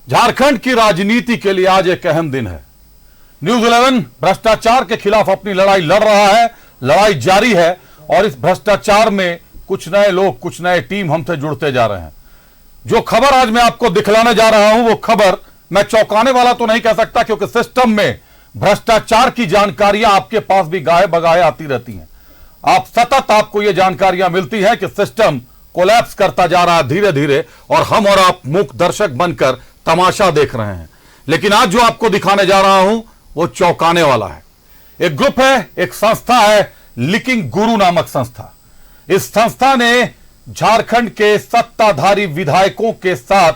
झारखंड की राजनीति के लिए आज एक अहम दिन है। न्यूज 11 भ्रष्टाचार के खिलाफ अपनी लड़ाई लड़ रहा है, लड़ाई जारी है और इस भ्रष्टाचार में कुछ नए लोग, कुछ नए टीम हमसे जुड़ते जा रहे हैं। जो खबर आज मैं आपको दिखलाने जा रहा हूं वो खबर मैं चौंकाने वाला तो नहीं कह सकता, क्योंकि सिस्टम में भ्रष्टाचार की जानकारियां आपके पास भी गाहे बगाहे आती रहती हैं। आप सतत आपको यह जानकारियां मिलती हैं कि सिस्टम कोलैप्स करता जा रहा है धीरे धीरे, और हम और आप मूक दर्शक बनकर तमाशा देख रहे हैं। लेकिन आज जो आपको दिखाने जा रहा हूं वो चौंकाने वाला है। एक ग्रुप है, एक संस्था है, लीकिंग गुरु नामक संस्था। इस संस्था ने झारखंड के सत्ताधारी विधायकों के साथ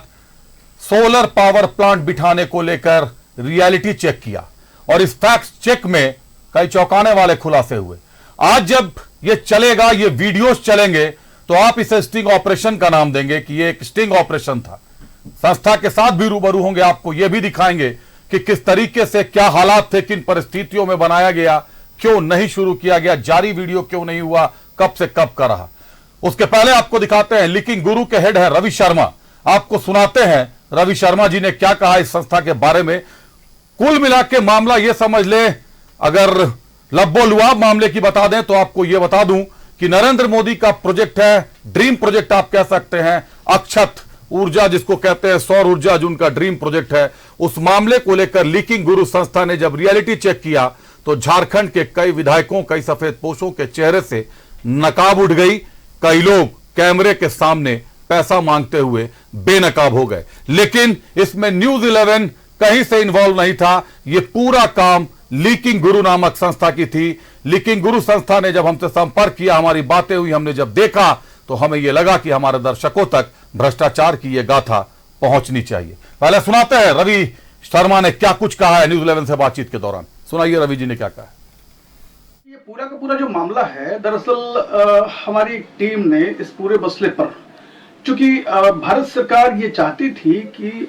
सोलर पावर प्लांट बिठाने को लेकर रियलिटी चेक किया और इस फैक्ट चेक में कई चौंकाने वाले खुलासे हुए। आज जब ये चलेगा, ये वीडियोस चलेंगे, तो आप इसे स्टिंग ऑपरेशन का नाम देंगे कि ये एक स्टिंग ऑपरेशन था। संस्था के साथ भी रूबरू होंगे, आपको यह भी दिखाएंगे कि किस तरीके से, क्या हालात थे, किन परिस्थितियों में बनाया गया, क्यों नहीं शुरू किया गया, जारी वीडियो क्यों नहीं हुआ, कब से कब का रहा। उसके पहले आपको दिखाते हैं, लीकिंग गुरु के हेड है रवि शर्मा। आपको सुनाते हैं रवि शर्मा जी ने क्या कहा इस संस्था के बारे में। कुल मिला के मामला यह समझ ले, अगर लब्बो लुआब मामले की बता दें तो आपको यह बता दूं कि नरेंद्र मोदी का प्रोजेक्ट है, ड्रीम प्रोजेक्ट आप कह सकते हैं, अक्षत ऊर्जा जिसको कहते हैं, सौर ऊर्जा जो उनका ड्रीम प्रोजेक्ट है, उस मामले को लेकर लीकिंग गुरु संस्था ने जब रियलिटी चेक किया तो झारखंड के कई विधायकों, कई सफेद पोशों के चेहरे से नकाब उठ गई। कई लोग कैमरे के सामने पैसा मांगते हुए बेनकाब हो गए। लेकिन इसमें न्यूज 11 कहीं से इन्वॉल्व नहीं था। यह पूरा काम लीकिंग गुरु नामक संस्था की थी। लीकिंग गुरु संस्था ने जब हमसे संपर्क किया, हमारी बातें हुई, हमने जब देखा तो हमें यह लगा कि हमारे दर्शकों तक भ्रष्टाचार की यह गाथा पहुंचनी चाहिए। पहले सुनाते हैं रवि शर्मा ने क्या कुछ कहा है न्यूज 11 से बातचीत के दौरान। सुनाइए रवि जी ने क्या कहा है। ये पूरा का पूरा जो मामला है, दरअसल हमारी टीम ने इस पूरे मसले पर, चूंकि भारत सरकार ये चाहती थी कि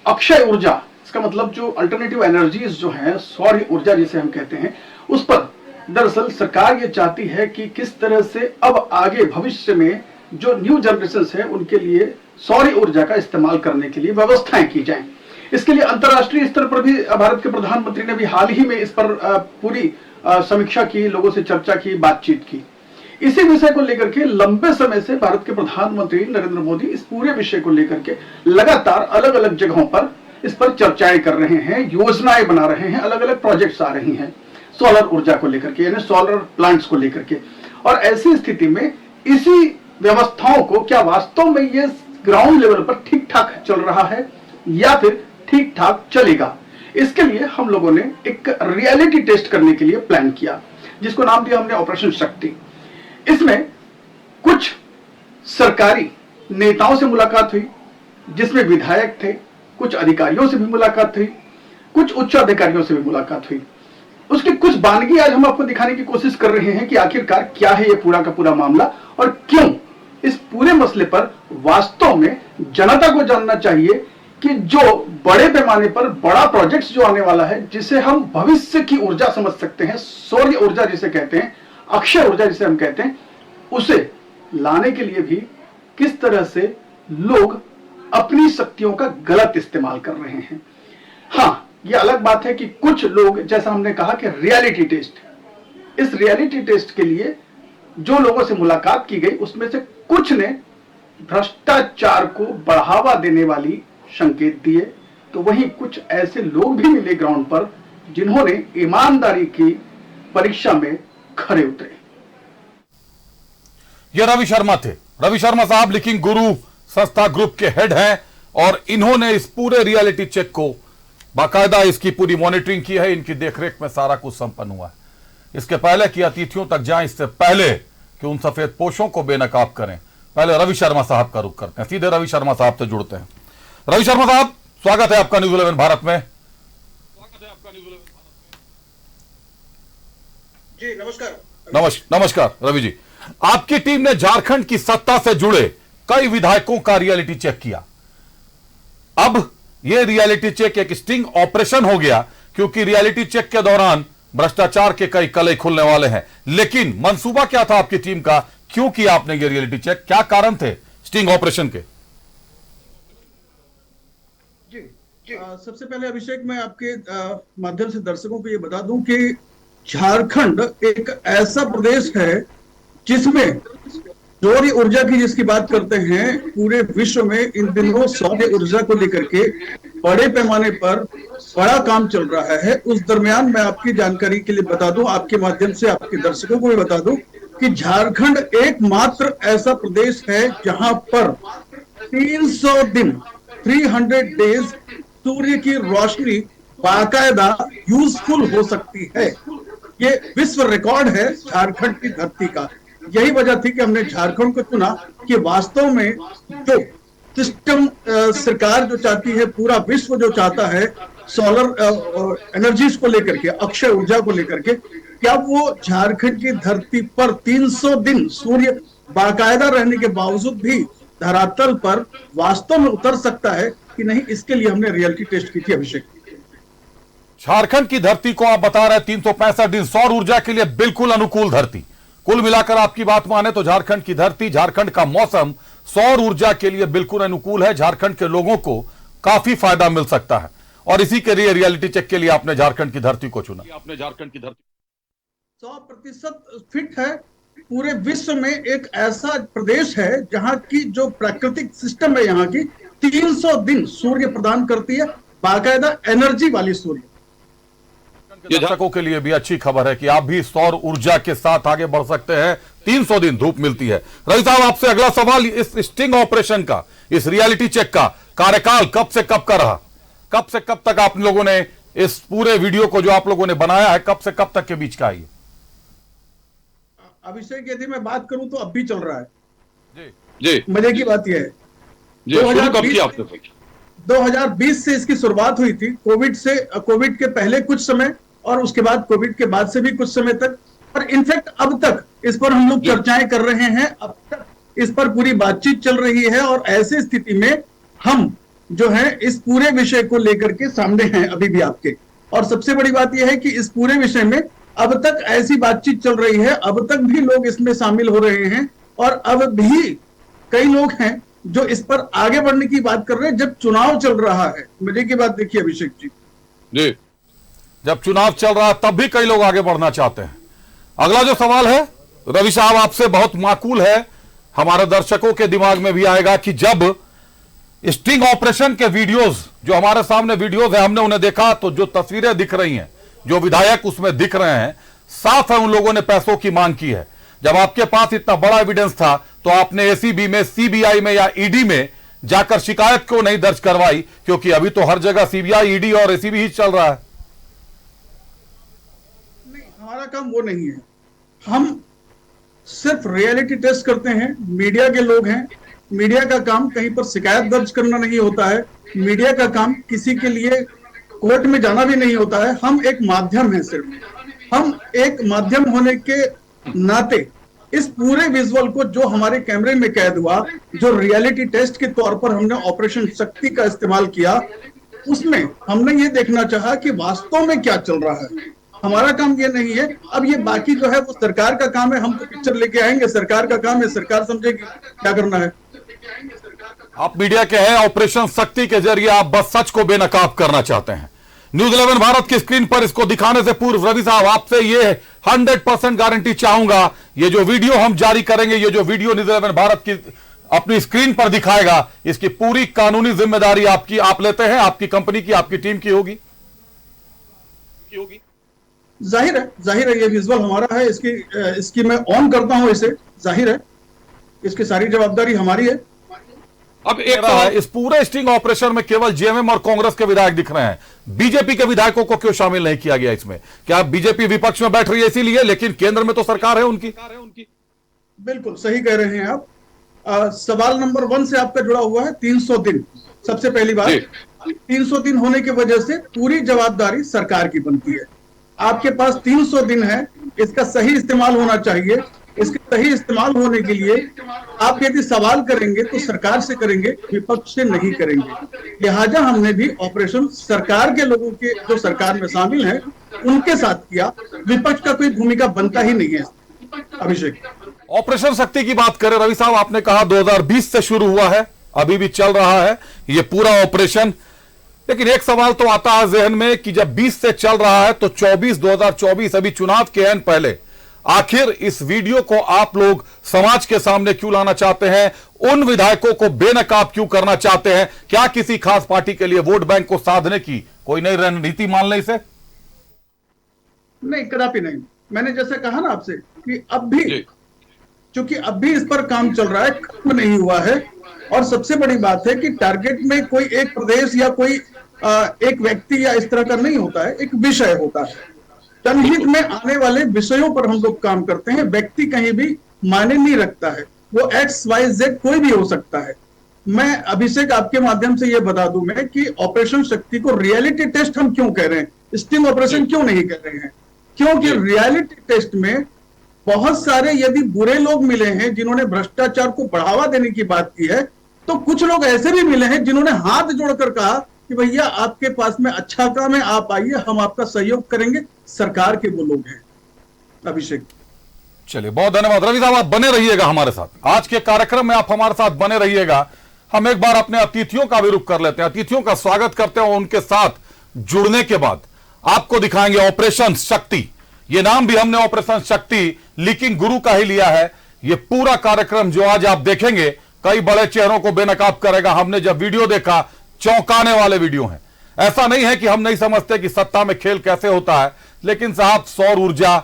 अक्षय ऊर्जा, इसका मतलब जो अल्टरनेटिव एनर्जीज जो है, सौर ऊर्जा जिसे हम कहते हैं, उस पर दरअसल सरकार ये चाहती है कि किस तरह से अब आगे भविष्य में जो न्यू जनरेशन है उनके लिए सौर ऊर्जा का इस्तेमाल करने के लिए व्यवस्थाएं की जाएं। इसके लिए अंतर्राष्ट्रीय स्तर पर भी भारत के प्रधानमंत्री ने भी हाल ही में इस पर पूरी समीक्षा की, लोगों से चर्चा की, बातचीत की। इसी विषय को लेकर के लंबे समय से भारत के प्रधानमंत्री नरेंद्र मोदी इस पूरे विषय को लेकर के लगातार अलग अलग जगहों पर इस पर चर्चाएं कर रहे हैं, योजनाएं बना रहे हैं, अलग अलग प्रोजेक्ट्स आ रही हैं सोलर ऊर्जा को लेकर के, यानी सोलर प्लांट्स को लेकर के। और ऐसी स्थिति में इसी व्यवस्थाओं को क्या वास्तव में ये ग्राउंड लेवल पर ठीक ठाक चल रहा है या फिर ठीक ठाक चलेगा, इसके लिए हम लोगों ने एक रियलिटी टेस्ट करने के लिए प्लान किया, जिसको नाम दिया हमने ऑपरेशन शक्ति। इसमें कुछ सरकारी नेताओं से मुलाकात हुई, जिसमें विधायक थे, कुछ अधिकारियों से भी मुलाकात हुई, कुछ उच्च अधिकारियों से भी मुलाकात हुई। उसकी कुछ बानगी आज हम आपको दिखाने की कोशिश कर रहे हैं कि आखिरकार क्या है ये पूरा का पूरा मामला और क्यों इस पूरे मसले पर वास्तव में जनता को जानना चाहिए कि जो बड़े पैमाने पर बड़ा प्रोजेक्ट्स जो आने वाला है, जिसे हम भविष्य की ऊर्जा समझ सकते हैं, सौर ऊर्जा जिसे कहते हैं, अक्षय ऊर्जा जिसे हम कहते हैं, उसे लाने के लिए भी किस तरह से लोग अपनी शक्तियों का गलत इस्तेमाल कर रहे हैं। हाँ, यह अलग बात है कि कुछ लोग, जैसा हमने कहा कि रियलिटी टेस्ट, इस रियलिटी टेस्ट के लिए जो लोगों से मुलाकात की गई उसमें से कुछ ने भ्रष्टाचार को बढ़ावा देने वाली संकेत दिए, तो वहीं कुछ ऐसे लोग भी मिले ग्राउंड पर जिन्होंने ईमानदारी की परीक्षा में खरे उतरे। ये रवि शर्मा थे। रवि शर्मा साहब लीकिंग गुरु संस्था ग्रुप के हेड हैं और इन्होंने इस पूरे रियलिटी चेक को बाकायदा, इसकी पूरी मॉनिटरिंग की है, इनकी देखरेख में सारा कुछ संपन्न हुआ है। इसके पहले कि अतिथियों तक जाएं, इससे पहले कि उन सफेद पोशों को बेनकाब करें, पहले रवि शर्मा साहब का रुख करते हैं। सीधे रवि शर्मा साहब से जुड़ते हैं। रवि शर्मा साहब, स्वागत है आपका न्यूज 11 भारत में। जी नमस्कार। नमस्कार रवि जी। आपकी टीम ने झारखंड की सत्ता से जुड़े कई विधायकों का रियलिटी चेक किया। अब यह रियलिटी चेक एक स्टिंग ऑपरेशन हो गया, क्योंकि रियलिटी चेक के दौरान भ्रष्टाचार के कई कलई खुलने वाले हैं। लेकिन मंसूबा क्या था आपकी टीम का, क्यों किया आपने ये रियलिटी चेक, क्या कारण थे स्टिंग ऑपरेशन के? जी सबसे पहले अभिषेक, मैं आपके माध्यम से दर्शकों को ये बता दूं कि झारखंड एक ऐसा प्रदेश है जिसमें सौर ऊर्जा की जिसकी बात करते हैं, पूरे विश्व में इन दिनों सौर ऊर्जा को लेकर के बड़े पैमाने पर बड़ा काम चल रहा है। उस दरमियान मैं आपकी जानकारी के लिए बता दूं, आपके माध्यम से आपके दर्शकों को भी बता दूं कि झारखंड एकमात्र ऐसा प्रदेश है जहां पर 300 दिन 300 डेज सूर्य की रोशनी बाकायदा यूजफुल हो सकती है। ये विश्व रिकॉर्ड है झारखंड की धरती का। यही वजह थी कि हमने झारखंड को चुना कि वास्तव में जो सिस्टम सरकार जो चाहती है, पूरा विश्व जो चाहता है सोलर एनर्जीज को लेकर के, अक्षय ऊर्जा को लेकर के, क्या वो झारखंड की धरती पर 300 दिन सूर्य बाकायदा रहने के बावजूद भी धरातल पर वास्तव में उतर सकता है कि नहीं, इसके लिए हमने रियलिटी टेस्ट की थी अभिषेक। झारखंड की धरती को आप बता रहे हैं 365 दिन सौर ऊर्जा के लिए बिल्कुल अनुकूल धरती। कुल मिलाकर आपकी बात माने तो झारखंड की धरती, झारखंड का मौसम सौर ऊर्जा के लिए बिल्कुल अनुकूल है। झारखंड के लोगों को काफी फायदा मिल सकता है और इसी के लिए रियलिटी चेक के लिए आपने झारखंड की धरती को चुना। आपने झारखंड की धरती 100% फिट है। पूरे विश्व में एक ऐसा प्रदेश है जहां की जो प्राकृतिक सिस्टम है, यहाँ की 300 दिन सूर्य प्रदान करती है, बाकायदा एनर्जी वाली सूर्य। दर्शकों के लिए भी अच्छी खबर है कि आप भी सौर ऊर्जा के साथ आगे बढ़ सकते हैं। 300 दिन धूप मिलती है। रवि साहब, आपसे अगला सवाल, इस स्टिंग ऑपरेशन का, इस रियलिटी चेक का कार्यकाल कब से कब का रहा? कब से कब तक आप लोगों ने इस पूरे वीडियो को जो आप लोगों ने बनाया है, कब से कब तक के बीच का है? अभिषेक, यदि मैं बात करूं तो अब भी चल रहा है। जी मजे की बात यह है, 2020 से इसकी शुरुआत हुई थी, कोविड के पहले कुछ समय और उसके बाद कोविड के बाद से भी कुछ समय तक, और इनफैक्ट अब तक इस पर हम लोग चर्चाएं कर रहे हैं, अब तक इस पर पूरी बातचीत चल रही है। और ऐसी स्थिति में हम जो है इस पूरे विषय को लेकर के सामने हैं अभी भी आपके। और सबसे बड़ी बात यह है कि इस पूरे विषय में अब तक ऐसी बातचीत चल रही है, अब तक भी लोग इसमें शामिल हो रहे हैं और अब भी कई लोग हैं जो इस पर आगे बढ़ने की बात कर रहे हैं जब चुनाव चल रहा है। मजे की बात देखिए अभिषेक जी, जब चुनाव चल रहा है तब भी कई लोग आगे बढ़ना चाहते हैं। अगला जो सवाल है रवि साहब आपसे, बहुत माकूल है, हमारे दर्शकों के दिमाग में भी आएगा कि जब स्टिंग ऑपरेशन के वीडियोस, जो हमारे सामने वीडियोस है, हमने उन्हें देखा तो जो तस्वीरें दिख रही हैं, जो विधायक उसमें दिख रहे हैं, साफ है उन लोगों ने पैसों की मांग की है। जब आपके पास इतना बड़ा एविडेंस था तो आपने एसीबी में, सीबीआई में या ईडी में जाकर शिकायत क्यों नहीं दर्ज करवाई? क्योंकि अभी तो हर जगह सीबीआई, ईडी और एसीबी ही चल रहा है। नहीं, हमारा काम वो नहीं है। हम सिर्फ रियलिटी टेस्ट करते हैं। मीडिया के लोग हैं, मीडिया का काम कहीं पर शिकायत दर्ज करना नहीं होता है। मीडिया का काम किसी के लिए कोर्ट में जाना भी नहीं होता है। हम एक माध्यम है, सिर्फ हम एक माध्यम होने के नाते इस पूरे विजुअल को जो हमारे कैमरे में कैद हुआ, जो रियलिटी टेस्ट के तौर पर हमने ऑपरेशन शक्ति का इस्तेमाल किया, उसमें हमने ये देखना चाहा कि वास्तव में क्या चल रहा है। हमारा काम ये नहीं है। अब ये बाकी जो है वो सरकार का काम है। हम तो पिक्चर लेके आएंगे, सरकार का काम है, सरकार समझेगी क्या करना है। आप मीडिया के हैं, ऑपरेशन शक्ति के जरिए आप बस सच को बेनकाब करना चाहते हैं। न्यूज 11 भारत की स्क्रीन पर इसको दिखाने से पूर्व रवि साहब आपसे ये 100% गारंटी चाहूंगा, ये जो वीडियो हम जारी करेंगे, ये जो वीडियो न्यूज 11 भारत की अपनी स्क्रीन पर दिखाएगा, इसकी पूरी कानूनी जिम्मेदारी आपकी, आप लेते हैं, आपकी कंपनी की, आपकी टीम की होगी? जाहिर है ये विजुअल हमारा है। इसकी मैं ऑन करता हूं इसे, जाहिर है इसकी सारी जवाबदारी हमारी है। अब एक है, इस पूरे स्टिंग ऑपरेशन में केवल जेएमएम और कांग्रेस के विधायक दिख रहे हैं, बीजेपी के विधायकों को क्यों शामिल नहीं किया गया इसमें? क्या बीजेपी विपक्ष में बैठ रही है इसीलिए? लेकिन केंद्र में तो सरकार है उनकी। बिल्कुल सही कह रहे हैं आप। सवाल नंबर 1 से आपका जुड़ा हुआ है 300 दिन। सबसे पहली बात, 300 दिन होने की वजह से पूरी जवाबदारी सरकार की बनती है। आपके पास 300 दिन है, इसका सही इस्तेमाल होना चाहिए। इसके सही इस्तेमाल होने के लिए आप यदि सवाल करेंगे तो सरकार से करेंगे, विपक्ष से नहीं करेंगे। लिहाजा हमने भी ऑपरेशन सरकार के लोगों के जो सरकार में शामिल हैं उनके साथ किया। विपक्ष का कोई भूमिका बनता ही नहीं है। अभिषेक, ऑपरेशन शक्ति की बात करें रवि साहब, आपने कहा 2020 से शुरू हुआ है, अभी भी चल रहा है ये पूरा ऑपरेशन। लेकिन एक सवाल तो आता है जहन में कि जब 20 से चल रहा है तो 2024 अभी चुनाव के एन पहले आखिर इस वीडियो को आप लोग समाज के सामने क्यों लाना चाहते हैं? उन विधायकों को बेनकाब क्यों करना चाहते हैं? क्या किसी खास पार्टी के लिए वोट बैंक को साधने की कोई नई रणनीति मान ले इसे? नहीं, कदापि नहीं। मैंने जैसे कहा ना आपसे कि अब भी, क्योंकि अब भी इस पर काम चल रहा है, खत्म नहीं हुआ है। और सबसे बड़ी बात है कि टारगेट में कोई एक प्रदेश या कोई एक व्यक्ति या इस तरह का नहीं होता है, एक विषय होता है। जनहित में आने वाले विषयों पर हम लोग काम करते हैं। व्यक्ति कहीं भी मायने नहीं रखता है, वो XYZ कोई भी हो सकता है। मैं अभिषेक आपके माध्यम से ये बता दूं मैं कि ऑपरेशन शक्ति को रियलिटी टेस्ट हम क्यों कह रहे हैं, स्टिंग ऑपरेशन क्यों नहीं कह रहे हैं? क्योंकि रियलिटी टेस्ट में बहुत सारे यदि बुरे लोग मिले हैं जिन्होंने भ्रष्टाचार को बढ़ावा देने की बात की है, तो कुछ लोग ऐसे भी मिले हैं जिन्होंने हाथ जोड़कर कहा कि भैया आपके पास में अच्छा काम है, आप आइए, हम आपका सहयोग करेंगे। सरकार के वो लोग हैं। अभिषेक, चलिए, बहुत धन्यवाद। रवि साहब, आप बने रहिएगा हमारे साथ, आज के कार्यक्रम में आप हमारे साथ बने रहिएगा। हम एक बार अपने अतिथियों का भी रुख कर लेते हैं, अतिथियों का स्वागत करते हैं। उनके साथ जुड़ने के बाद आपको दिखाएंगे ऑपरेशन शक्ति। ये नाम भी हमने ऑपरेशन शक्ति लीकिंग गुरु का ही लिया है। ये पूरा कार्यक्रम जो आज आप देखेंगे कई बड़े चेहरों को बेनकाब करेगा। हमने जब वीडियो देखा, चौंकाने वाले वीडियो हैं। ऐसा नहीं है कि हम नहीं समझते कि सत्ता में खेल कैसे होता है, लेकिन साहब, सौर ऊर्जा,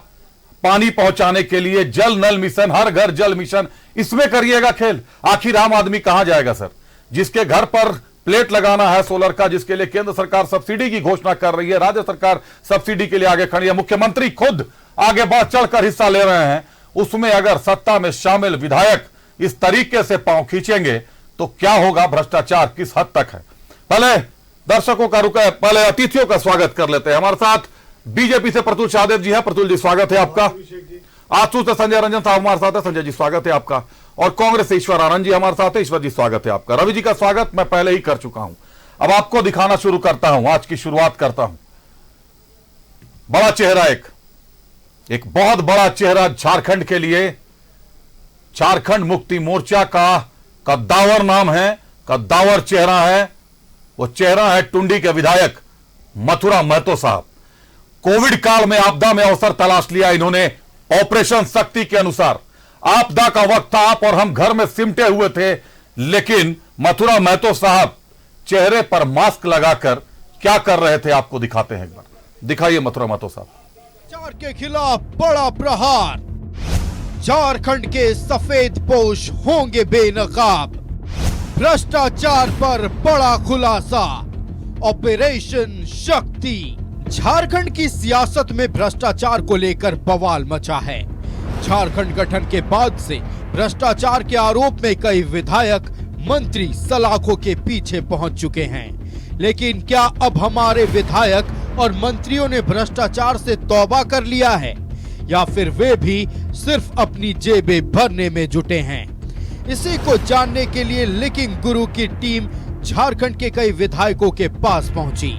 पानी पहुंचाने के लिए जल नल मिशन, हर घर जल मिशन, इसमें करिएगा खेल। आखिर आम आदमी कहां जाएगा सर? जिसके घर पर प्लेट लगाना है सोलर का, जिसके लिए केंद्र सरकार सब्सिडी की घोषणा कर रही है, राज्य सरकार सब्सिडी के लिए आगे खड़ी है, मुख्यमंत्री खुद आगे बढ़ चढ़कर हिस्सा ले रहे हैं, उसमें अगर सत्ता में शामिल विधायक इस तरीके से पांव खींचेंगे तो क्या होगा? भ्रष्टाचार किस हद तक है? पहले दर्शकों का रुका है, पहले अतिथियों का स्वागत कर लेते हैं। हमारे साथ बीजेपी से प्रतुल शाहदेव जी हैं। प्रतुल जी, स्वागत है आपका। आसू से संजय रंजन साहब हमारे साथ है। संजय जी, स्वागत है आपका। और कांग्रेस से ईश्वर आनंद जी हमारे साथ है। ईश्वर जी, स्वागत है आपका। रवि जी का स्वागत मैं पहले ही कर चुका हूं, अब आपको दिखाना शुरू करता हूं, आज की शुरुआत करता हूं। बड़ा चेहरा, एक बहुत बड़ा चेहरा झारखंड के लिए, झारखंड मुक्ति मोर्चा का कद्दावर नाम है, कद्दावर चेहरा है। वो चेहरा है टुंडी के विधायक मथुरा महतो साहब। कोविड काल में आपदा में अवसर तलाश लिया इन्होंने। ऑपरेशन शक्ति के अनुसार आपदा का वक्त था, आप और हम घर में सिमटे हुए थे, लेकिन मथुरा महतो साहब चेहरे पर मास्क लगाकर क्या कर रहे थे आपको दिखाते हैं। एक बार दिखाइए मथुरा महतो साहब। भ्रष्टाचार के खिलाफ बड़ा प्रहार, झारखंड के सफेद पोश होंगे बेनकाब। भ्रष्टाचार पर बड़ा खुलासा, ऑपरेशन शक्ति। झारखंड की सियासत में भ्रष्टाचार को लेकर बवाल मचा है। झारखंड गठन के बाद से भ्रष्टाचार के आरोप में कई विधायक, मंत्री सलाखों के पीछे पहुंच चुके हैं। लेकिन क्या अब हमारे विधायक और मंत्रियों ने भ्रष्टाचार से तौबा कर लिया है, या फिर वे भी सिर्फ अपनी जेबें भरने में जुटे हैं? इसी को जानने के लिए लीकिंग गुरु की टीम झारखंड के कई विधायकों के पास पहुंची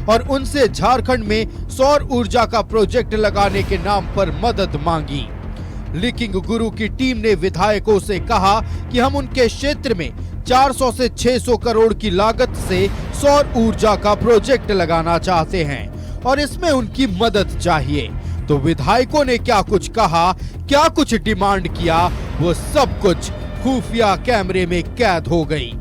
और उनसे झारखंड में सौर ऊर्जा का प्रोजेक्ट लगाने के नाम पर मदद मांगी। लीकिंग गुरु की टीम ने विधायकों से कहा कि हम उनके क्षेत्र में 400 से 600 करोड़ की लागत से सौर ऊर्जा का प्रोजेक्ट लगाना चाहते हैं और इसमें उनकी मदद चाहिए। तो विधायकों ने क्या कुछ कहा, क्या कुछ डिमांड किया, वो सब कुछ खुफिया कैमरे में कैद हो गई।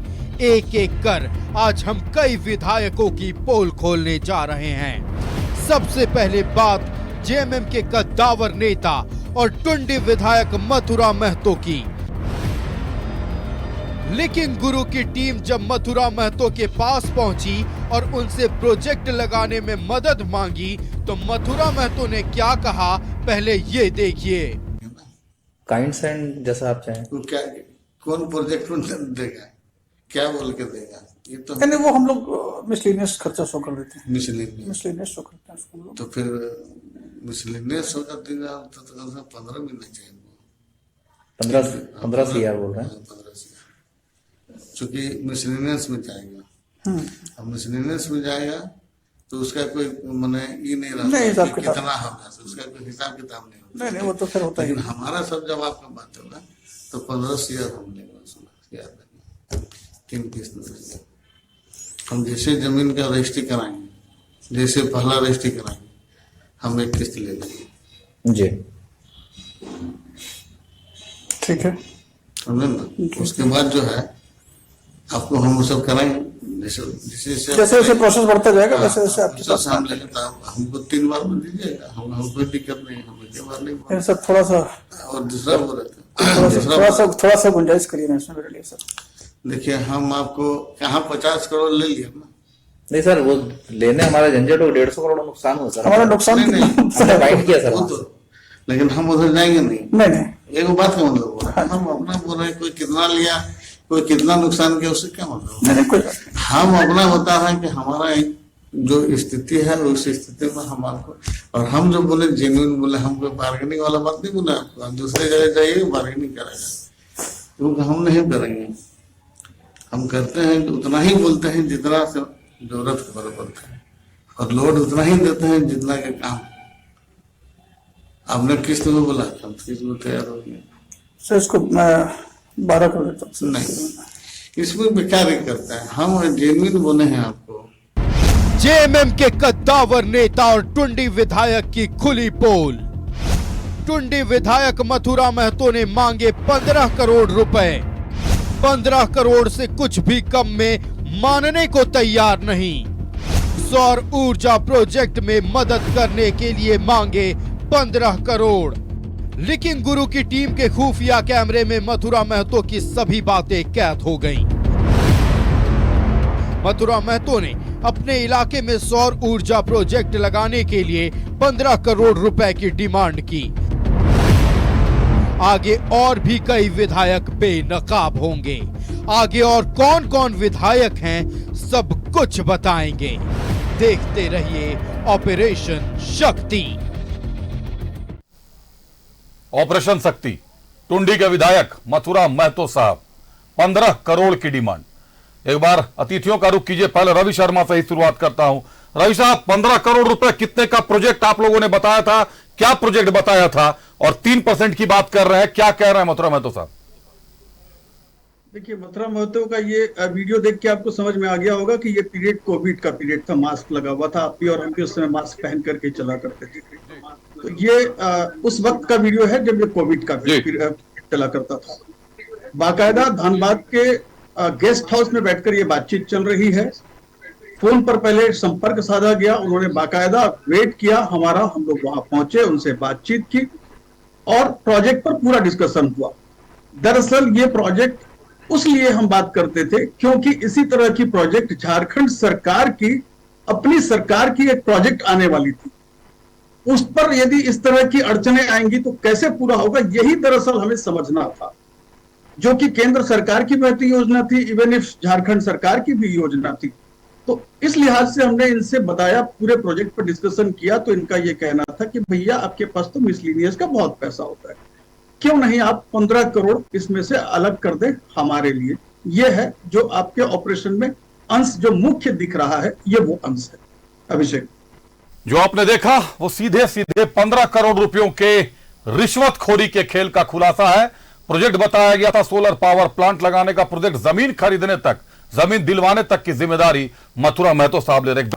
एक एक कर आज हम कई विधायकों की पोल खोलने जा रहे हैं। सबसे पहले बात जेएमएम के कद्दावर नेता और टुंडी विधायक मथुरा महतो की। लीकिंग गुरु की टीम जब मथुरा महतो के पास पहुंची और उनसे प्रोजेक्ट लगाने में मदद मांगी तो मथुरा महतो ने क्या कहा, पहले ये देखिए। काइंड एंड जैसा आप चाहें। तो क्या, कौन प्रोजेक्ट में देगा, क्या बोल के देगा? ये तो नहीं, वो हम लोग मिसलेनियस खर्चा शो कर देते हैं। मिसलेनियस शो करते हैं उसको हम लोग। तो फिर मिसलेनियस शो कर देगा तो 15 मिलना चाहिए। 15 CR बोल रहे हैं। 15 CR, चूंकि मिसलेनियस में जाएगा। अब मिसलेनियस में जाएगा तो उसका कोई माने ये नहीं रहता कि कितना होगा, उसका कोई हिसाब किताब नहीं होता। नहीं, वो तो फिर होता है। लेकिन हमारा सब जब आपका बात होगा तो 15 CR हम लेंगे, 16 CR लेंगे, 3 किस्त में। हम जैसे जमीन का रजिस्ट्री कराएंगे, जैसे पहला रजिस्ट्री कराएंगे, हम एक किस्त ले लेंगे। जी ठीक है। समझे ना? उसके बाद जो है आपको हम वो सब कराएंगे, जैसे जैसे जैसे प्रोसेस बढ़ता जाएगा वैसे वैसे आपके साथ साथ हम लेंगे। तो हमको 3 बार में दीजिएगा, हम कोई दिक्कत नहीं, हम 1 बार नहीं बोल। सर थोड़ा सा और दूसरा बोल रहे थे, थोड़ा सा गुंजाइश करिए ना इसमें मेरे लिए सर। देखिए हम आपको कहाँ 50 करोड़ ले लिए ना। नहीं सर, वो लेने हमारा झंझट हो, 150 करोड़ नुकसान हो सर। हमारा नुकसान नहीं, नहीं, कितना फाइट किया सर वो वहाँ। तो, लेकिन हम उधर जाएंगे नहीं। नहीं नहीं एक बात का मतलब बोल रहे हैं, हम अपना बोल रहे हैं, कोई कितना लिया, कोई कितना नुकसान किया, उससे क्या मतलब। नहीं कोई बात नहीं। हम अपना बता रहे हैं कि हमारा जो स्थिति है उस स्थिति में हमारे, और हम जो बोले जेन्युइन बोले, हम कोई बार्गेनिंग वाला बात नहीं बोले आपको। आप दूसरे जगह जाइए बार्गेनिंग करेगा, क्योंकि हम नहीं करेंगे। हम करते हैं उतना ही बोलते हैं जितना से जरूरत पड़ता है, और लोड उतना ही देते हैं जितना के काम। आपने किस्त में बोला, हम किस्त में तैयार हो गए। सर इसको मैं 12 कर देता हूँ। नहीं, इसमें बेकार ही करता है। हम जेन्युइन बोले हैं आपको। जेएमएम के कद्दावर नेता और टुंडी विधायक की खुली पोल। टुंडी विधायक मथुरा महतो ने मांगे 15 करोड़ रुपए। 15 करोड़ से कुछ भी कम में मानने को तैयार नहीं। सौर ऊर्जा प्रोजेक्ट में मदद करने के लिए मांगे 15 करोड़। लेकिन गुरु की टीम के खुफिया कैमरे में मथुरा महतो की सभी बातें कैद हो गईं। मथुरा महतो ने अपने इलाके में सौर ऊर्जा प्रोजेक्ट लगाने के लिए 15 करोड़ रुपए की डिमांड की। आगे और भी कई विधायक बेनकाब होंगे। आगे और कौन कौन विधायक हैं सब कुछ बताएंगे। देखते रहिए ऑपरेशन शक्ति। ऑपरेशन शक्ति, टुंडी के विधायक मथुरा महतो साहब, 15 करोड़ की डिमांड। एक बार अतिथियों का रुख कीजिए, पहले रवि शर्मा से ही शुरुआत करता हूं। रवि साहब, 15 करोड़ रुपए कितने का प्रोजेक्ट आप लोगों ने बताया था, क्या प्रोजेक्ट बताया था, और 3% की बात कर रहे हैं, क्या कह रहे हैं मथुरा महतो साहब? देखिए, मथुरा महतो का ये वीडियो देख के आपको समझ में आ गया होगा कि ये पीरियड कोविड का पीरियड था, मास्क लगा हुआ था, आप भी और हम भी उस समय मास्क पहन करके चला करते थे। तो ये उस वक्त का वीडियो है जब ये कोविड का पीरियड चला करता था। बाकायदा धनबाद के गेस्ट हाउस में बैठकर ये बातचीत चल रही है। फोन पर पहले संपर्क साधा गया, उन्होंने बाकायदा वेट किया हमारा, हम लोग वहां पहुंचे, उनसे बातचीत की और प्रोजेक्ट पर पूरा डिस्कशन हुआ। दरअसल ये प्रोजेक्ट उस लिए हम बात करते थे क्योंकि इसी तरह की प्रोजेक्ट झारखंड सरकार की, अपनी सरकार की एक प्रोजेक्ट आने वाली थी। उस पर यदि इस तरह की अड़चने आएंगी तो कैसे पूरा होगा, यही दरअसल हमें समझना था, जो कि केंद्र सरकार की बेहतरीन योजना थी, इवन इफ झारखंड सरकार की भी योजना थी। तो इस लिहाज से हमने इनसे बताया, पूरे प्रोजेक्ट पर डिस्कशन किया, तो इनका यह कहना था कि भैया आपके पास तो मिसलिनियस का बहुत पैसा होता है, क्यों नहीं आप 15 करोड़ इसमें से अलग कर दें हमारे लिए। यह है जो आपके ऑपरेशन में अंश जो मुख्य दिख रहा है, ये वो अंश है। अभिषेक, जो आपने देखा वो सीधे सीधे 15 करोड़ रुपयों के रिश्वतखोरी के खेल का खुलासा है। प्रोजेक्ट बताया गया था सोलर पावर प्लांट लगाने का प्रोजेक्ट, जमीन खरीदने तक, जमीन दिलवाने तक की जिम्मेदारी मथुरा महतो साहब ले रहे।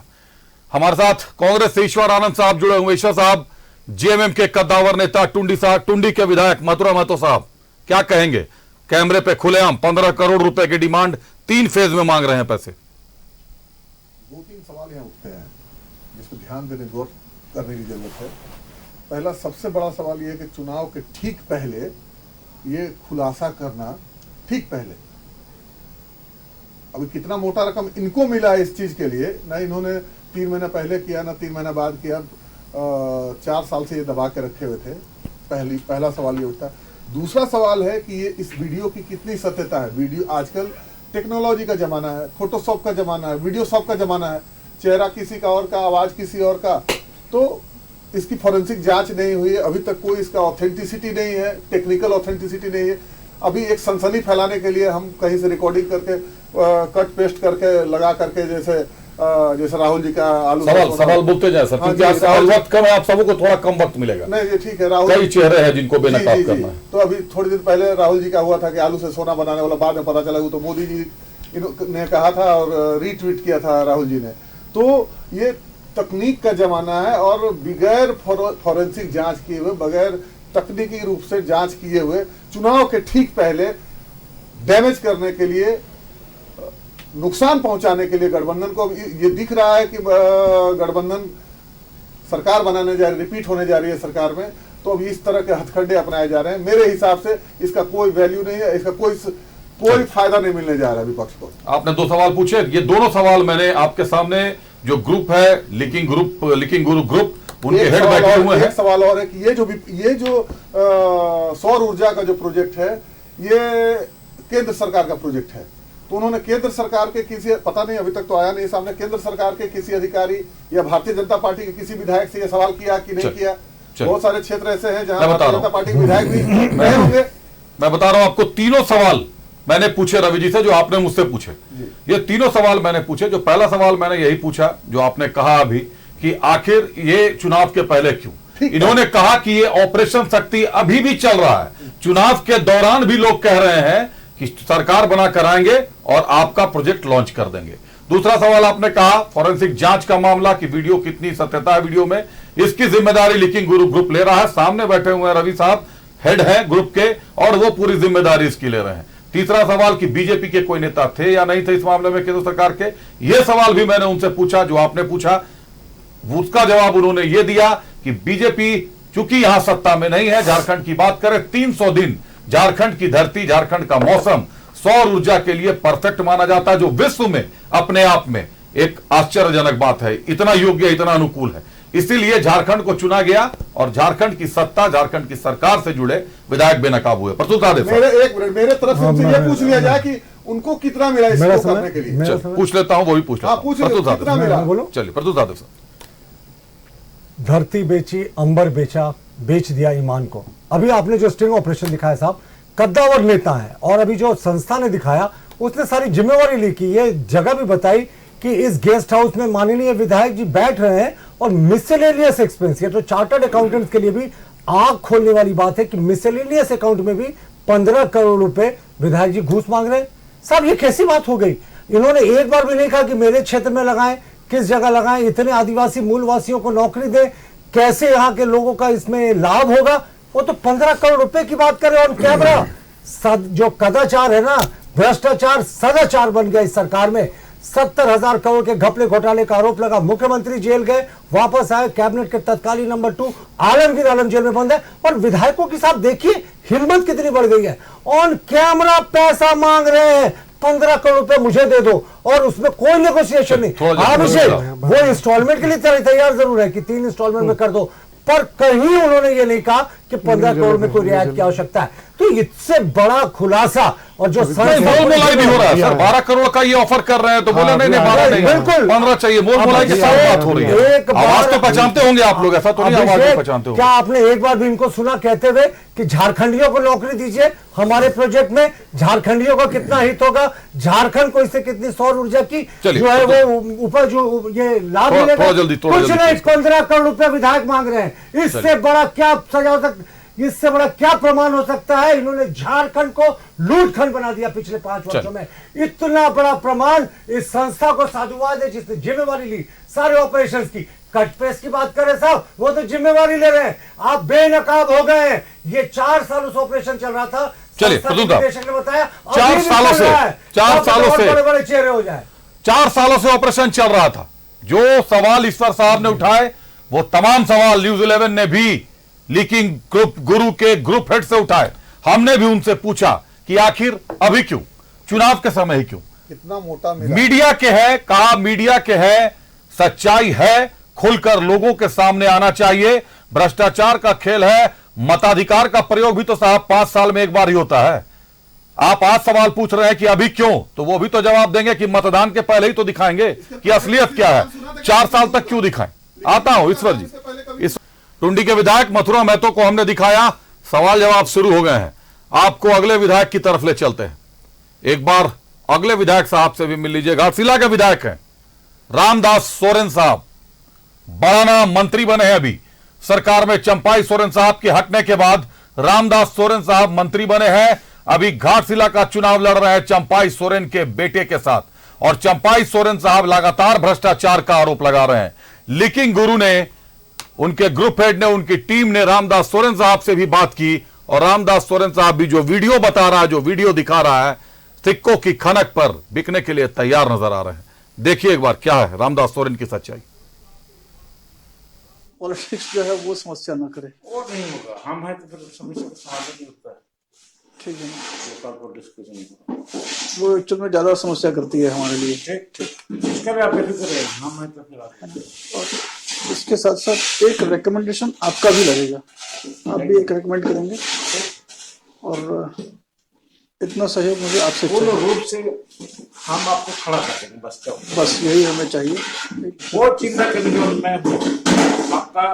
हमारे साथ कांग्रेस से ईश्वर आनंद साहब जुड़े हुए। ईश्वर साहब, जेएमएम के कद्दावर नेता टुंडी के विधायक मथुरा महतो साहब, क्या कहेंगे? कैमरे पे खुलेआम 15 करोड़ रुपए की डिमांड, 3 फेज में मांग रहे हैं पैसे। 2-3 सवाल यहाँ उठते हैं जिसको ध्यान देने, गौर करने की जरूरत है। पहला सबसे बड़ा सवाल यह है कि चुनाव के ठीक पहले ये खुलासा करना, ठीक पहले, अभी कितना मोटा रकम इनको मिला है इस चीज के लिए, ना इन्होंने 3 महीना पहले किया, ना 3 महीना बाद किया, 4 साल से ये दबा के रखे हुए थे। पहला सवाल ये उठता है। दूसरा सवाल है कि ये इस वीडियो की कितनी सत्यता है। वीडियो, आजकल टेक्नोलॉजी का जमाना है, फोटोशॉप का जमाना है, वीडियो शॉप का जमाना है, चेहरा किसी का और का, आवाज किसी और का, तो इसकी फॉरेंसिक जांच नहीं हुई है, अभी तक कोई इसका ऑथेंटिसिटी नहीं है, टेक्निकल ऑथेंटिसिटी नहीं है। अभी एक सनसनी फैलाने के लिए हम कहीं से रिकॉर्डिंग करके कट पेस्ट करके लगा करके, जैसे राहुल जी का आलू सवाल बोलते जाए सर, क्योंकि आज वक्त कम है, आप सबको थोड़ा कम वक्त मिलेगा। नहीं, ये ठीक है। राहुल, कई चेहरे हैं जिनको बेनकाब करना है। तो अभी थोड़ी दिन पहले राहुल जी का हुआ था कि आलू से सोना बनाने वाला, बाद में पता चला वो तो मोदी जी इन्होंने कहा था और रीट्वीट किया था राहुल जी ने। तो ये तकनीक का जमाना है और बगैर फॉरेंसिक जांच किए हुए, बगैर तकनीकी रूप से जांच किए हुए चुनाव के ठीक पहले डैमेज करने के लिए, नुकसान पहुंचाने के लिए गठबंधन को ये दिख रहा है कि गठबंधन सरकार बनाने जा रही, रिपीट होने जा रही है सरकार में, तो अब इस तरह के हथकंडे अपनाए जा रहे हैं। मेरे हिसाब से इसका कोई वैल्यू नहीं है, इसका कोई फायदा नहीं मिलने जा रहा है विपक्ष को। आपने 2 सवाल पूछे, ये दोनों सवाल मैंने आपके सामने, जो ग्रुप है लीकिंग गुरु ग्रुप, उनके हेड बैठे हुए हैं। एक सवाल और है कि ये जो सौर ऊर्जा का जो प्रोजेक्ट है, ये केंद्र सरकार का प्रोजेक्ट है। तो उन्होंने केंद्र सरकार के किसी, पता नहीं अभी तक तो आया नहीं सामने, केंद्र सरकार के किसी अधिकारी या भारतीय जनता पार्टी के किसी विधायक से यह सवाल किया कि नहीं किया। बहुत सारे क्षेत्र ऐसे हैं जहां भारतीय जनता पार्टी के विधायक भी रहे होंगे। मैं बता रहा हूं आपको, 3 सवाल मैंने पूछे रवि जी से, जो आपने मुझसे पूछे। ये 3 सवाल मैंने पूछे। जो पहला सवाल मैंने यही पूछा जो आपने कहा अभी, कि आखिर ये चुनाव के पहले क्यों। इन्होंने कहा कि ये ऑपरेशन शक्ति अभी भी चल रहा है, चुनाव के दौरान भी लोग कह रहे हैं कि सरकार बना कर आएंगे और आपका प्रोजेक्ट लॉन्च कर देंगे। दूसरा सवाल आपने कहा फॉरेंसिक जांच का मामला, कि वीडियो कितनी सत्यता है वीडियो में, इसकी जिम्मेदारी लीकिंग गुरु ग्रुप ले रहा है। सामने बैठे हुए हैं रवि साहब, हेड है ग्रुप के, और वो पूरी जिम्मेदारी इसकी ले रहे हैं। तीसरा सवाल कि बीजेपी के कोई नेता थे या नहीं थे इस मामले में केंद्र सरकार के, ये सवाल भी मैंने उनसे पूछा जो आपने पूछा। उसका जवाब उन्होंने ये दिया कि बीजेपी चूंकि यहां सत्ता में नहीं है, झारखंड की बात करें, 300 दिन झारखंड की धरती, झारखंड का मौसम सौर ऊर्जा के लिए परफेक्ट माना जाता है, जो विश्व में अपने आप में एक आश्चर्यजनक बात है, इतना योग्य, इतना अनुकूल है। इसीलिए झारखंड को चुना गया और झारखंड की सत्ता, झारखंड की सरकार से जुड़े विधायक बेनकाब हुए। प्रस्तुत मेरे तरफ से उनसे ये पूछ लिया जाए कि उनको कितना मिला इसको करने के लिए। पूछ लेता हूं, वो भी पूछ लेता हूं। कितना मिला? चलिए प्रस्तुत साहब। धरती बेची, अंबर बेचा, बेच दिया ईमान को। अभी आपने जो स्टिंग ऑपरेशन दिखाया साहब, कद्दावर नेता है, और अभी जो संस्था ने दिखाया उसने सारी जिम्मेवारी ली की, ये जगह भी बताई कि इस गेस्ट हाउस में माननीय विधायक जी बैठ रहे हैं और मिसलेनियस एक्सपेंस, ये तो चार्टर्ड अकाउंटेंट्स के लिए भी आंख खोलने वाली बात है कि मिसलेनियस अकाउंट में भी 15 करोड़ रुपए विधायक जी घूस मांग रहे हैं। साहब ये कैसी बात हो गई? इन्होंने एक बार भी नहीं कहा कि मेरे क्षेत्र में लगाएं, किस जगह लगाएं, इतने आदिवासी मूलवासियों को नौकरी दें, कैसे यहाँ के लोगों का इसमें लाभ होगा। वो तो 15 करोड़ रुपए की बात कर रहे हैं और कैमरा जो कदाचार है ना, भ्रष्टाचार सदाचार बन गया इस सरकार में। 70,000 करोड़ के घपले घोटाले का आरोप लगा, मुख्यमंत्री जेल गए, वापस आए, कैबिनेट के तत्कालीन नंबर 2 आलमगीर आलम जेल में बंद है, और विधायकों की साहब देखिए हिम्मत कितनी बढ़ गई है, ऑन कैमरा पैसा मांग रहे हैं, 15 करोड़ रुपए मुझे दे दो, और उसमें कोई नेगोशिएशन नहीं। अभिषेक वो इंस्टॉलमेंट के लिए तैयार जरूर है कि 3 इंस्टॉलमेंट में कर दो, पर कहीं उन्होंने ये नहीं कहा कि 15 करोड़ में कोई रियायत की आवश्यकता है। तो इससे बड़ा खुलासा, और जो मोल मोलाई भी हो रहा है सर, 12 करोड़ का ये ऑफर कर रहे हैं तो बोले नहीं 12 नहीं, बिल्कुल 15 चाहिए। मोल मोलाई के साथ बात हो रही है। आवाज तो पहचानते होंगे आप लोग, ऐसा तो नहीं आवाज नहीं पहचानते होंगे। क्या आपने एक बार भी इनको सुना कहते हुए कि झारखंडियों को नौकरी दीजिए, हमारे प्रोजेक्ट में झारखंडियों का कितना हित होगा, झारखंड को इससे कितनी सौर ऊर्जा की जो है वो ऊपर जो ये लाभ मिलेगा, कुछ नहीं, 15 करोड़ रुपए विधायक मांग रहे हैं। इससे बड़ा क्या सजा हो सकता, इससे बड़ा क्या प्रमाण हो सकता है? इन्होंने झारखंड को लूटखंड बना दिया पिछले 5 वर्षों में। इतना बड़ा प्रमाण इस संस्था को साधुवाद है जिसने जिम्मेवारी ली सारे ऑपरेशंस की। कट पेस्ट की बात करें साहब, वो तो जिम्मेवारी ले रहे हैं, आप बेनकाब हो गए हैं। ये 4 सालों से ऑपरेशन चल रहा था, चलिए निदेशक ने बताया 4 सालों से बड़े चेहरे हो जाए। 4 सालों से ऑपरेशन चल रहा था। जो सवाल ईश्वर साहब ने उठाए वो तमाम सवाल न्यूज 11 ने भी लीकिंग गुरु के ग्रुप हेड से उठाए। हमने भी उनसे पूछा कि आखिर अभी क्यों, चुनाव के समय ही क्यों? इतना मोटा मीडिया के है, कहा मीडिया के है, सच्चाई है, खुलकर लोगों के सामने आना चाहिए। भ्रष्टाचार का खेल है, मताधिकार का प्रयोग भी तो साहब 5 साल में एक बार ही होता है। आप आज सवाल पूछ रहे हैं कि अभी क्यों, तो वो भी तो जवाब देंगे कि मतदान के पहले ही तो दिखाएंगे कि असलियत क्या है। 4 साल तक क्यों दिखाएं? आता हूं ईश्वर जी। इस टुंडी के विधायक मथुरा महतो को हमने दिखाया, सवाल जवाब शुरू हो गए हैं। आपको अगले विधायक की तरफ ले चलते हैं। एक बार अगले विधायक साहब से भी मिल लीजिए। घाटशिला के विधायक हैं रामदास सोरेन साहब, बड़ा नाम, मंत्री बने हैं अभी सरकार में। चंपाई सोरेन साहब के हटने के बाद रामदास सोरेन साहब मंत्री बने हैं। अभी घाटशिला का चुनाव लड़ रहे हैं चंपाई सोरेन के बेटे के साथ, और चंपाई सोरेन साहब लगातार भ्रष्टाचार का आरोप लगा रहे हैं। लीकिंग गुरु ने, उनके ग्रुप हेड ने, उनकी टीम ने रामदास सोरेन साहब से भी बात की, और रामदास सोरेन साहब भी जो वीडियो बता रहा है, जो वीडियो दिखा रहा है, सिक्कों की खनक पर बिकने के लिए तैयार नजर आ रहे हैं। देखिए एक बार क्या है रामदास सोरेन की सच्चाई। पॉलिटिक्स जो है वो समस्या ना करे, वो नहीं होगा। हम हैं तो फिर समस्या का समाधान नहीं होता है। ठीक है ना, लोकल को डिस्कशन वो एक्चुअल में ज्यादा समस्या करती है हमारे लिए। ठीक ठीक, इसका भी आप बेफिक्र रहे, हम हैं तो फिर आप और इसके साथ साथ एक रिकमेंडेशन आपका भी लगेगा, आप भी एक रिकमेंड करेंगे, और इतना सहयोग मुझे आपसे पूर्ण चाहिए। रूप से हम आपको खड़ा कर देंगे, बस यही हमें चाहिए। वो चिंता करने जो मैं आपका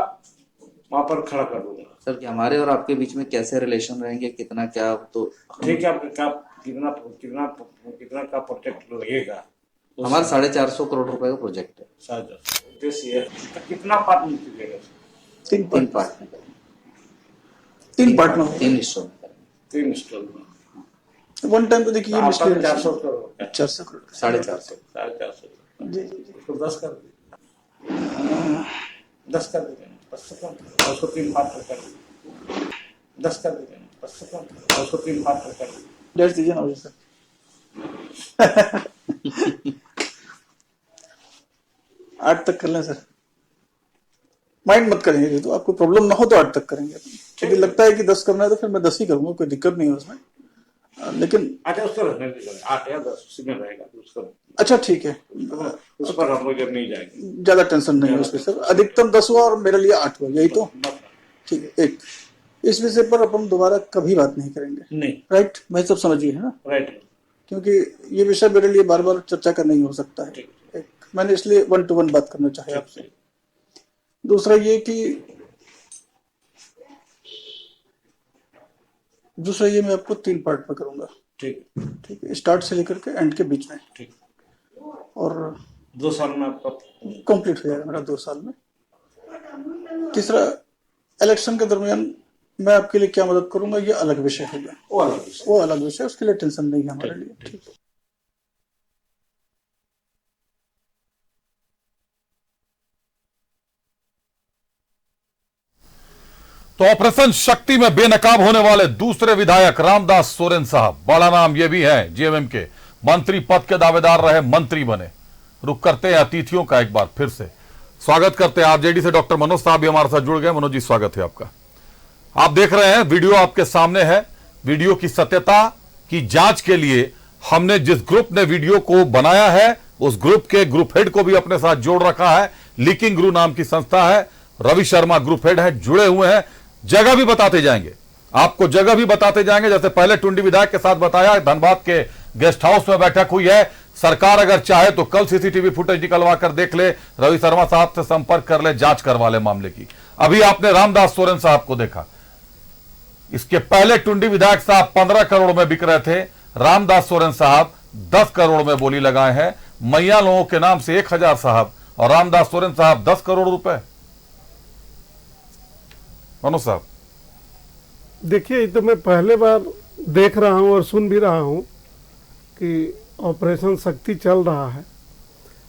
वहां पर खड़ा कर दूंगा। सर कि हमारे और आपके बीच में कैसे रिलेशन रहेंगे, कितना क्या, तो ठीक है, आपका कितना कितना कितना का प्रोजेक्ट लगेगा? हमारा 450 करोड़ रुपए का प्रोजेक्ट है। शायद उद्देश्य है। तो कितना पार्ट मिलेगा? तीन तीन पार्ट पार्ट में, 3 हिस्सों में। 3 स्टॉल में वन टाइम तो देखिए ये आपका मुश्किल 400 करोड़, 400 करोड़ 450। 450 जी जी जी। उसको 10 कर दीजिए, 10 कर दीजिए, उसको 3 पार्ट कर दीजिए, 10 कर दीजिए, उसको 3 पार्ट कर दीजिए। डेढ़ दीजिए ना सर। 8 तक कर लें सर, माइंड मत करेंगे, तो आपको प्रॉब्लम ना हो तो 8 तक करेंगे। यदि लगता है कि 10 करना है तो फिर मैं 10 ही करूंगा, कोई दिक्कत नहीं है उसमें। लेकिन अच्छा, उसको रखने दीजिए, 8 या 10 उसी में रहेगा उसका। अच्छा ठीक है, उस पर हम लोग नहीं जाएंगे, ज्यादा टेंशन नहीं है उसके सर। अधिकतम 10 हुआ और मेरे लिए 8 हुआ, यही तो ठीक है। एक इस विषय पर अपन दोबारा कभी बात नहीं करेंगे, नहीं, राइट भाई, सब समझिए है ना, राइट, क्योंकि ये विषय मेरे लिए बार बार चर्चा का नहीं हो सकता है। एक मैंने इसलिए 1 to 1 बात करना चाहे आपसे। दूसरा ये मैं आपको 3 पार्ट में करूंगा, ठीक ठीक है, स्टार्ट से लेकर के एंड के बीच में, ठीक, और 2 साल में आपका कंप्लीट हो जाएगा मेरा 2 साल में। तीसरा, इलेक्शन के दरमियान मैं आपके लिए क्या मदद करूंगा ये अलग विषय होगा, वो अलग विषय, उसके लिए टेंशन नहीं है हमारे लिए। ठीक है। तो ऑपरेशन शक्ति में बेनकाब होने वाले दूसरे विधायक रामदास सोरेन साहब, बड़ा नाम ये भी है, जेएमएम के मंत्री पद के दावेदार रहे, मंत्री बने। रुक करते हैं अतिथियों का एक बार फिर से स्वागत करते हैं। आरजेडी से डॉक्टर मनोज साहब भी हमारे साथ जुड़ गए। मनोज जी स्वागत है आपका। आप देख रहे हैं वीडियो आपके सामने है। वीडियो की सत्यता की जांच के लिए हमने जिस ग्रुप ने वीडियो को बनाया है उस ग्रुप के ग्रुप हेड को भी अपने साथ जोड़ रखा है। लीकिंग गुरु नाम की संस्था है, रवि शर्मा ग्रुप हेड है, जुड़े हुए हैं। जगह भी बताते जाएंगे, आपको जगह भी बताते जाएंगे। जैसे पहले टुंडी विधायक के साथ बताया, धनबाद के गेस्ट हाउस में बैठक हुई है। सरकार अगर चाहे तो कल सीसीटीवी फुटेज निकलवा कर देख ले, रवि शर्मा साहब से संपर्क कर ले, जांच करवा ले मामले की। अभी आपने रामदास सोरेन साहब को देखा, इसके पहले टुंडी विधायक साहब 15 करोड़ में बिक रहे थे, रामदास सोरेन साहब 10 करोड़ में बोली लगाए हैं। मैया लोगों के नाम से 1000 साहब और रामदास सोरेन साहब 10 करोड़ रुपए। मनोज साहब, देखिए, ये तो मैं पहले बार देख रहा हूं और सुन भी रहा हूं कि ऑपरेशन शक्ति चल रहा है।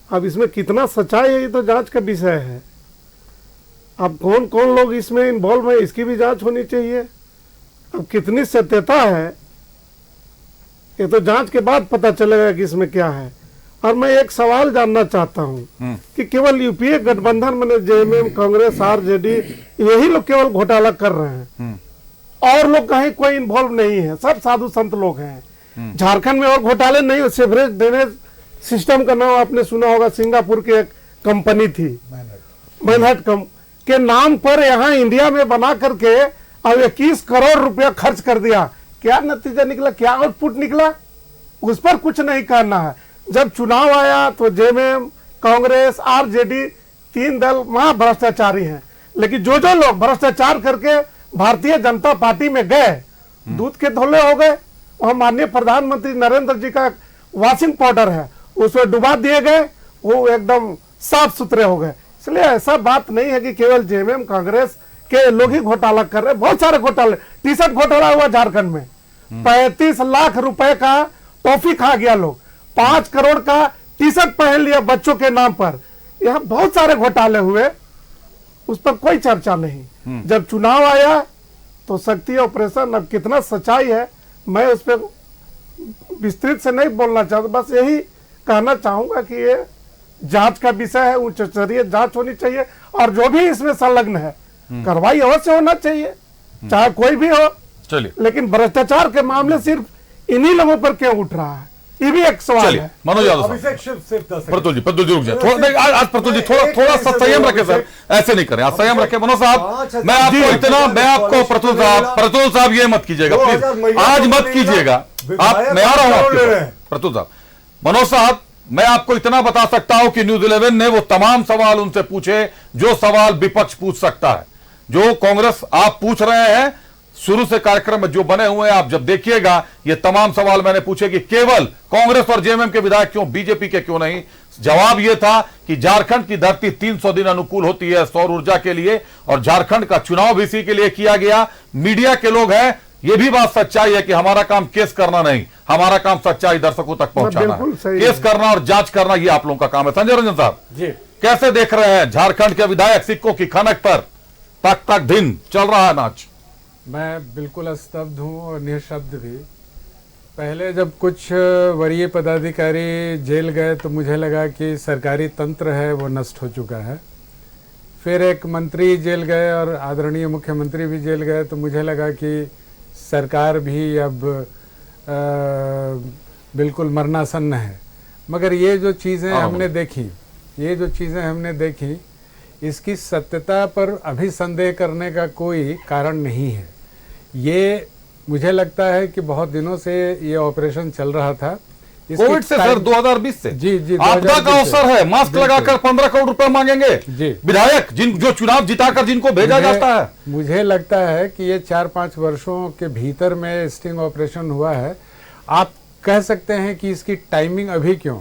अब इसमें कितना सच्चाई है ये तो जांच का विषय है। अब कौन कौन लोग इसमें इन्वॉल्व है इसकी भी जांच होनी चाहिए। अब कितनी सत्यता है ये तो जांच के बाद पता चलेगा कि इसमें क्या है। और मैं एक सवाल जानना चाहता हूं कि केवल यूपीए गठबंधन में जेएमएम, कांग्रेस, आरजेडी यही लोग केवल घोटाला कर रहे हैं और लोग कहीं कोई इन्वॉल्व नहीं है, सब साधु संत लोग हैं। झारखंड में और घोटाले नहीं हो। सेवरेज ड्रेनेज सिस्टम का नाम आपने सुना होगा, सिंगापुर की एक कंपनी थी मैनहट के नाम पर यहाँ इंडिया में बना करके अब 21 करोड़ रुपया खर्च कर दिया। क्या नतीजा निकला, क्या आउटपुट निकला, उस पर कुछ नहीं करना है। जब चुनाव आया तो जेएमएम, कांग्रेस, आरजेडी 3 दल वहां भ्रष्टाचारी हैं, लेकिन जो जो लोग भ्रष्टाचार करके भारतीय जनता पार्टी में गए, दूध के धोले हो गए। और माननीय प्रधानमंत्री नरेंद्र जी का वॉशिंग पाउडर है, उसमें डुबा दिए गए, वो एकदम साफ सुथरे हो गए। इसलिए ऐसा बात नहीं है कि केवल जेएमएम, कांग्रेस के लोग ही घोटाला कर रहे हैं। बहुत सारे घोटाले, टी शर्ट घोटाला हुआ झारखंड में, 35 लाख रुपए का टॉफी खा गया लोग, 5 करोड़ का टी शर्ट पहन लिया बच्चों के नाम पर। यहाँ बहुत सारे घोटाले हुए, उस पर कोई चर्चा नहीं। जब चुनाव आया तो शक्ति ऑपरेशन, अब कितना सच्चाई है मैं उस पर विस्तृत से नहीं बोलना चाहता, बस यही कहना चाहूंगा कि ये जांच का विषय है, उच्च स्तरीय जांच होनी चाहिए और जो भी इसमें संलग्न है कार्रवाई अवश्य होना चाहिए, चाहे कोई भी हो। चलिए, लेकिन भ्रष्टाचार के मामले सिर्फ इन्हीं लोगों पर क्यों उठ रहा है, ये भी एक सवाल है। मनोज यादव साहब, प्रतुल जी रुक जाए थोड़ा, आज प्रतुल जी थोड़ा सा संयम रखे सर, ऐसे नहीं करें, आप संयम रखे। मनोज साहब, मैं आपको प्रतुल साहब ये मत कीजिएगा प्लीज, आज मत कीजिएगा आप, मैं आ रहा हूँ आपके पास। प्रतुल साहब, मनोज साहब, मैं आपको इतना बता सकता हूं कि न्यूज 11 ने वो तमाम सवाल उनसे पूछे जो सवाल विपक्ष पूछ सकता है, जो कांग्रेस आप पूछ रहे हैं शुरू से कार्यक्रम में जो बने हुए हैं, आप जब देखिएगा ये तमाम सवाल मैंने पूछे कि केवल कांग्रेस और जेएमएम के विधायक क्यों, बीजेपी के क्यों नहीं। जवाब यह था कि झारखंड की धरती 300 दिन अनुकूल होती है सौर ऊर्जा के लिए, और झारखंड का चुनाव भी इसी के लिए किया गया। मीडिया के लोग हैं, ये भी बात सच्चाई है कि हमारा काम केस करना नहीं, हमारा काम सच्चाई दर्शकों तक पहुंचाना है। केस करना और जांच करना ये आप लोगों का काम है। संजय रंजन साहब जी, कैसे देख रहे हैं झारखंड के विधायक सिक्कों की खनक पर तक तक दिन चल रहा है नाच? मैं बिल्कुल स्तब्ध हूं और निःशब्द भी। पहले जब कुछ वरीय पदाधिकारी जेल गए तो मुझे लगा कि सरकारी तंत्र है वो नष्ट हो चुका है। फिर एक मंत्री जेल गए और आदरणीय मुख्यमंत्री भी जेल गए तो मुझे लगा कि सरकार भी अब बिल्कुल मरणासन्न है। मगर ये जो चीज़ें हमने देखी, इसकी सत्यता पर अभी संदेह करने का कोई कारण नहीं है। ये मुझे लगता है कि बहुत दिनों से ये ऑपरेशन चल रहा था, कोविड से सर 2020 से जी आपदा का अवसर है, मास्क लगाकर 15 करोड़ रुपए मांगेंगे जी विधायक जो चुनाव जिताकर जिनको भेजा जाता है। मुझे लगता है कि ये 4-5 वर्षों के भीतर में स्टिंग ऑपरेशन हुआ है। आप कह सकते हैं कि इसकी टाइमिंग अभी क्यों,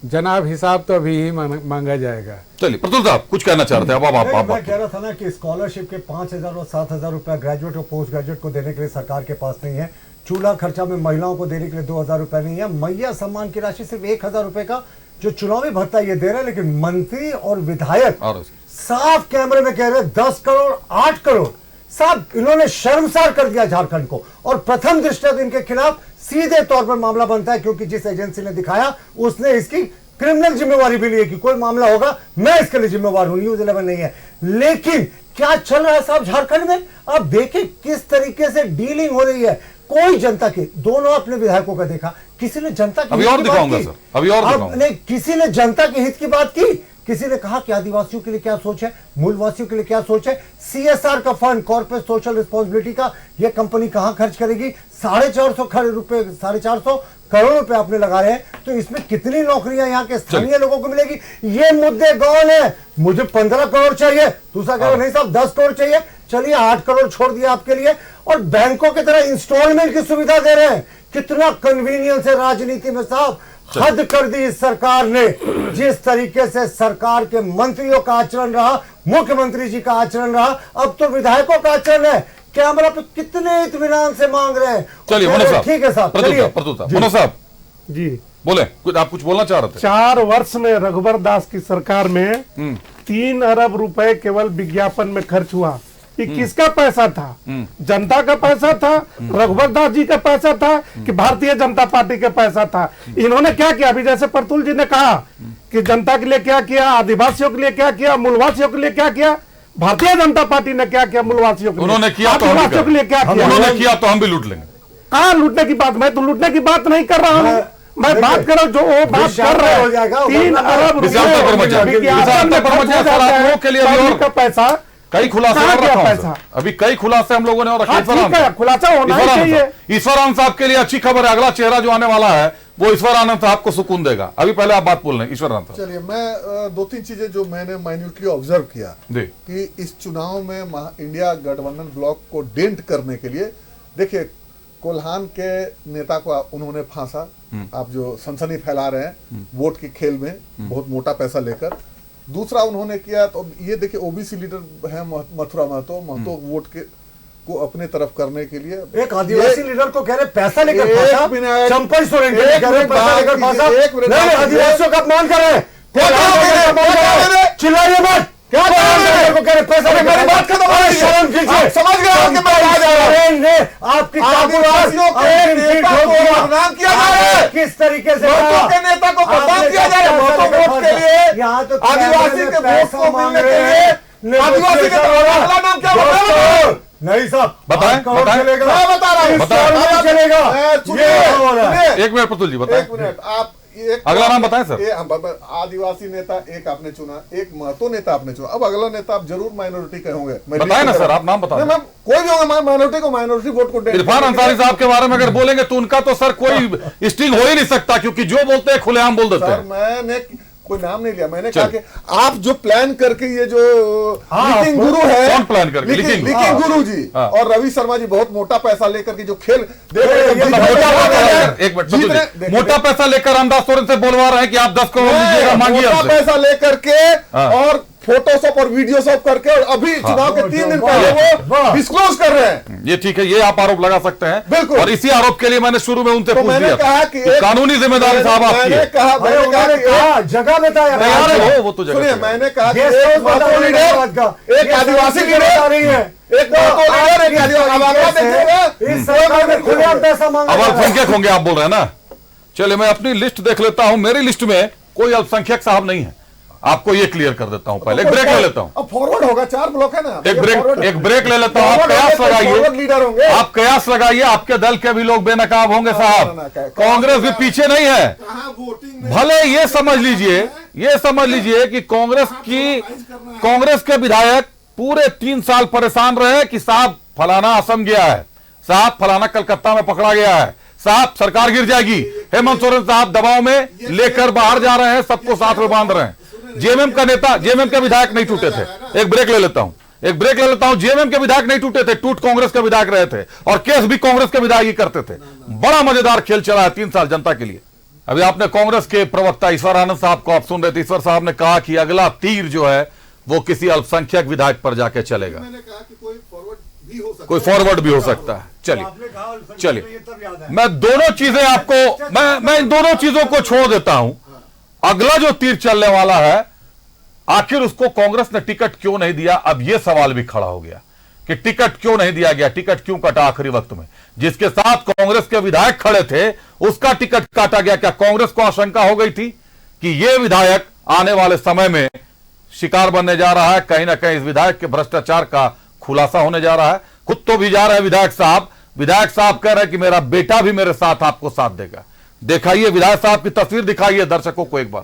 जनाब हिसाब तो अभी ही मांगा जाएगा। चलिए प्रतुल साहब कुछ कहना चाह रहे थे। अब आप मैं कह रहा था ना कि स्कॉलरशिप के 5,000 और 7,000 रुपया ग्रेजुएट और पोस्ट ग्रेजुएट को देने के लिए सरकार के पास नहीं है। चूल्हा खर्चा में महिलाओं को देने के लिए 2,000 रुपए नहीं है। मैया सम्मान की राशि सिर्फ 1,000 रुपए का जो चुनावी भत्ता ये दे रहे हैं, लेकिन मंत्री और विधायक साफ कैमरे में कह रहे हैं 10 करोड़ 8 करोड़। साहब इन्होंने शर्मसार कर दिया झारखंड को, और प्रथम दृष्टया इनके खिलाफ सीधे तौर पर मामला बनता है, क्योंकि जिस एजेंसी ने दिखाया उसने इसकी क्रिमिनल जिम्मेवारी भी ली है कि कोई मामला होगा मैं इसके लिए जिम्मेवार हूं। न्यूज 11 नहीं है। लेकिन क्या चल रहा है साहब झारखंड में, आप देखें किस तरीके से डीलिंग हो रही है। कोई जनता की, दोनों अपने विधायकों का देखा, किसी ने जनता की अभी और दिखाऊंगा सर, अभी और दिखाऊंगा। नहीं, किसी ने जनता के हित की बात की, किसी ने कहा कि आदिवासियों के लिए क्या सोच है, मूलवासियों के लिए क्या सोच है। सीएसआर का फंड, कॉर्पोरेट सोशल रिस्पॉन्सिबिलिटी का, यह कंपनी कहां खर्च करेगी? 450 करोड़ रुपए आपने लगाए हैं, तो इसमें कितनी नौकरियां यहाँ के स्थानीय लोगों को मिलेगी? ये मुद्दे गौन है। मुझे 15 करोड़ चाहिए, दूसरा करोड़ नहीं साहब 10 करोड़ चाहिए, चलिए 8 करोड़ छोड़ दिया आपके लिए, और बैंकों की तरह इंस्टॉलमेंट की सुविधा दे रहे हैं। कितना कन्वीनियंस है राजनीति में साहब। हद कर दी इस सरकार ने। जिस तरीके से सरकार के मंत्रियों का आचरण रहा, मुख्यमंत्री जी का आचरण रहा, अब तो विधायकों का आचरण है। कैमरा पे कितने इत्मीनान से मांग रहे हैं। चलिए मनोज साहब, ठीक है साहब, चलिए मनोज साहब जी बोले, कुछ आप कुछ बोलना चाह रहे थे। 4 वर्ष में रघुवर दास की सरकार में 3 अरब रुपए केवल विज्ञापन में खर्च हुआ। ये किसका पैसा था? जनता का पैसा था, रघुवर दास जी का पैसा था कि भारतीय जनता पार्टी का पैसा था? इन्होंने क्या किया? अभी जैसे प्रतुल जी ने कहा कि जनता के लिए क्या किया, आदिवासियों के लिए क्या किया, मूलवासियों के लिए क्या किया। भारतीय जनता पार्टी ने क्या किया मूलवासियों के लिए? उन्होंने किया तो आदिवासियों के लिए क्या किया? उन्होंने किया तो हम भी लूट लेंगे। कहाँ लूटने की बात? मैं तो लूटने की बात नहीं कर रहा हूँ, मैं बात कर रहा हूँ जो वो बात कर रहे हैं। 3 अरब रुपए का पैसा, कई खुलासे अभी कई खुलासे हम लोगों ने और खुलासा होना चाहिए। ईश्वरानंद साहब के लिए अच्छी खबर है, अगला चेहरा जो आने वाला है वो ईश्वरानंद साहब को सुकून देगा। अभी पहले आप बात बोल रहे हैं ईश्वरानंद साहब। चलिए, मैं 2-3 चीजें जो मैंने माइन्यूटली ऑब्जर्व किया कि इस चुनाव में इंडिया गठबंधन ब्लॉक को डेंट करने के लिए, देखिए कोल्हान के नेता को उन्होंने फांसा, आप जो सनसनी फैला रहे हैं वोट के खेल में बहुत मोटा पैसा लेकर। दूसरा उन्होंने किया तो ये देखिए ओबीसी लीडर है मथुरा महतो वोट के को अपने तरफ करने के लिए एक आदिवासी लीडर को कह रहे पैसा लेकर एक फंसा, मिनट, चंपई सोरेन एक कह रहे मिनट पैसा बात लेकर कीजिए, फंसा। एक मिनट नहीं, बात आदिवासियों का अपमान कर रहे हैं। क्या चिल्लाइए मत, क्या को कह रहे पैसा लेकर मेरी बात खत्म हो गई। शर्म कीजिए। आप समझ गए हो कि मैं कहाँ जा रहा हूँ? सोरेन ने आपकी आदिवासियों के नेता को बदनाम किया जा रहा है। किस तरीके से लोगों के नेता को बदनाम किया जा रहा है। वोटों वोट के लिए यहाँ तो आदिवासी के वोट को मिलने के लिए आदिवासी के अगला नाम क्या बताओ? नहीं साहब, बताएं, बताएं। चलेगा, मैं बता रहा हूँ, चलेगा। सुनिए, ये हो रहा है। सुनिए। एक मिनट प्रतुल जी बताएं। एक मिनट, आप एक अगला नाम बताएं सर। आदिवासी नेता एक आपने चुना, एक महतो नेता आपने चुना, अब अगला नेता आप जरूर माइनॉरिटी के होंगे। बताएं ना सर, आप नाम बताएं। कोई भी होगा, माइनॉरिटी को माइनॉरिटी वोट को इरफान अंसारी साहब के बारे में अगर बोलेंगे तो उनका तो सर कोई स्टिंग हो ही नहीं सकता, क्योंकि जो बोलते हैं खुलेआम बोल देते सर हैं। मैंने कोई नाम नहीं लिया, मैंने कहा कि आप जो प्लान करके ये जो लीकिंग गुरु है, कौन प्लान करके? लीकिंग हाँ। गुरु जी हाँ। और रवि शर्मा जी बहुत मोटा पैसा लेकर के जो खेल देख रहे ये हैं, एक मिनट, मोटा पैसा लेकर रामदास सोरेन से बोलवा रहे हैं कि आप 10 करोड़ दीजिएगा, मांगिए मोटा हमसे। पैसा लेकर के हाँ। और फोटोशॉप और वीडियोशॉप करके और अभी चुनाव के 3 दिन पहले वो डिस्क्लोज कर रहे हैं। ये ठीक है, ये आप आरोप लगा सकते हैं बिल्कुल। और इसी आरोप के लिए मैंने शुरू में उनसे तो पूछ मैंने लिया कहा कि एक- कानूनी जिम्मेदारी साहब आपकी मैंने है। कहा अरे उन्होंने कि कहा जगह बताया तैयार है वो तो जगह सुनिए, पे। मैंने कहा कि गेस्ट एक हाउस बता महतो रही है लीडर, बात का। एक ये आदिवासी सब लीडर, बता रही है। एक महतो लीडर, एक आदिवासी। अब अगला देखिएगा, इस सरकार में खुलेआम पैसा मांगा अब जा रहा है। अल्पसंख्यक होंगे आप बोल रहे हैं ना। चलिए मैं अपनी लिस्ट देख लेता हूं, मेरी लिस्ट में कोई अल्पसंख्यक साहब नहीं है, आपको ये क्लियर कर देता हूं। पहले एक ब्रेक ले लेता हूं, अब फॉरवर्ड होगा, 4 ब्लॉक है ना, एक ब्रेक ले लेता हूं। आप कयास लगाइए, लीडर होंगे। आप कयास लगाइए, आपके दल के भी लोग बेनकाब होंगे साहब। कांग्रेस भी पीछे नहीं है। भले ये समझ लीजिए कि कांग्रेस के विधायक पूरे 3 साल परेशान रहे कि साहब फलाना असम गया है, साहब फलाना कलकत्ता में पकड़ा गया है, साहब सरकार गिर जाएगी। हेमंत सोरेन साहब दबाव में लेकर बाहर जा रहे हैं, सबको साथ में बांध रहे हैं। जेएमएम के विधायक नहीं टूटे थे। एक ब्रेक ले लेता हूं। जेएमएम के विधायक नहीं टूटे थे, टूट कांग्रेस के विधायक रहे थे और केस भी कांग्रेस के विधायक ही करते थे। बड़ा मजेदार खेल चला है 3 साल जनता के लिए। अभी आपने कांग्रेस के प्रवक्ता ईश्वर आनंद साहब को आप सुन रहे थे। ईश्वर साहब ने कहा कि अगला तीर जो है वो किसी अल्पसंख्यक विधायक पर जाके चलेगा। कोई फॉरवर्ड भी हो सकता है। चलिए मैं दोनों चीजें आपको मैं इन दोनों चीजों को छोड़ देता हूं। अगला जो तीर चलने वाला है, आखिर उसको कांग्रेस ने टिकट क्यों नहीं दिया। अब यह सवाल भी खड़ा हो गया कि टिकट क्यों नहीं दिया गया, टिकट क्यों कटा आखिरी वक्त में। जिसके साथ कांग्रेस के विधायक खड़े थे उसका टिकट काटा गया। क्या कांग्रेस को आशंका हो गई थी कि यह विधायक आने वाले समय में शिकार बनने जा रहा है, कहीं ना कहीं इस विधायक के भ्रष्टाचार का खुलासा होने जा रहा है। खुद तो भी जा रहे हैं विधायक साहब कह रहे हैं कि मेरा बेटा भी मेरे साथ आपको साथ देगा। दिखाइए विधायक साहब की तस्वीर, दिखाइए दर्शकों को एक बार।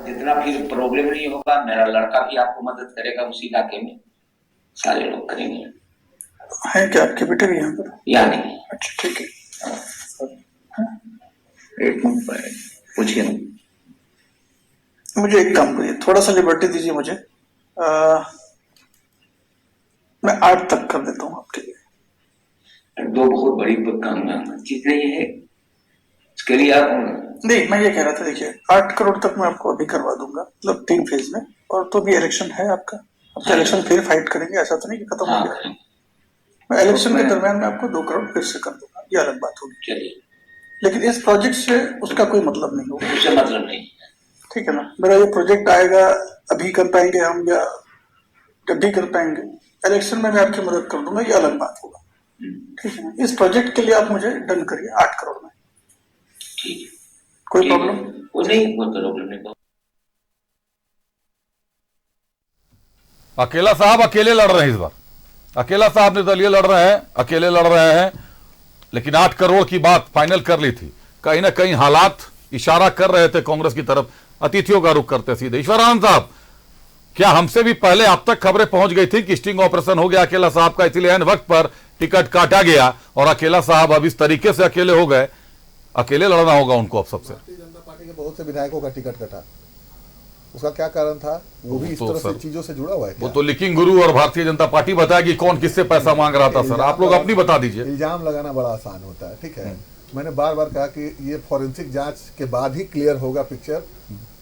जितना भी प्रॉब्लम नहीं होगा, मेरा लड़का भी आपको मदद करेगा उस इलाके में, सारे लोग करेंगे। है क्या आपके बेटे भी यहाँ पर? या नहीं? अच्छा ठीक है। एक मिनट पूछिए ना। मुझे एक काम करिए, थोड़ा सा लिबर्टी दीजिए मुझे। मैं 8 तक कर देता हूँ आपके लिए। 2 बहुत बड़ी चीज नहीं है, इसके लिए आप नहीं, मैं ये कह रहा था, देखिए 8 करोड़ तक मैं आपको अभी करवा दूंगा, मतलब 3 फेज में। और तो भी इलेक्शन है आपका इलेक्शन फिर फाइट करेंगे, ऐसा तो नहीं कि खत्म हो गया। मैं इलेक्शन के दरमियान में आपको 2 करोड़ फिर से कर दूंगा, ये अलग बात होगी। लेकिन इस प्रोजेक्ट से उसका कोई मतलब नहीं होगा। उससे मतलब नहीं, ठीक है ना। मेरा ये प्रोजेक्ट आएगा, अभी कर पाएंगे हम या जब भी कर पाएंगे, इलेक्शन में मैं आपकी मदद कर दूंगा, ये अलग बात होगा। ठीक है ना। इस प्रोजेक्ट के लिए आप मुझे डन करिए 8 करोड़ में। ठीक है, कोई प्रॉब्लम नहीं। अकेला साहब अकेले लड़ रहे हैं इस बार, अकेला साहब निर्दलीय लड़ रहे हैं, अकेले लड़ रहे हैं। लेकिन 8 करोड़ की बात फाइनल कर ली थी। कहीं ना कहीं हालात इशारा कर रहे थे कांग्रेस की तरफ। अतिथियों का रुख करते सीधे ईश्वर आनंद साहब, क्या हमसे भी पहले आप तक खबरें पहुंच गई थी कि स्टिंग ऑपरेशन हो गया अकेला साहब का, इसीलिए एन वक्त पर टिकट काटा गया और अकेला साहब अब इस तरीके से अकेले हो गए, अकेले लड़ना होगा उनको अब सबसे। भारतीय जनता पार्टी के बहुत से विधायकों का टिकट कटा, उसका क्या कारण था? वो भी इस तरह से चीजों से जुड़ा हुआ है। वो तो लीकिंग गुरु और भारतीय जनता पार्टी बताएगी कौन किससे पैसा मांग रहा था। सर आप लोग अपनी बता दीजिए। इल्जाम लगाना बड़ा आसान होता है, ठीक है। मैंने बार बार कहा कि ये फॉरेंसिक जांच के बाद ही क्लियर होगा पिक्चर।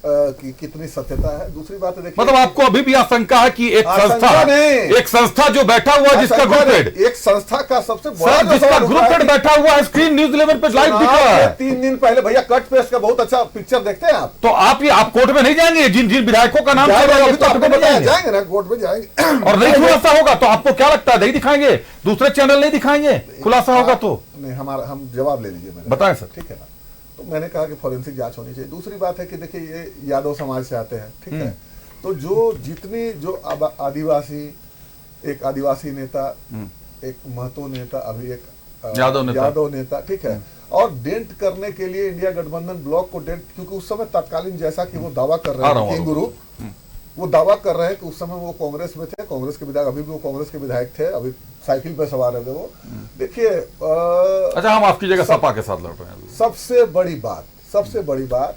कि कितनी सत्यता है। दूसरी बात है, देखिए, मतलब आपको अभी भी आशंका है कि एक संस्था जो बैठा हुआ है जिसका ग्रुप हेड, एक संस्था का सबसे बड़ा जिसका ग्रुप हेड बैठा हुआ है, स्क्रीन न्यूज़ 11 पे लाइव दिख रहा है। 3 दिन पहले भैया कट पेस्ट का बहुत अच्छा पिक्चर देखते हैं आप। तो आप कोर्ट में नहीं जाएंगे? जिन जिन विधायकों का नाम जाएंगे ना, कोर्ट में जाएंगे और नहीं खुलासा होगा तो आपको क्या लगता है नहीं दिखाएंगे? दूसरे चैनल नहीं दिखाएंगे? खुलासा होगा तो नहीं, हमारा हम जवाब ले लीजिए मेरा, बताएं सर। ठीक है ना। तो मैंने कहा कि फॉरेंसिक जांच होनी चाहिए। दूसरी बात है कि देखिए, ये यादव समाज से आते हैं, ठीक है, तो जो आदिवासी, एक आदिवासी नेता, एक महतो नेता, अभी एक यादव नेता, ठीक है, और डेंट करने के लिए इंडिया गठबंधन ब्लॉक को डेंट, क्योंकि उस समय तत्कालीन जैसा कि वो दावा कर रहे हैं, गुरु वो दावा कर रहे हैं कि उस समय वो कांग्रेस में थे, कांग्रेस के विधायक, अभी भी वो कांग्रेस के विधायक थे, अभी साइकिल पे सवार है वो। देखिए, अच्छा, हम आपकी जगह सपा के साथ लड़ रहे हैं। सबसे बड़ी बात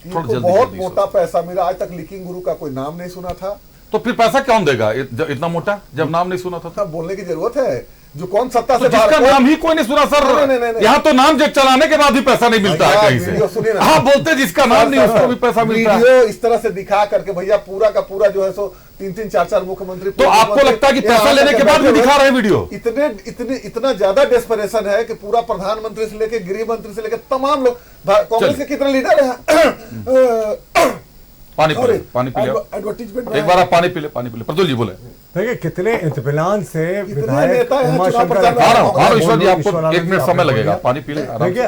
इनको बहुत मोटा पैसा मिला। आज तक लीकिंग गुरु का कोई नाम नहीं सुना था। तो फिर पैसा कौन देगा इतना मोटा, जब नाम नहीं सुना था? बोलने की जरूरत है, जो कौन सत्ता से जिसका नाम ही कोई नहीं सुना सर। यहाँ तो नाम चलाने के बाद भी पैसा नहीं मिलता है कहीं से। हाँ, बोलते जिसका नाम नहीं उसको भी पैसा मिलता है। वीडियो इस तरह से दिखा करके भैया पूरा का पूरा जो है सो 3-3, 4-4 मुख्यमंत्री। तो आपको लगता है कि पैसा लेने के बाद भी दिखा रहे हैं वीडियो? इतना ज्यादा डेस्परेशन है कि पूरा प्रधानमंत्री से लेके गृह मंत्री से लेके तमाम लोग, कांग्रेस के कितने लीडर हैं। पानी पी ले, एडवर्टीजमेंट एक बार आप पानी पी ले। प्रतुल जी बोले। देखिए, कितने इत्मीनान से विधायक ईश्वर जी, आपको 1 मिनट समय लगेगा, पानी पी ले। देखिए,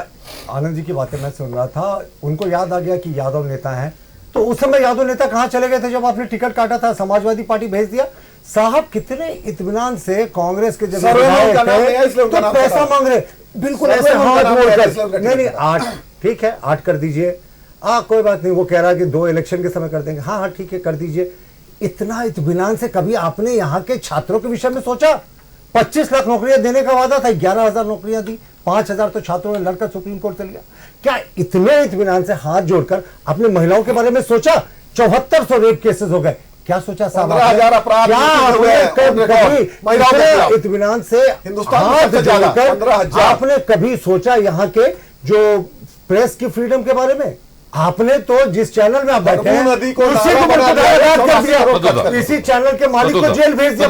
आनंद जी की बातें मैं सुन रहा था, उनको याद आ गया कि यादव नेता है। तो उस समय यादव नेता कहाँ चले गए थे जब आपने टिकट काटा था? समाजवादी पार्टी भेज दिया। साहब कितने इत्मीनान से कांग्रेस के जब तो पैसा मांग रहे, बिल्कुल ऐसे हाथ जोड़कर, नहीं 8 ठीक है, 8 कर दीजिए, कोई बात नहीं। वो कह रहा है कि 2 इलेक्शन के समय कर देंगे। हाँ ठीक है, कर दीजिए। इतना इत्मीनान से कभी आपने यहाँ के छात्रों के विषय में सोचा? 25 लाख नौकरियां देने का वादा था, 11,000 नौकरियां दी, 5,000 तो छात्रों ने लड़कर सुप्रीम कोर्ट चल गया। क्या इतने इत्मीनान से हाथ जोड़कर आपने महिलाओं के बारे में सोचा? 7400 रेप केसेस हो गए। क्या सोचा साहब? 15,000 अपराध इत्मीनान से हाथ जोड़कर आपने कभी सोचा यहाँ के जो प्रेस की फ्रीडम के बारे में? आपने तो जिस चैनल में आप बैठे हैं उसी को इसी चैनल के मालिक को जेल भेज दिया।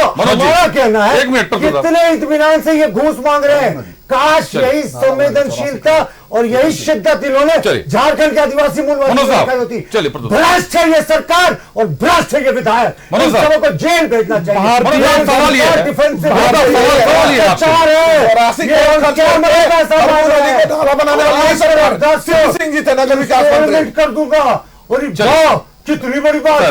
हमारा कहना है कितने इत्मीनान से ये घूस मांग रहे हैं। काश यही संवेदनशीलता और यही शिद्दत इन्होंने झारखंड के आदिवासी मूलवासी होती। भ्रष्ट है ये सरकार और भ्रष्ट है ये विधायक, इन सबों को जेल भेजना चाहिए। डिफेंस सिंह जी थे नगर विकास मंत्री कर दूंगा। और कितनी बड़ी बात,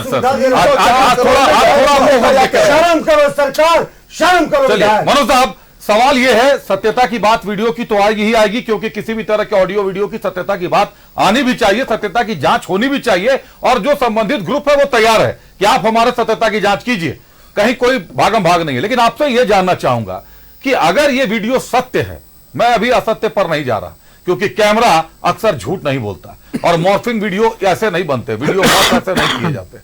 शर्म करो सरकार, शर्म करो। मनोज साहब, सवाल यह है, सत्यता की बात वीडियो की तो आएगी ही आएगी, क्योंकि किसी भी तरह के ऑडियो वीडियो की सत्यता की बात आनी भी चाहिए, सत्यता की जांच होनी भी चाहिए। और जो संबंधित ग्रुप है वो तैयार है कि आप हमारे सत्यता की जांच कीजिए, कहीं कोई भागम भाग नहीं है। लेकिन आपसे यह जानना चाहूंगा कि अगर ये वीडियो सत्य है, मैं अभी असत्य पर नहीं जा रहा, क्योंकि कैमरा अक्सर झूठ नहीं बोलता और मॉर्फिंग वीडियो ऐसे नहीं बनते, वीडियो ऐसे नहीं किए जाते।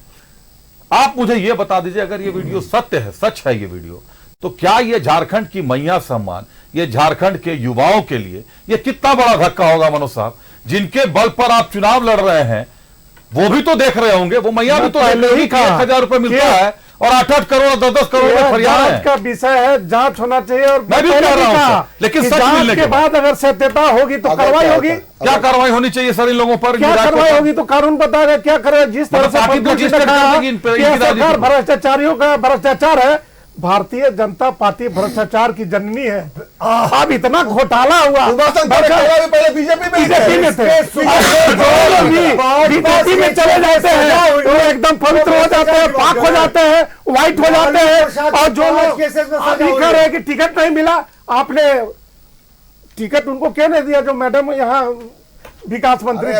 आप मुझे यह बता दीजिए, अगर ये वीडियो सत्य है, सच है ये वीडियो, तो क्या ये झारखंड की मैया सम्मान, ये झारखंड के युवाओं के लिए ये कितना बड़ा धक्का होगा? मनोज साहब, जिनके बल पर आप चुनाव लड़ रहे हैं वो भी तो देख रहे होंगे, वो मैया भी तो 1,000 रुपए मिलता है और 8-8 करोड़ 10-10 करोड़ में फरियाद है। का विषय है, जांच होना चाहिए। और मैं भी कह रहा हूं, लेकिन सच मिलने के बाद अगर सत्यता होगी तो कार्रवाई होगी। क्या कार्रवाई होनी चाहिए सर इन लोगों पर? क्या कार्रवाई होगी तो कानून बताएगा क्या करेगा। जिस तरह से सरकार भ्रष्टाचारियों का भ्रष्टाचार है, भारतीय जनता पार्टी भ्रष्टाचार की जननी है। अब इतना घोटाला हुआ, पहले बीजेपी में थे, बीजेपी में चले जाते हैं वो एकदम पवित्र हो जाते हैं, पाक हो जाते हैं, व्हाइट हो जाते हैं। और जो लोग कह रहे हैं कि टिकट नहीं मिला, आपने टिकट उनको क्या नहीं दिया? जो मैडम यहाँ विकास मंत्री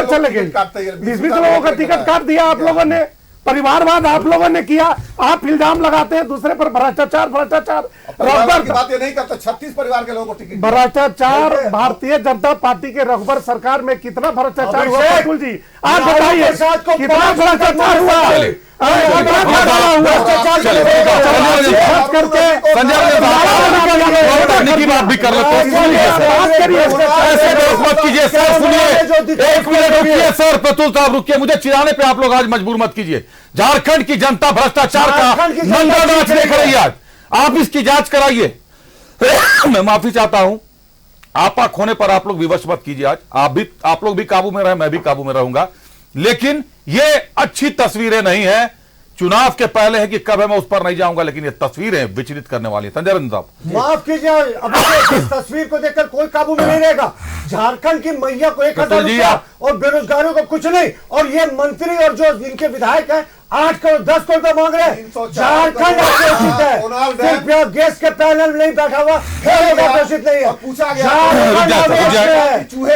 चले गए, 20-20 लोगों का टिकट काट दिया आप लोगों ने। परिवारवाद आप लोगों ने किया। आप इल्जाम लगाते हैं दूसरे पर, भ्रष्टाचार की बात ये नहीं करता। 36 परिवार के लोगों को टिकट भ्रष्टाचार। भारतीय जनता पार्टी के रघुबर सरकार में कितना भ्रष्टाचार हुआ? अतुल जी आप बताइए कितना भ्रष्टाचार हुआ? तकनीकी बात भी कर लेते ऐसे मत कीजिए सर, सुनिए 1 मिनट रुकिए सर, प्रतुल साहब रुकिए, मुझे चिढ़ाने पे आप लोग आज मजबूर मत कीजिए। झारखंड की जनता भ्रष्टाचार का नंगा नाच देख रही है आज, आप इसकी जांच कराइए। मैं माफी चाहता हूं, आपा खोने पर आप लोग विवश मत कीजिए। आज आप लोग भी काबू में रहे, मैं भी काबू में रहूंगा, लेकिन ये अच्छी तस्वीरें नहीं है। चुनाव के पहले है कि कब है मैं उस पर नहीं जाऊंगा, लेकिन ये तस्वीरें विचलित करने वाली है। संजय रंजन साहब माफ कीजिए, अभी इस तस्वीर को देखकर कोई काबू में नहीं रहेगा। झारखंड की मैया को 1000 रुपया और बेरोजगारों को कुछ नहीं, और ये मंत्री और जो इनके विधायक है 8 करोड़ 10 करोड़ रुपया मांग रहे हैं। झारखंड अपोजिट है, सिर्फ यहाँ गैस के पैनल में नहीं बैठा हुआ अपोजिट नहीं है,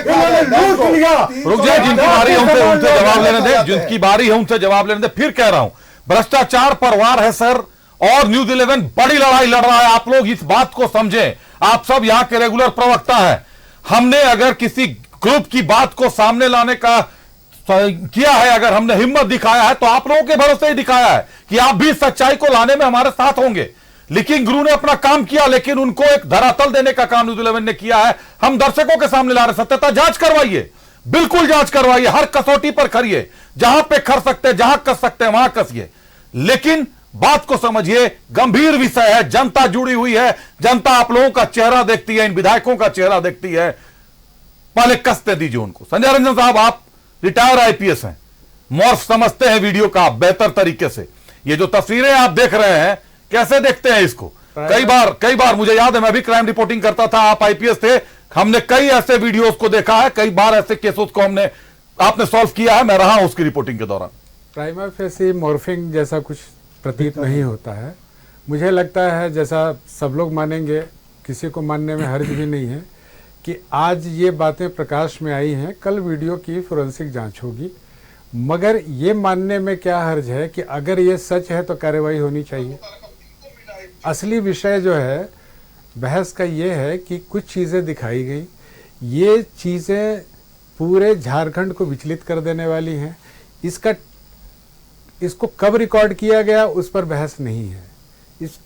इन्होंने लूट लिया। रुक जाए, जिनकी बारी है उनसे जवाब लेने दे, जिनकी बारी है उनसे जवाब लेने दे। फिर कह रहा हूं, भ्रष्टाचार पर वार है सर, और न्यूज 11 बड़ी लड़ाई लड़ रहा है। आप लोग इस बात को समझें, आप सब यहां के रेगुलर प्रवक्ता हैं। हमने अगर किसी ग्रुप की बात को सामने लाने का किया है, अगर हमने हिम्मत दिखाया है, तो आप लोगों के भरोसे ही दिखाया है कि आप भी सच्चाई को लाने में हमारे साथ होंगे। लेकिन गुरु ने अपना काम किया, लेकिन उनको एक धरातल देने का काम न्यूज 11 ने किया है। हम दर्शकों के सामने ला रहे, सत्यता जांच करवाइए, बिल्कुल जांच करवाइए, हर कसौटी पर खड़िए, जहां पे खड़ सकते हैं, जहां कस सकते हैं वहां कसिए, लेकिन बात को समझिए। गंभीर विषय है, जनता जुड़ी हुई है, जनता आप लोगों का चेहरा देखती है, इन विधायकों का चेहरा देखती है। पहले कसते दीजिए उनको। संजय रंजन साहब, आप रिटायर आईपीएस हैं, मॉर्फ समझते हैं वीडियो का बेहतर तरीके से। ये जो तस्वीरें आप देख रहे हैं, कैसे देखते हैं इसको? कई बार मुझे याद है, मैं भी क्राइम रिपोर्टिंग करता था, आप आईपीएस थे, हमने कई ऐसे वीडियोस को देखा है, कई बार ऐसे केसेस को आपने सॉल्व किया है, मैं रहा हूं उसकी रिपोर्टिंग के दौरान। प्राइमा फेसी मॉर्फिंग जैसा कुछ प्रतीत नहीं होता है। मुझे लगता है, जैसा सब लोग मानेंगे, किसी को मानने में हर्ज भी नहीं है, कि आज ये बातें प्रकाश में आई हैं, कल वीडियो की फोरेंसिक जांच होगी। मगर ये मानने में क्या हर्ज है कि अगर ये सच है तो कार्रवाई होनी चाहिए। असली विषय जो है बहस का ये है कि कुछ चीज़ें दिखाई गई, ये चीज़ें पूरे झारखंड को विचलित कर देने वाली हैं। इसको कब रिकॉर्ड किया गया उस पर बहस नहीं है,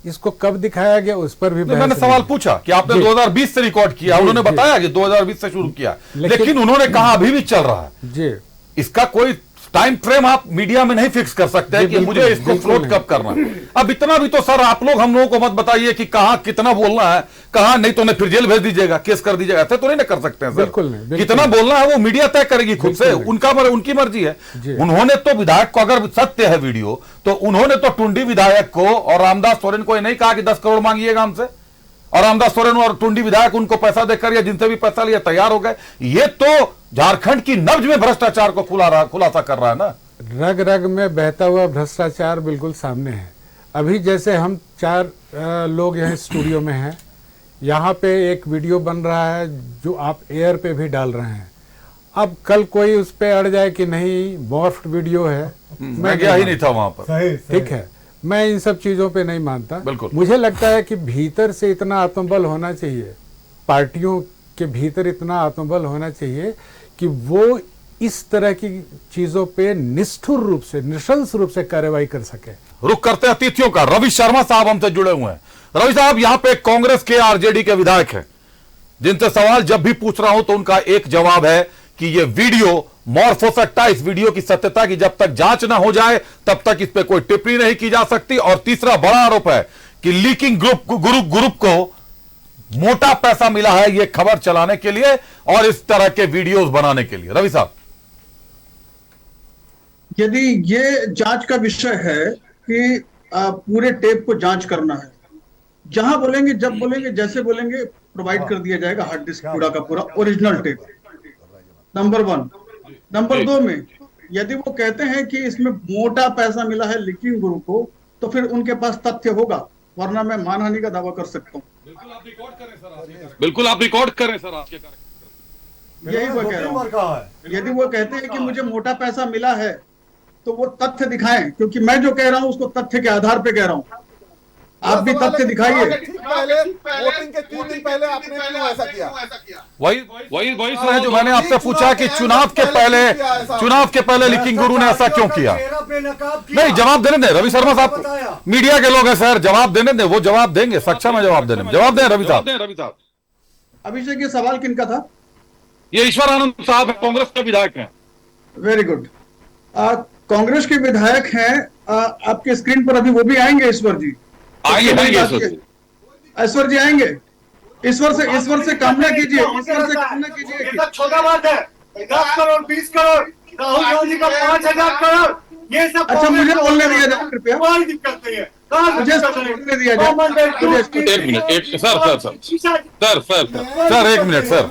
इसको कब दिखाया गया उस पर भी बहस। मैंने सवाल पूछा कि आपने 2020 से रिकॉर्ड किया, उन्होंने बताया कि 2020 से शुरू किया, लेकिन उन्होंने कहा अभी भी चल रहा है जी। इसका कोई टाइम फ्रेम आप मीडिया में नहीं फिक्स कर सकते हैं कि मुझे इसको फ्लोट कब करना है। अब इतना भी तो सर आप लोग हम लोगों को मत बताइए कि कहां कितना बोलना है, कहां नहीं तो उन्हें फिर जेल भेज दीजिएगा, केस कर दीजिएगा, ऐसे तो नहीं ना कर सकते हैं सर। बिल्कुल नहीं, कितना बोलना है वो मीडिया तय करेगी खुद से, उनकी मर्जी है। उन्होंने तो विधायक को, अगर सत्य है वीडियो, तो उन्होंने तो टुंडी विधायक को और रामदास सोरेन को नहीं कहा कि 10 करोड़ मांगिएगा हमसे, और रामदास सोरेन और टुंडी विधायक उनको पैसा देकर या जिनसे भी पैसा लिया तैयार हो गए। ये तो झारखंड की नब्ज में भ्रष्टाचार को खुलासा कर रहा है ना। रग रग में बहता हुआ भ्रष्टाचार बिल्कुल सामने है। अभी जैसे हम 4 लोग यहाँ स्टूडियो में हैं, यहाँ पे एक वीडियो बन रहा है जो आप एयर पे भी डाल रहे हैं। अब कल कोई उस पे अड़ जाए कि नहीं मॉर्फ्ड वीडियो है, मैं गया ही नहीं था वहां पर, ठीक है, मैं इन सब चीजों पे नहीं मानता। बिल्कुल। मुझे लगता है कि भीतर से इतना आत्मबल होना चाहिए, पार्टियों के भीतर इतना आत्मबल होना चाहिए कि वो इस तरह की चीजों पे निष्ठुर रूप से, निशंस रूप से कार्रवाई कर सके। रुक करते हैं अतिथियों का। रवि शर्मा साहब हमसे जुड़े हुए हैं। रवि साहब, यहाँ पे कांग्रेस के आरजेडी के विधायक हैं, जिनसे सवाल जब भी पूछ रहा हूं तो उनका एक जवाब है कि ये वीडियो मॉर्फ हो सकता है, इस वीडियो की सत्यता की जब तक जांच ना हो जाए तब तक इस पे कोई टिप्पणी नहीं की जा सकती। और तीसरा बड़ा आरोप है कि लीकिंग ग्रुप को मोटा पैसा मिला है ये खबर चलाने के लिए और इस तरह के वीडियोस बनाने के लिए। रवि साहब, यदि ये जांच का विषय है कि पूरे टेप को जांच करना है, जहां बोलेंगे, जब बोलेंगे, जैसे बोलेंगे, प्रोवाइड कर दिया जाएगा हार्ड डिस्क पूरा का पूरा ओरिजिनल टेप, नंबर 1। नंबर 2 में यदि वो कहते हैं कि इसमें मोटा पैसा मिला है लीकिंग ग्रुप को, तो फिर उनके पास तथ्य होगा, वरना मैं मानहानि का दावा कर सकता हूँ। बिल्कुल आप रिकॉर्ड करें सर आपके कार्यक्रम। यही वो कह रहा हूँ, यदि वो कहते हैं कि मुझे मोटा पैसा मिला है तो वो तथ्य दिखाएं, क्योंकि मैं जो कह रहा हूं उसको तथ्य के आधार पे कह रहा हूं। आप भी तथ्य दिखाइए। वोटिंग के 3 दिन पहले आपने क्यों ऐसा किया? वही सर है जो मैंने आपसे पूछा कि चुनाव के पहले लीकिंग गुरु ने ऐसा क्यों किया। बेनकाब किया। नहीं, जवाब देने दें रवि शर्मा साहब, मीडिया के लोग हैं सर, जवाब देने दें, वो जवाब देंगे, सक्षम है जवाब देने में। जवाब दें रवि साहब। अभिषेक, ये सवाल किनका था? ये ईश्वर आनंद साहब कांग्रेस के विधायक हैं। Very good. कांग्रेस के विधायक हैं, आपके स्क्रीन पर अभी वो भी आएंगे, ईश्वर जी आएंगे। ईश्वर जी आएंगे। ईश्वर से कामना कीजिए, ईश्वर से कामना कीजिए। छोटा बात है, 10 करोड़ 20 करोड़ राहुल गांधी का 5000 करोड़, ये सब अच्छा, मुझे बोलने दिया जाए कृपया, कोई दिक्कत नहीं है। मुझे बोलने दिया जाए। एक मिनट, सर एक मिनट सर।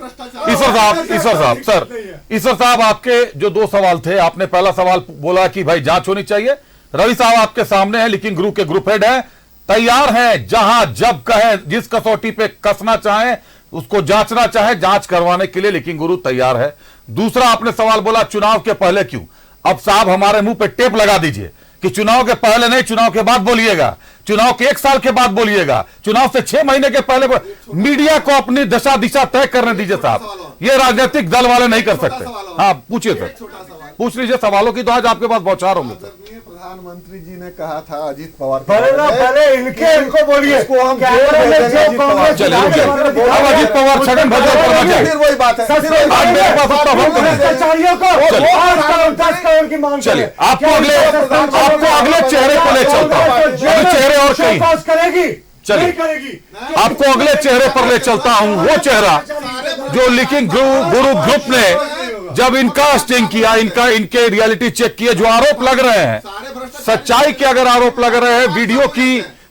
ईश्वर साहब आपके जो 2 सवाल थे, आपने पहला सवाल बोला कि भाई जांच होनी चाहिए। रवि साहब आपके सामने है, लेकिन ग्रुप के ग्रुप हेड है, तैयार हैं जहां जब कहे, जिस कसौटी पे कसना चाहे, उसको जांचना चाहे, जांच करवाने के लिए लिखिंग गुरु तैयार है। दूसरा आपने सवाल बोला चुनाव के पहले क्यों। अब साहब हमारे मुंह पे टेप लगा दीजिए कि चुनाव के पहले नहीं, चुनाव के बाद बोलिएगा, चुनाव के 1 साल के बाद बोलिएगा, चुनाव से 6 महीने के पहले मीडिया को अपनी दशा दिशा तय करने दीजिए साहब, ये राजनीतिक दल वाले नहीं कर सकते। हाँ पूछिए सर, पूछ लीजिए, सवालों की तो आज आपके पास बौछार होंगे। प्रधानमंत्री जी ने कहा था अजीत पवार, पहले इनको बोलिए, चलिए अब अजीत पवार छगन भजन करना चाहिए, वही बात है। आज मेरे पास उतना वक्त नहीं है। 10 करोड़ की मांग। चलिए आपको अगले चेहरे को ले चलता हूं, अभी चेहरे और कहीं करेगी, चलिए आपको अगले चेहरे पर ले चलता हूं, वो चेहरा जो लिखिंग गुरु ग्रुप ने जब इनका स्टिंग किया, इनके रियलिटी चेक किए, जो आरोप लग रहे हैं, सच्चाई के अगर आरोप लग रहे हैं,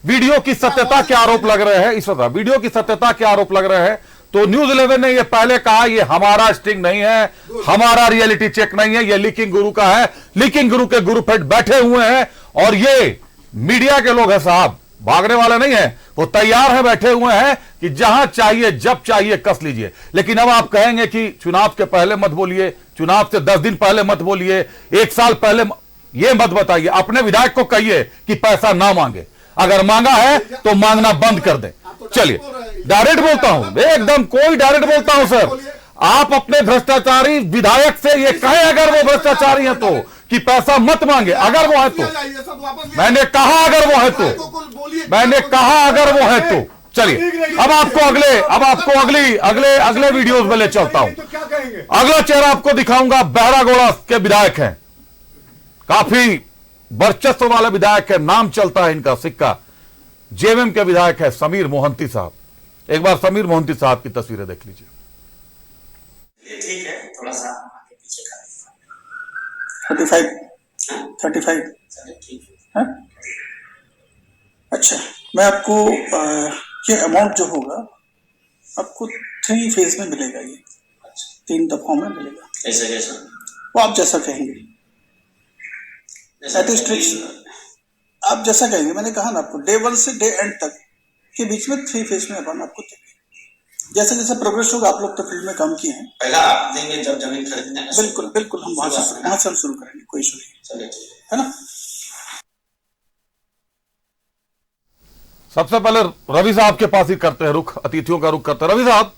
वीडियो की सत्यता के आरोप लग रहे हैं, इस वक्त वीडियो की सत्यता के आरोप लग रहे हैं, तो न्यूज 11 ने ये पहले कहा ये हमारा स्टिंग नहीं है, हमारा रियलिटी चेक नहीं है, ये लिखिंग गुरु का है। लिखिंग गुरु के गुरु हेड बैठे हुए हैं और ये मीडिया के लोग हैं साहब, भागने वाले नहीं है, वो तैयार है, बैठे हुए हैं कि जहां चाहिए जब चाहिए कस लीजिए। लेकिन अब आप कहेंगे कि चुनाव के पहले मत बोलिए, चुनाव से 10 दिन पहले मत बोलिए, 1 साल पहले ये मत बताइए। अपने विधायक को कहिए कि पैसा ना मांगे, अगर मांगा है तो मांगना बंद कर दे। चलिए डायरेक्ट बोलता हूं, एकदम कोई डायरेक्ट बोलता हूं सर, आप अपने भ्रष्टाचारी विधायक से ये कहें अगर वो भ्रष्टाचारी है तो कि पैसा मत मांगे, अगर वो है तो। मैंने कहा अगर वो है तो, मैंने कहा अगर वो है तो। चलिए अब आपको अगले वीडियोस में ले चलता हूं। अगला चेहरा आपको दिखाऊंगा, बहरागोड़ा के विधायक हैं, काफी वर्चस्व वाले विधायक है, नाम चलता है इनका सिक्का, जेएमएम के विधायक है समीर मोहंती साहब। एक बार समीर मोहंती साहब की तस्वीरें देख लीजिए। ठीक है, थोड़ा सा 35 है? अच्छा, मैं आपको ये अमाउंट जो होगा आपको 3 फेज में मिलेगा, ये 3 दफाओं में मिलेगा। कैसे कैसे? वो आप जैसा कहेंगे, आप जैसा कहेंगे। मैंने कहा ना आपको डे 1 से डे एंड तक के बीच में 3 फेज में अपन आपको देंगे। जैसे जैसे प्रोग्रेस होगा, आप लोग तो फील्ड में काम किए हैं, पहला आप देंगे जब जमीन खरीदने। बिल्कुल हम वहां से हम शुरू करेंगे, कोई इशू नहीं है ना। सबसे पहले रवि साहब के पास ही करते हैं रुख, अतिथियों का रुख करते हैं। रवि साहब,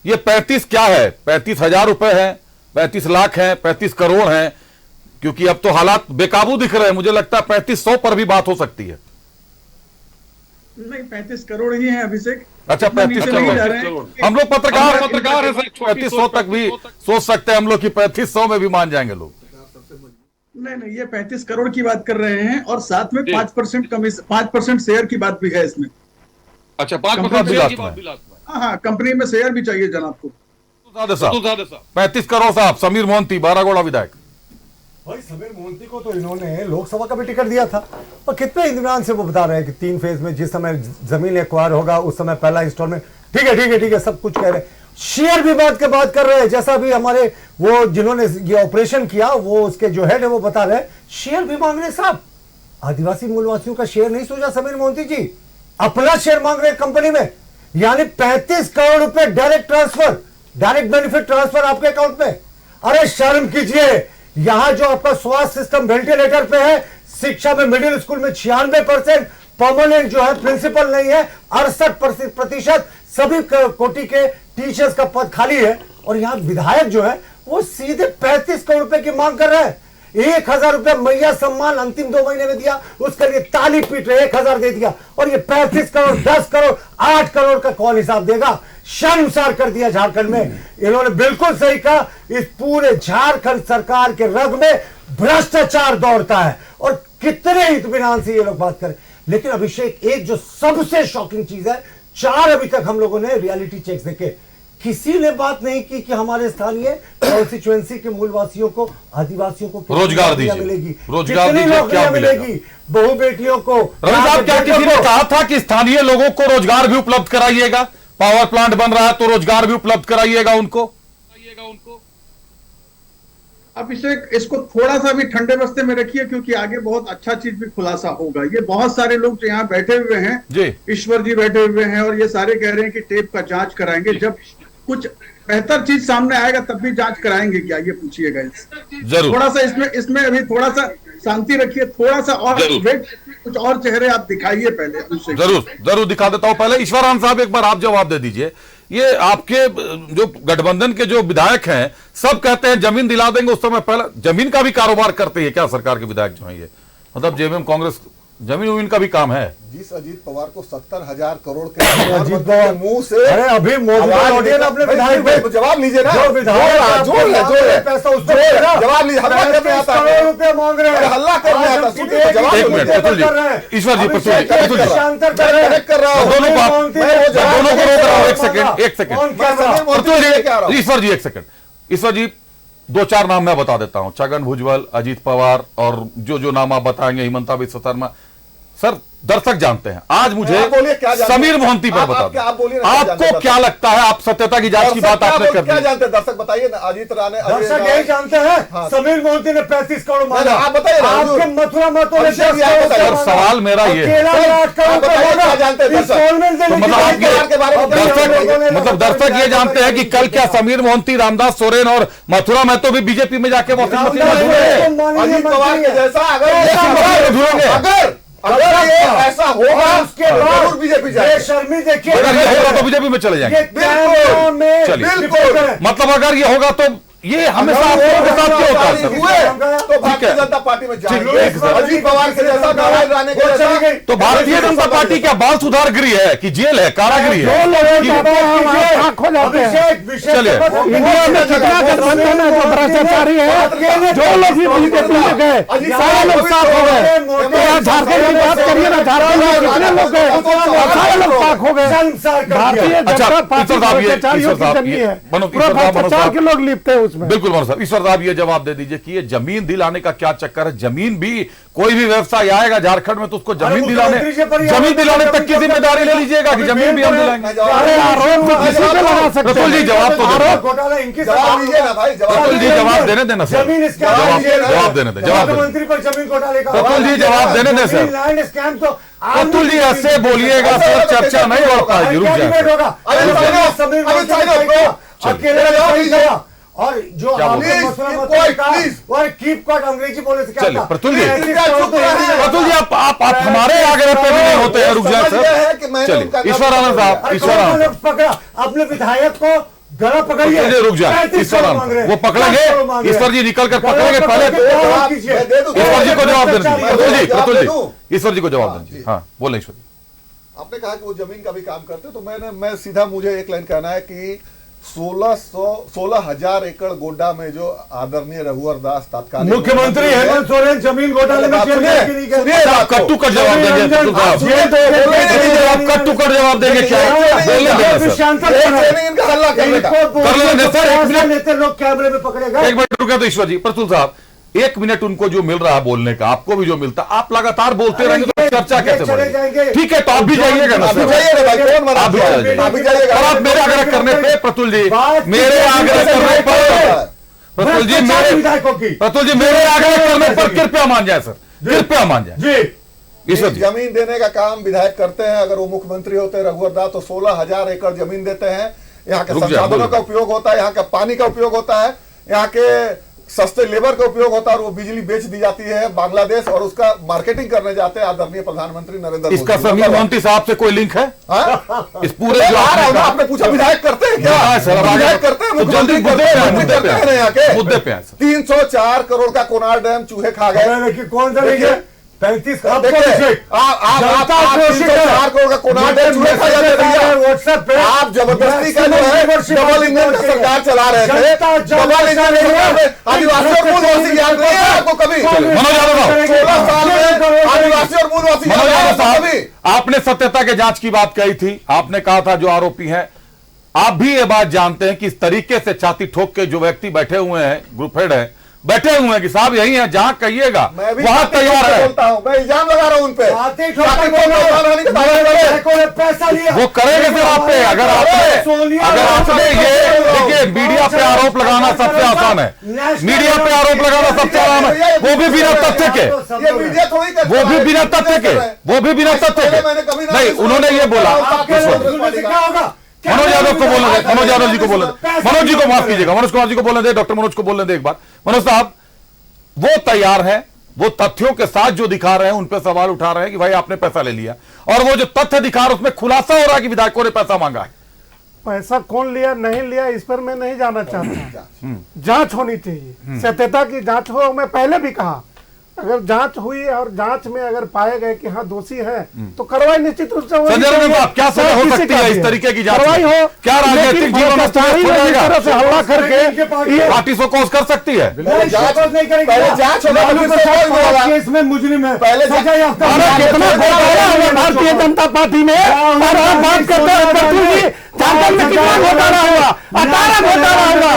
ये 35 क्या है? 35,000 रुपए है, 35 लाख है, 35 करोड़ है? क्योंकि अब तो हालात बेकाबू दिख रहे हैं, मुझे लगता है 3500 पर भी बात हो सकती है। नहीं, 35 करोड़ ही है अभिषेक। अच्छा 35 करोड़, हम लोग पत्रकार हैं सर, 3500 तक भी सोच सकते हैं हम लोग कि 3500 में भी मान जाएंगे लोग। नहीं, ये 35 करोड़ की बात कर रहे हैं और साथ में 5% कमीशन, 5% शेयर की बात भी है इसमें। अच्छा 5% भी लाख। हाँ, कंपनी में शेयर भी चाहिए जनाब को। 35 करोड़ साहब, समीर मोहंती, बहरागोड़ा विधायक। भाई समीर मोहंती को तो इन्होंने लोकसभा का भी टिकट दिया था, और कितने इत्मीनान से वो बता रहे हैं कि 3 फेज में जिस समय जमीन एक्वायर होगा उस समय पहला इंस्टॉलमेंट, ठीक है सब कुछ कह रहे हैं। शेयर भी बात कर रहे हैं, जैसा भी हमारे वो जिन्होंने ये ऑपरेशन किया वो उसके जो हेड है वो बता रहे हैं, शेयर भी मांग रहे साहब। आदिवासी मूलवासियों का शेयर नहीं सोचा समीर मोहंती जी, अपना शेयर मांग रहे कंपनी में, यानी 35 करोड़ रुपए direct transfer, direct benefit transfer आपके अकाउंट में। अरे शर्म कीजिए, यहां जो आपका स्वास्थ्य सिस्टम वेंटिलेटर पे है, शिक्षा में मिडिल स्कूल में 96% परमानेंट जो है प्रिंसिपल नहीं है, 68% सभी कोटि के टीचर्स का पद खाली है, और यहां विधायक जो है वो सीधे 35 करोड़ रुपए की मांग कर रहे हैं। 1000 रुपए मैया सम्मान अंतिम 2 महीने में दिया, उसके लिए ताली पीट रहे, 1000 दे दिया। और ये 35 करोड़, 10 करोड़, 8 करोड़ का कौन हिसाब देगा? शर्मसार कर दिया झारखंड में। इन्होंने बिल्कुल सही कहा, इस पूरे झारखंड सरकार के रग में भ्रष्टाचार दौड़ता है। और कितने इत्मीनान से ये लोग बात करें। लेकिन अभिषेक, एक जो सबसे शॉकिंग चीज है, 4 अभी तक हम लोगों ने रियलिटी चेक्स देखे, किसी ने बात नहीं की कि हमारे स्थानीय कॉन्स्टिट्यूएंसी के मूलवासियों को, आदिवासियों को रोजगार दीजिए, मिलेगी, रोजगार कितनी दीजिए, क्या मिलेगी, बहु बेटियों को। रवि साहब, क्या किसी ने कहा था कि स्थानीय लोगों को रोजगार भी उपलब्ध कराइएगा? पावर प्लांट बन रहा है तो रोजगार भी उपलब्ध कराइएगा उनको। अभिषेक, इसको थोड़ा सा भी ठंडे बस्ते में रखिए, क्योंकि आगे बहुत अच्छा चीज भी खुलासा होगा। ये बहुत सारे लोग जो यहाँ बैठे हुए हैं जी, ईश्वर जी बैठे हुए हैं, और ये सारे कह रहे हैं कि टेप का जांच कराएंगे। जब कुछ बेहतर चीज सामने आएगा तब भी जांच कराएंगे क्या, ये पूछिएगा जरूर। थोड़ा सा इसमें अभी थोड़ा सा शांति रखिए, थोड़ा सा और वेट, कुछ और चेहरे आप दिखाइए पहले। जरूर दिखा देता हूं। पहले ईश्वरान साहब, एक बार आप जवाब दे दीजिए। ये आपके जो गठबंधन के जो विधायक हैं, सब कहते हैं जमीन दिला देंगे। उस समय पहले जमीन का भी कारोबार करते हैं क्या सरकार के विधायक जो हैं ये? मतलब जेएमएम कांग्रेस जमीन उमीन का भी काम है। जिस अजीत पवार को 70,000 करोड़ के अजीत पवार मुंह से, अरे अभी मौजूदा अपने विधायक जवाब लीजिए ना, जो विधायक पैसा उसको जवाब लीजिए। हल्ला करने आता है, करोड़ रुपए मांग रहे हैं, हल्ला करने आता है। एक मिनट ईश्वर जी, शांतर कर रहे हैं, दोनों को रोक रहा हूं। एक सेकंड ईश्वर जी, एक सेकंड ईश्वर जी, 2-4 नाम मैं बता देता हूं। छगन भुजबल, अजीत पवार, और जो नाम आप बताएंगे, हिमंता बिस्वा शर्मा। सर, दर्शक जानते हैं। आज मुझे समीर मोहंती पर बता दें, आपको क्या लगता है? आप सत्यता की जांच की बात आपने कर दी, क्या जानते हैं दर्शक? बताइए ना। अजीत राणे, दर्शक यही जानते हैं समीर मोहंती ने 35 करोड़ मांगा। आप बताइए, आपके मथुरा महतो ने सवाल मेरा ये है, मतलब दर्शक ये जानते हैं कि कल क्या समीर मोहंती, रामदास सोरेन और मथुरा महतो भी बीजेपी में जाके वॉशिंग मशीन में अजीत पवार के जैसा अगर ये ऐसा होगा, उसके बाद बीजेपी जाएगी। बेशर्मी देखिए, अगर ये होगा तो बीजेपी में चले जाएंगे। बिल्कुल। मतलब अगर ये होगा तो ये हमेशा आपके साथ क्यों होता है? तो भारतीय जनता पार्टी में जाएंगे। अजीत पवार के जैसा, नारायण राणे के जैसा। तो भारतीय जनता पार्टी क्या बाल सुधार गृह है कि जेल है, कारागृह है? चलिए, इंडिया में जितना गठबंधन है जो भ्रष्टाचारी है, जो लोग बीजेपी में गए सारे लोग साफ हो गए। झारखंड की बात करिए ना, झारखंड में कितने लोग गए, सारे लोग साफ हो गए। भारतीय जनता पार्टी भ्रष्टाचारियों की जमी है, पूरा भ्रष्टाचार के लोग लिपते हैं। बिल्कुल मनोज साहब, ईश्वर साहब ये जवाब दे दीजिए कि ये जमीन दिलाने का क्या चक्कर है? जमीन भी, कोई भी व्यवसाय आएगा झारखंड में तो उसको जमीन दिलाने तक की जिम्मेदारी ले लीजिएगा कि जमीन भी हम दिलाएंगे। प्रफुल्ल जी जवाब तो प्रफुल्ल जी जवाब देने देना सर, जवाब देने दें, मंत्री पर जमीन घोटाले का प्रफुल्ल जी जवाब देने दें सर। लैंड स्कैम तो प्रफुल्ल जी ऐसे बोलिएगा सर, चर्चा नहीं बढ़ पाएगी। रुक जाए और जो अंग्रेजी बोले से क्या? प्रतुल जी आप हमारे आग्रह पे भी नहीं होते हैं। रुक जाए सर, चलिए ईश्वर आनंद साहब, ईश्वर आनंद पकड़ा अपने विधायक को, गला पकड़िए। रुक जाए ईश्वर आनंद, वो पकड़ेंगे। ईश्वर जी निकल कर पकड़ेंगे पहले। ईश्वर जी को जवाब देना, प्रतुल जी ईश्वर जी को जवाब देना। हाँ बोले ईश्वर जी। आपने कहा कि वो जमीन का भी काम करते, तो मैं सीधा, मुझे एक लाइन कहना है कि 16,000 एकड़ गोड्डा में जो आदरणीय रघुवर दास तत्कालीन मुख्यमंत्री हेमंत सोरेन जमीन घोटाले में कट्टू कट जवाब देंगे, कट्टू कट जवाब देंगे क्या? लोग कैमरे में पकड़ेगा। एक मिनट रुके तो ईश्वर जी, प्रतुल साहब 1 मिनट उनको जो मिल रहा है बोलने का, आपको भी जो मिलता, आप लगातार बोलते रहेंगे तो चर्चा कैसे बढ़ेगी? ठीक है, तो आप भी जाइएगा ना सर, आप भी जाइएगा। और आप मेरे आग्रह करने पे प्रतुल जी, मेरे आग्रह करने पर प्रतुल जी मेरे आग्रह करने पर कृपया मान जाए सर, कृपया मान जाए। ईश्वर जी जमीन देने का काम विधायक करते हैं। अगर वो मुख्यमंत्री होते हैं रघुवर दास तो 16,000 एकड़ जमीन देते हैं। यहाँ के संसाधनों का उपयोग होता है, यहाँ का पानी का उपयोग होता है, यहाँ के सस्ते लेबर का उपयोग होता है और वो बिजली बेच दी जाती है बांग्लादेश और उसका मार्केटिंग करने जाते हैं आदरणीय प्रधानमंत्री नरेंद्र मोदी। इसका समीर मोहंती साहब से कोई लिंक है? इस पूरे जो आपने पूछा विधायक करते हैं क्या? विधायक करते हैं, जल्दी मुद्दे पे है। 304 करोड़ का कोनार डैम चूहे खा गए। कौन सा 35 आप 304 करोड़ का कोनार डैम चूहे खा जाते भैया। व्हाट्सएप पे आप जबरदस्ती का जो है डबल इंजन का सरकार चला रहे थे। डबल इंजन आदिवासी और मूलवासी याद नहीं है आपको कभी? 16 साल में आदिवासी और मूलवासी कभी? आपने सत्यता के जांच की बात कही थी। आपने कहा था जो आरोपी हैं, आप भी ये बात जानते हैं कि इस तरीके से छाती ठोक के जो व्यक्ति बैठे हुए हैं, ग्रुप हेड है, बैठे हुए हैं कि साहब यही है, जहां कहिएगा वहां तैयार है। बोलता हूं, मैं इल्जाम लगा रहा हूं उन पे। पैसा लिया वो करेंगे फिर आप पे। अगर आपने ये देखिए, मीडिया पे आरोप लगाना सबसे आसान है। मीडिया पे आरोप लगाना सबसे आसान है, वो भी बिना तथ्य के, वो भी बिना तथ्य के, वो भी बिना तथ्य के। नहीं, उन्होंने ये बोला, मनोज यादव को बोलने दे, मनोज यादव जी को बोलने दे, मनोज जी को माफ कीजिएगा, मनोज कुमार जी को बोलने दे, डॉक्टर मनोज को बोलने दे एक बार। मनोज साहब, वो तैयार है, वो तथ्यों के साथ जो दिखा रहे हैं उन पे सवाल उठा रहे हैं कि भाई आपने पैसा ले लिया, और वो जो तथ्य दिखा रहे हैं उसमें खुलासा हो रहा है कि विधायकों ने पैसा मांगा है। पैसा कौन लिया नहीं लिया इस पर मैं नहीं जाना चाहता। जांच होनी चाहिए, सत्यता की जांच हो। मैं पहले भी कहा, अगर जांच हुई और जांच में अगर पाए गए कि हाँ दोषी है तो कार्रवाई निश्चित रूप से क्या सजा हो सकती है इस तरीके की जांच? कार्रवाई हो, क्या राजनीतिक जीवन इस तरह से हल्ला करके पार्टी को कॉज कर सकती है? इसमें मुजरिम है, पहले कितना घोटाला हुआ भारतीय जनता पार्टी में, और आप बात करते हैं झारखंड में कितना घोटाला हुआ, 18 घोटाला हुआ,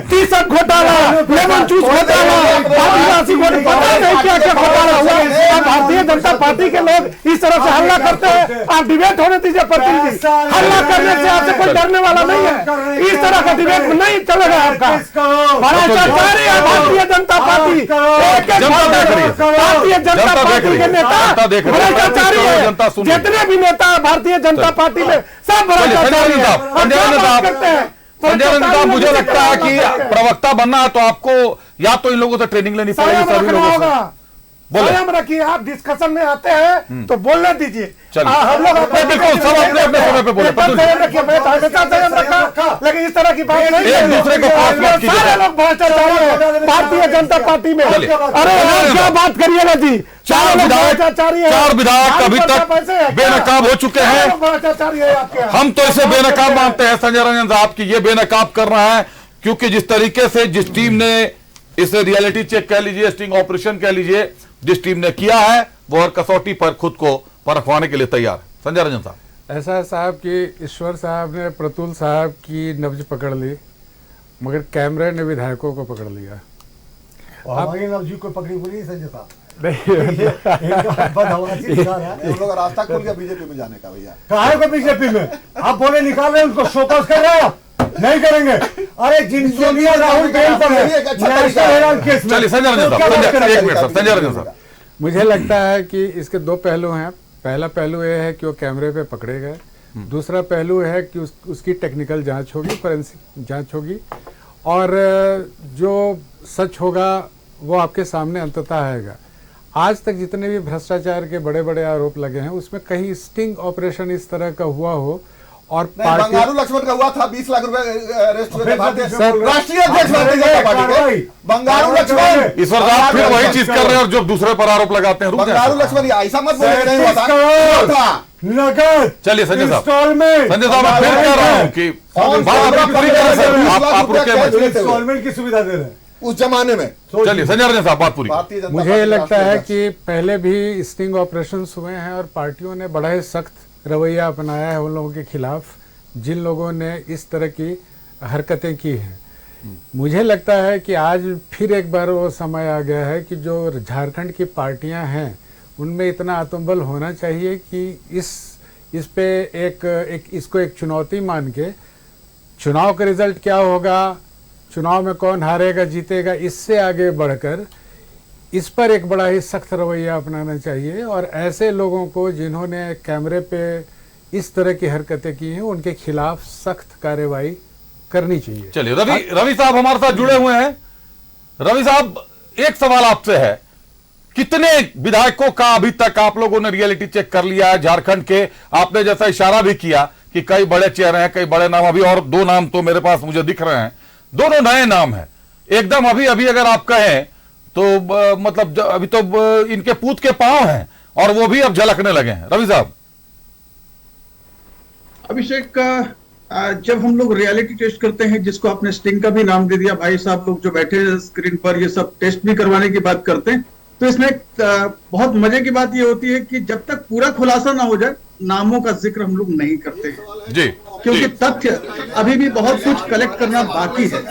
30 घोटाला, लेमन जूस घोटाला, आदिवासी पता नहीं क्या क्या घोटाला हुआ। अब भारतीय जनता पार्टी के लोग इस तरह से हल्ला करते हैं। आप डिबेट होने दीजिए प्रतिनिधि, हल्ला करने से आपसे कोई डरने वाला नहीं है। इस तरह का डिबेट नहीं चलेगा आपका। भ्रष्टाचारी है भारतीय जनता पार्टी, भारतीय जनता पार्टी के नेता भ्रष्टाचारी है। जितने भी नेता भारतीय जनता पार्टी में सब भ्रष्टाचारी है। संजय साहब, मुझे लगता है कि प्रवक्ता बनना है तो आपको या तो इन लोगों से ट्रेनिंग लेनी पड़ेगी, सभी लोगों से। संयम रखिए, आप डिस्कशन में आते हैं तो बोलने दीजिए। हम लोग अपने समय पे बोले, संयम रखिए, मैं हमेशा संयम रखा, लेकिन इस तरह की बात नहीं। एक दूसरे को सारे लोग भ्रष्टाचारी हैं भारतीय जनता पार्टी में। अरे क्या बात करिएगा जी, चार विधायक अभी तक बेनकाब हो चुके हैं। हम तो इसे बेनकाब मानते हैं संजय रंजन साहब की, ये बेनकाब कर रहा है, क्योंकि जिस तरीके से जिस टीम ने इसे रियलिटी चेक कह लीजिए, स्टिंग ऑपरेशन कह लीजिए, जिस टीम ने किया है वो हर कसौटी पर खुद को परखवाने के लिए तैयार है। संजय रंजन साहब, ऐसा साहब कि ईश्वर साहब ने प्रतुल साहब की नब्ज पकड़ ली, मगर कैमरे ने विधायकों को पकड़ लिया। हमारी नब्ज को पकड़ी पूरी संजय साहब लोग रास्ता खुल गया बीजेपी में जाने का। भैया कहा को बीजेपी में आप बोले निकाल रहे, उनको शोकॉज कर रहे हो, नहीं करेंगे। अरे जिन राहुल बेल पर है। चलिए संजय रंजन साहब, एक मिनट संजय रंजन साहब, मुझे लगता है कि इसके दो पहलू हैं। पहला पहलू ये है कि वो कैमरे पे पकड़े गए, दूसरा पहलू है कि उसकी टेक्निकल जांच होगी, फोरेंसिक जांच होगी, और जो सच होगा वो आपके सामने अंततः आएगा। आज तक जितने भी भ्रष्टाचार के बड़े बड़े आरोप लगे हैं उसमें कहीं स्टिंग ऑपरेशन इस तरह का हुआ हो, और बंगारू लक्ष्मण का हुआ था, 20 लाख रुपए अरेस्ट हुए थे राष्ट्रीय अध्यक्ष भारतीय जनता पार्टी के बंगारू लक्ष्मण। ईश्वर साहब फिर वही चीज कर रहे हैं और जो दूसरे पर आरोप लगाते हैं। बंगारू लक्ष्मण ऐसा मत बोले, नहीं हुआ था। चलिए संजय साहब, संजय साहब मैं फिर कह रहा हूँ कि आप इंस्टॉलमेंट की सुविधा दे रहे हैं उस जमाने में। चलिए संजय रंजन साहब, बात पूरी। मुझे लगता है कि पहले भी स्टिंग ऑपरेशन हुए हैं और पार्टियों ने बड़ा ही सख्त रवैया अपनाया है उन लोगों के खिलाफ जिन लोगों ने इस तरह की हरकतें की हैं। मुझे लगता है कि आज फिर एक बार वो समय आ गया है कि जो झारखंड की पार्टियां हैं उनमें इतना आत्मबल होना चाहिए कि इस पे इसको एक चुनौती मान के, चुनाव का रिजल्ट क्या होगा, चुनाव में कौन हारेगा जीतेगा, इससे आगे बढ़कर इस पर एक बड़ा ही सख्त रवैया अपनाना चाहिए, और ऐसे लोगों को जिन्होंने कैमरे पे इस तरह की हरकतें की हैं उनके खिलाफ सख्त कार्रवाई करनी चाहिए। चलिए रवि साहब हमारे साथ जुड़े हुए हैं। रवि साहब, एक सवाल आपसे है, कितने विधायकों का अभी तक आप लोगों ने रियलिटी चेक कर लिया है झारखंड के? आपने जैसा इशारा भी किया कि कई बड़े चेहरे हैं, कई बड़े नाम, अभी और 2 नाम तो मेरे पास मुझे दिख रहे हैं, दोनों नए नाम हैं एकदम। अभी अभी अगर आप कहें तो मतलब अभी तो इनके पूत के पांव हैं और वो भी अब झलकने लगे हैं। रवि साहब, अभिषेक का जब हम लोग रियलिटी टेस्ट करते हैं, जिसको आपने स्टिंग का भी नाम दे दिया, भाई साहब लोग जो बैठे हैं स्क्रीन पर ये सब टेस्ट भी करवाने की बात करते हैं, तो इसमें बहुत मजे की बात ये होती है कि जब तक पूरा खुलासा ना हो जाए नामों का जिक्र हम लोग नहीं करते हैं जी, क्योंकि तथ्य अभी भी बहुत कुछ कलेक्ट करना बाकी है।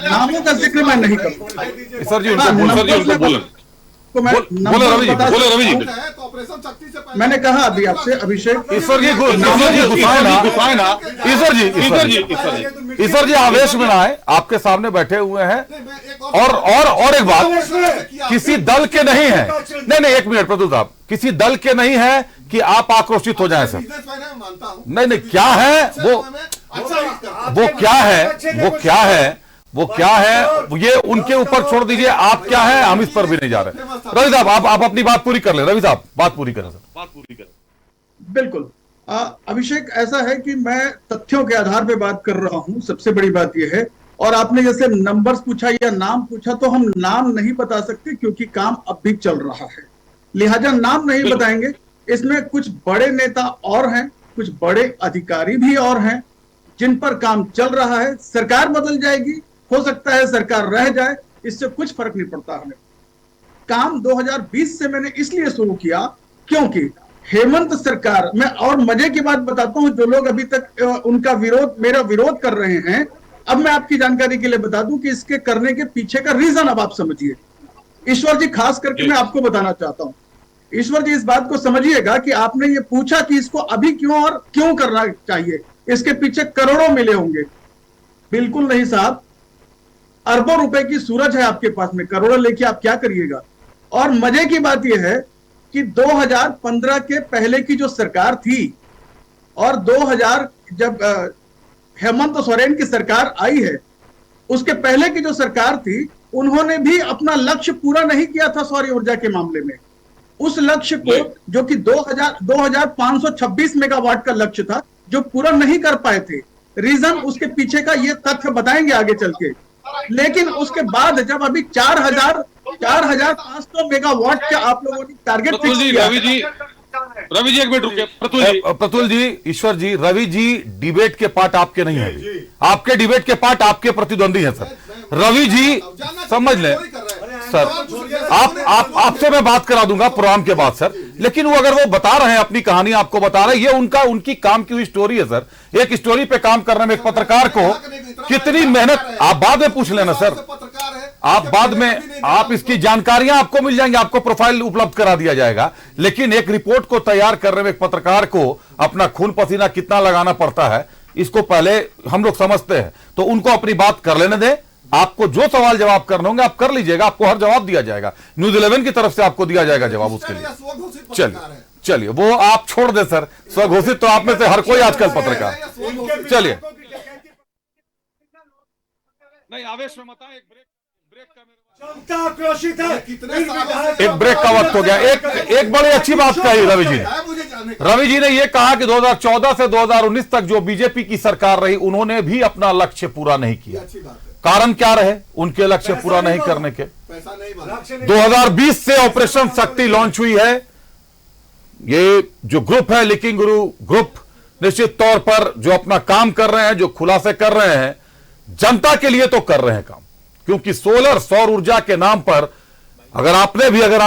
नामों का जिक्र मैं नहीं करता। सर जी उनको बोलो। बोले रवि जी। मैंने कहा अभी आपसे अभिषेक, ईश्वर जी ईश्वर जी आवेश में ना आए, आपके सामने बैठे हुए हैं। और एक बात, किसी दल के नहीं है, नहीं 1 मिनट प्रतुल साहब, किसी दल के नहीं है कि आप आक्रोशित हो जाएं सर। नहीं क्या है वो क्या है ये उनके ऊपर छोड़ दीजिए। आप क्या है, हम इस पर भी नहीं जा रहे। रवि साहब आप अपनी बात पूरी कर ले। रवि साहब बात पूरी करें सर। बिल्कुल अभिषेक, ऐसा है कि मैं तथ्यों के आधार पे बात कर रहा हूं, सबसे बड़ी बात यह है। और आपने जैसे नंबर्स पूछा या नाम पूछा, तो हम नाम नहीं बता सकते क्योंकि काम अब भी चल रहा है, लिहाजा नाम नहीं बताएंगे। इसमें कुछ बड़े नेता और हैं, कुछ बड़े अधिकारी भी और हैं जिन पर काम चल रहा है। सरकार बदल जाएगी, हो सकता है सरकार रह जाए, इससे कुछ फर्क नहीं पड़ता हमें। काम 2020 से मैंने इसलिए शुरू किया क्योंकि हेमंत सरकार में, और मजे की बात बताता हूं, जो लोग अभी तक उनका मेरा विरोध कर रहे हैं, अब मैं आपकी जानकारी के लिए बता दूं कि इसके करने के पीछे का रीजन अब आप समझिए। ईश्वर जी, खास करके मैं आपको बताना चाहता हूं, ईश्वर जी इस बात को समझिएगा कि आपने ये पूछा कि इसको अभी क्यों और क्यों करना चाहिए, इसके पीछे करोड़ों मिले होंगे। बिल्कुल नहीं साहब, अरबों रुपए की सूरज है आपके पास में, करोड़ों लेके आप क्या करिएगा। और मजे की बात यह है कि 2015 के पहले की जो सरकार थी और 2000 जब हेमंत सोरेन की सरकार आई है, उसके पहले की जो सरकार थी, उन्होंने भी अपना लक्ष्य पूरा नहीं किया था सौर ऊर्जा के मामले में। उस लक्ष्य को, जो कि 2526 मेगावाट का लक्ष्य था, जो पूरा नहीं कर पाए थे। रीजन उसके पीछे का ये तथ्य बताएंगे आगे चल के। लेकिन उसके बाद जब अभी 4500 मेगावाट का आप लोगों ने टारगेट फिक्स किया। रवि जी 1 मिनट रुकिए। प्रतुल जी, ईश्वर जी, रवि जी डिबेट के पार्ट आपके नहीं है, आपके डिबेट के पार्ट आपके प्रतिद्वंदी है सर। रवि जी समझ लें सर, आपसे मैं बात करा दूंगा प्रोग्राम के बाद सर, लेकिन वो अगर वो बता रहे हैं अपनी कहानी, आपको बता रहे हैं, ये उनकी काम की हुई स्टोरी है सर। एक स्टोरी पे काम करने में एक पत्रकार को कितनी मेहनत, आप बाद में पूछ लेना सर, आप बाद में, आप इसकी जानकारियां आपको मिल जाएंगी, आपको प्रोफाइल उपलब्ध करा दिया जाएगा। लेकिन एक रिपोर्ट को तैयार करने में एक पत्रकार को अपना खून पसीना कितना लगाना पड़ता है, इसको पहले हम लोग समझते हैं। तो उनको अपनी बात कर लेने दें, आपको जो सवाल जवाब करने होंगे आप कर लीजिएगा, आपको हर जवाब दिया जाएगा, न्यूज़ 11 की तरफ से आपको दिया जाएगा जवाब उसके लिए। चलिए वो आप छोड़ दे सर, स्वघोषित तो आप में से हर कोई आजकल पत्रकार। चलिए नहीं आवेश में मत आए, एक ब्रेक का वक्त हो गया। एक बड़ी अच्छी बात कही रवि जी ने। रवि जी ने यह कहा कि 2014 से 2019 तक जो बीजेपी की सरकार रही, उन्होंने भी अपना लक्ष्य पूरा नहीं किया। कारण क्या रहे उनके लक्ष्य पूरा नहीं करने के? 2020 से ऑपरेशन शक्ति लॉन्च हुई है। ये जो ग्रुप है, लीकिंग गुरु ग्रुप, निश्चित तौर पर जो अपना काम कर रहे हैं, जो खुलासे कर रहे हैं, जनता के लिए तो कर रहे हैं काम। क्योंकि सौर ऊर्जा के नाम पर अगर आप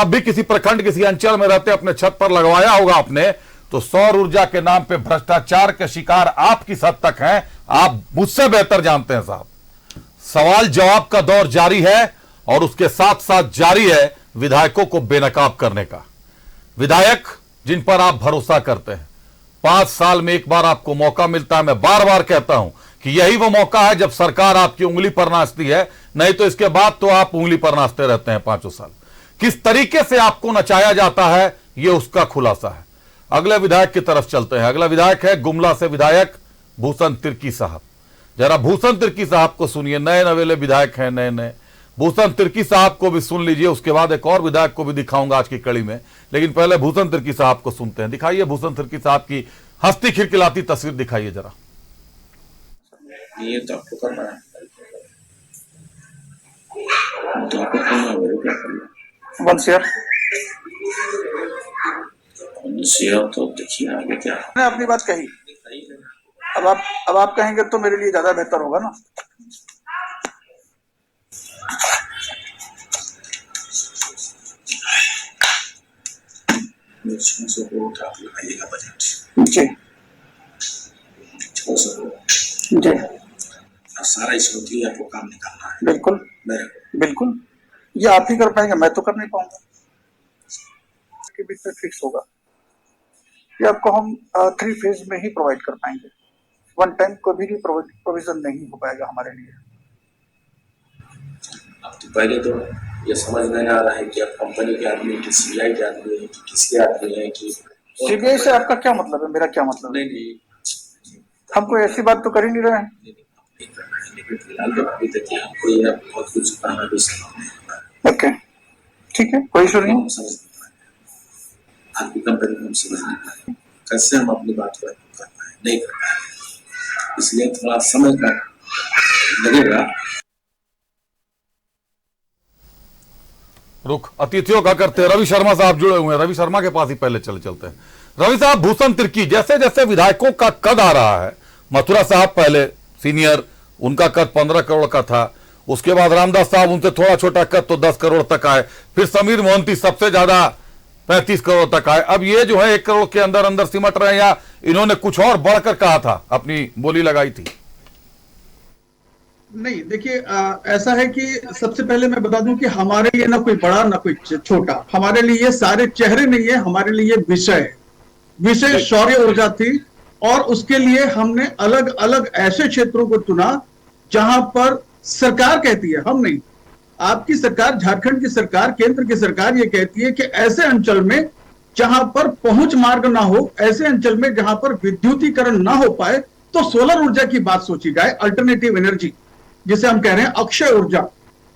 भी किसी प्रखंड, किसी अंचल में रहते, अपने छत पर लगवाया होगा आपने, तो सौर ऊर्जा के नाम पे भ्रष्टाचार के शिकार आप किस हद तक हैं, आप मुझसे बेहतर जानते हैं साहब। सवाल जवाब का दौर जारी है और उसके साथ साथ जारी है विधायकों को बेनकाब करने का। विधायक जिन पर आप भरोसा करते हैं, 5 साल में एक बार आपको मौका मिलता है। मैं बार बार कहता हूं कि यही वो मौका है जब सरकार आपकी उंगली पर नाचती है, नहीं तो इसके बाद तो आप उंगली पर नाचते रहते हैं 5 साल। किस तरीके से आपको नचाया जाता है, यह उसका खुलासा है। अगले विधायक की तरफ चलते हैं। अगला विधायक है गुमला से विधायक भूषण तिर्की साहब। जरा भूषण तिर्की साहब को सुनिए, नए नवेले विधायक हैं, नए नए, भूषण तिर्की साहब को भी सुन लीजिए, उसके बाद एक और विधायक को भी दिखाऊंगा आज की कड़ी में, लेकिन पहले भूषण तिर्की साहब को सुनते हैं। दिखाइए भूषण तिर्की साहब की हंसती खिलखिलाती तस्वीर दिखाइए जरा। ये तो आपको करना है, तो आपको करना है, क्या करना? वन शेयर तो देखिए आगे क्या। मैंने अपनी बात कही, अब आप कहेंगे तो मेरे लिए ज्यादा बेहतर होगा ना। लगाइएगा बजट जी जी, सारा इसमें आपको काम निकालना है। बिल्कुल बिल्कुल, ये आप ही कर पाएंगे, मैं तो कर नहीं पाऊंगा। के बीच में फिक्स होगा, ये आपको हम 3 फेज में ही प्रोवाइड कर पाएंगे। वन टाइम कोई भी प्रोविजन नहीं हो पाएगा हमारे लिए। अब तो पहले तो ये समझ नहीं आ रहा है कि आप कंपनी के आदमी कि सीबीआई के आदमी है कि किसके आदमी है कि सीबीआई से आपका क्या मतलब है, मेरा क्या मतलब है? नहीं, हम कोई ऐसी बात तो कर ही नहीं रहे हैं। लेकिन फिलहाल तो अभी तक हमको ये बहुत कुछ कहना भी ओके, ठीक है, कोई इशू नहीं। आपकी कंपनी को हम समझ नहीं पाए, कैसे हम अपनी बात को कर पाए, नहीं कर पाए, इसलिए थोड़ा समय का लगेगा। रुक अतिथियों का करते हैं, रवि शर्मा साहब जुड़े हुए हैं, रवि शर्मा के पास ही पहले चलते हैं। रवि साहब, भूषण तिर्की, जैसे जैसे विधायकों का कद आ रहा है, मथुरा साहब पहले सीनियर, उनका कद 15 करोड़ का था, उसके बाद रामदास साहब उनसे थोड़ा छोटा कद तो 10 करोड़ तक आए, फिर समीर मोहंती सबसे ज्यादा 35 करोड़ तक आए। अब ये जो है 1 करोड़ के अंदर अंदर सिमट रहे हैं, या इन्होंने कुछ और बढ़कर कहा था, अपनी बोली लगाई थी? नहीं, देखिए ऐसा है कि सबसे पहले मैं बता दूं कि हमारे लिए ना कोई बड़ा ना कोई छोटा, हमारे लिए ये सारे चेहरे नहीं है, हमारे लिए विषय सौर ऊर्जा थी। और उसके लिए हमने अलग अलग ऐसे क्षेत्रों को चुना जहां पर सरकार कहती है, हम नहीं, आपकी सरकार, झारखंड की सरकार, केंद्र की सरकार ये कहती है कि ऐसे अंचल में जहां पर पहुंच मार्ग ना हो, ऐसे अंचल में जहां पर विद्युतीकरण ना हो पाए, तो सोलर ऊर्जा की बात सोची जाए, अल्टरनेटिव एनर्जी जिसे हम कह रहे हैं अक्षय ऊर्जा।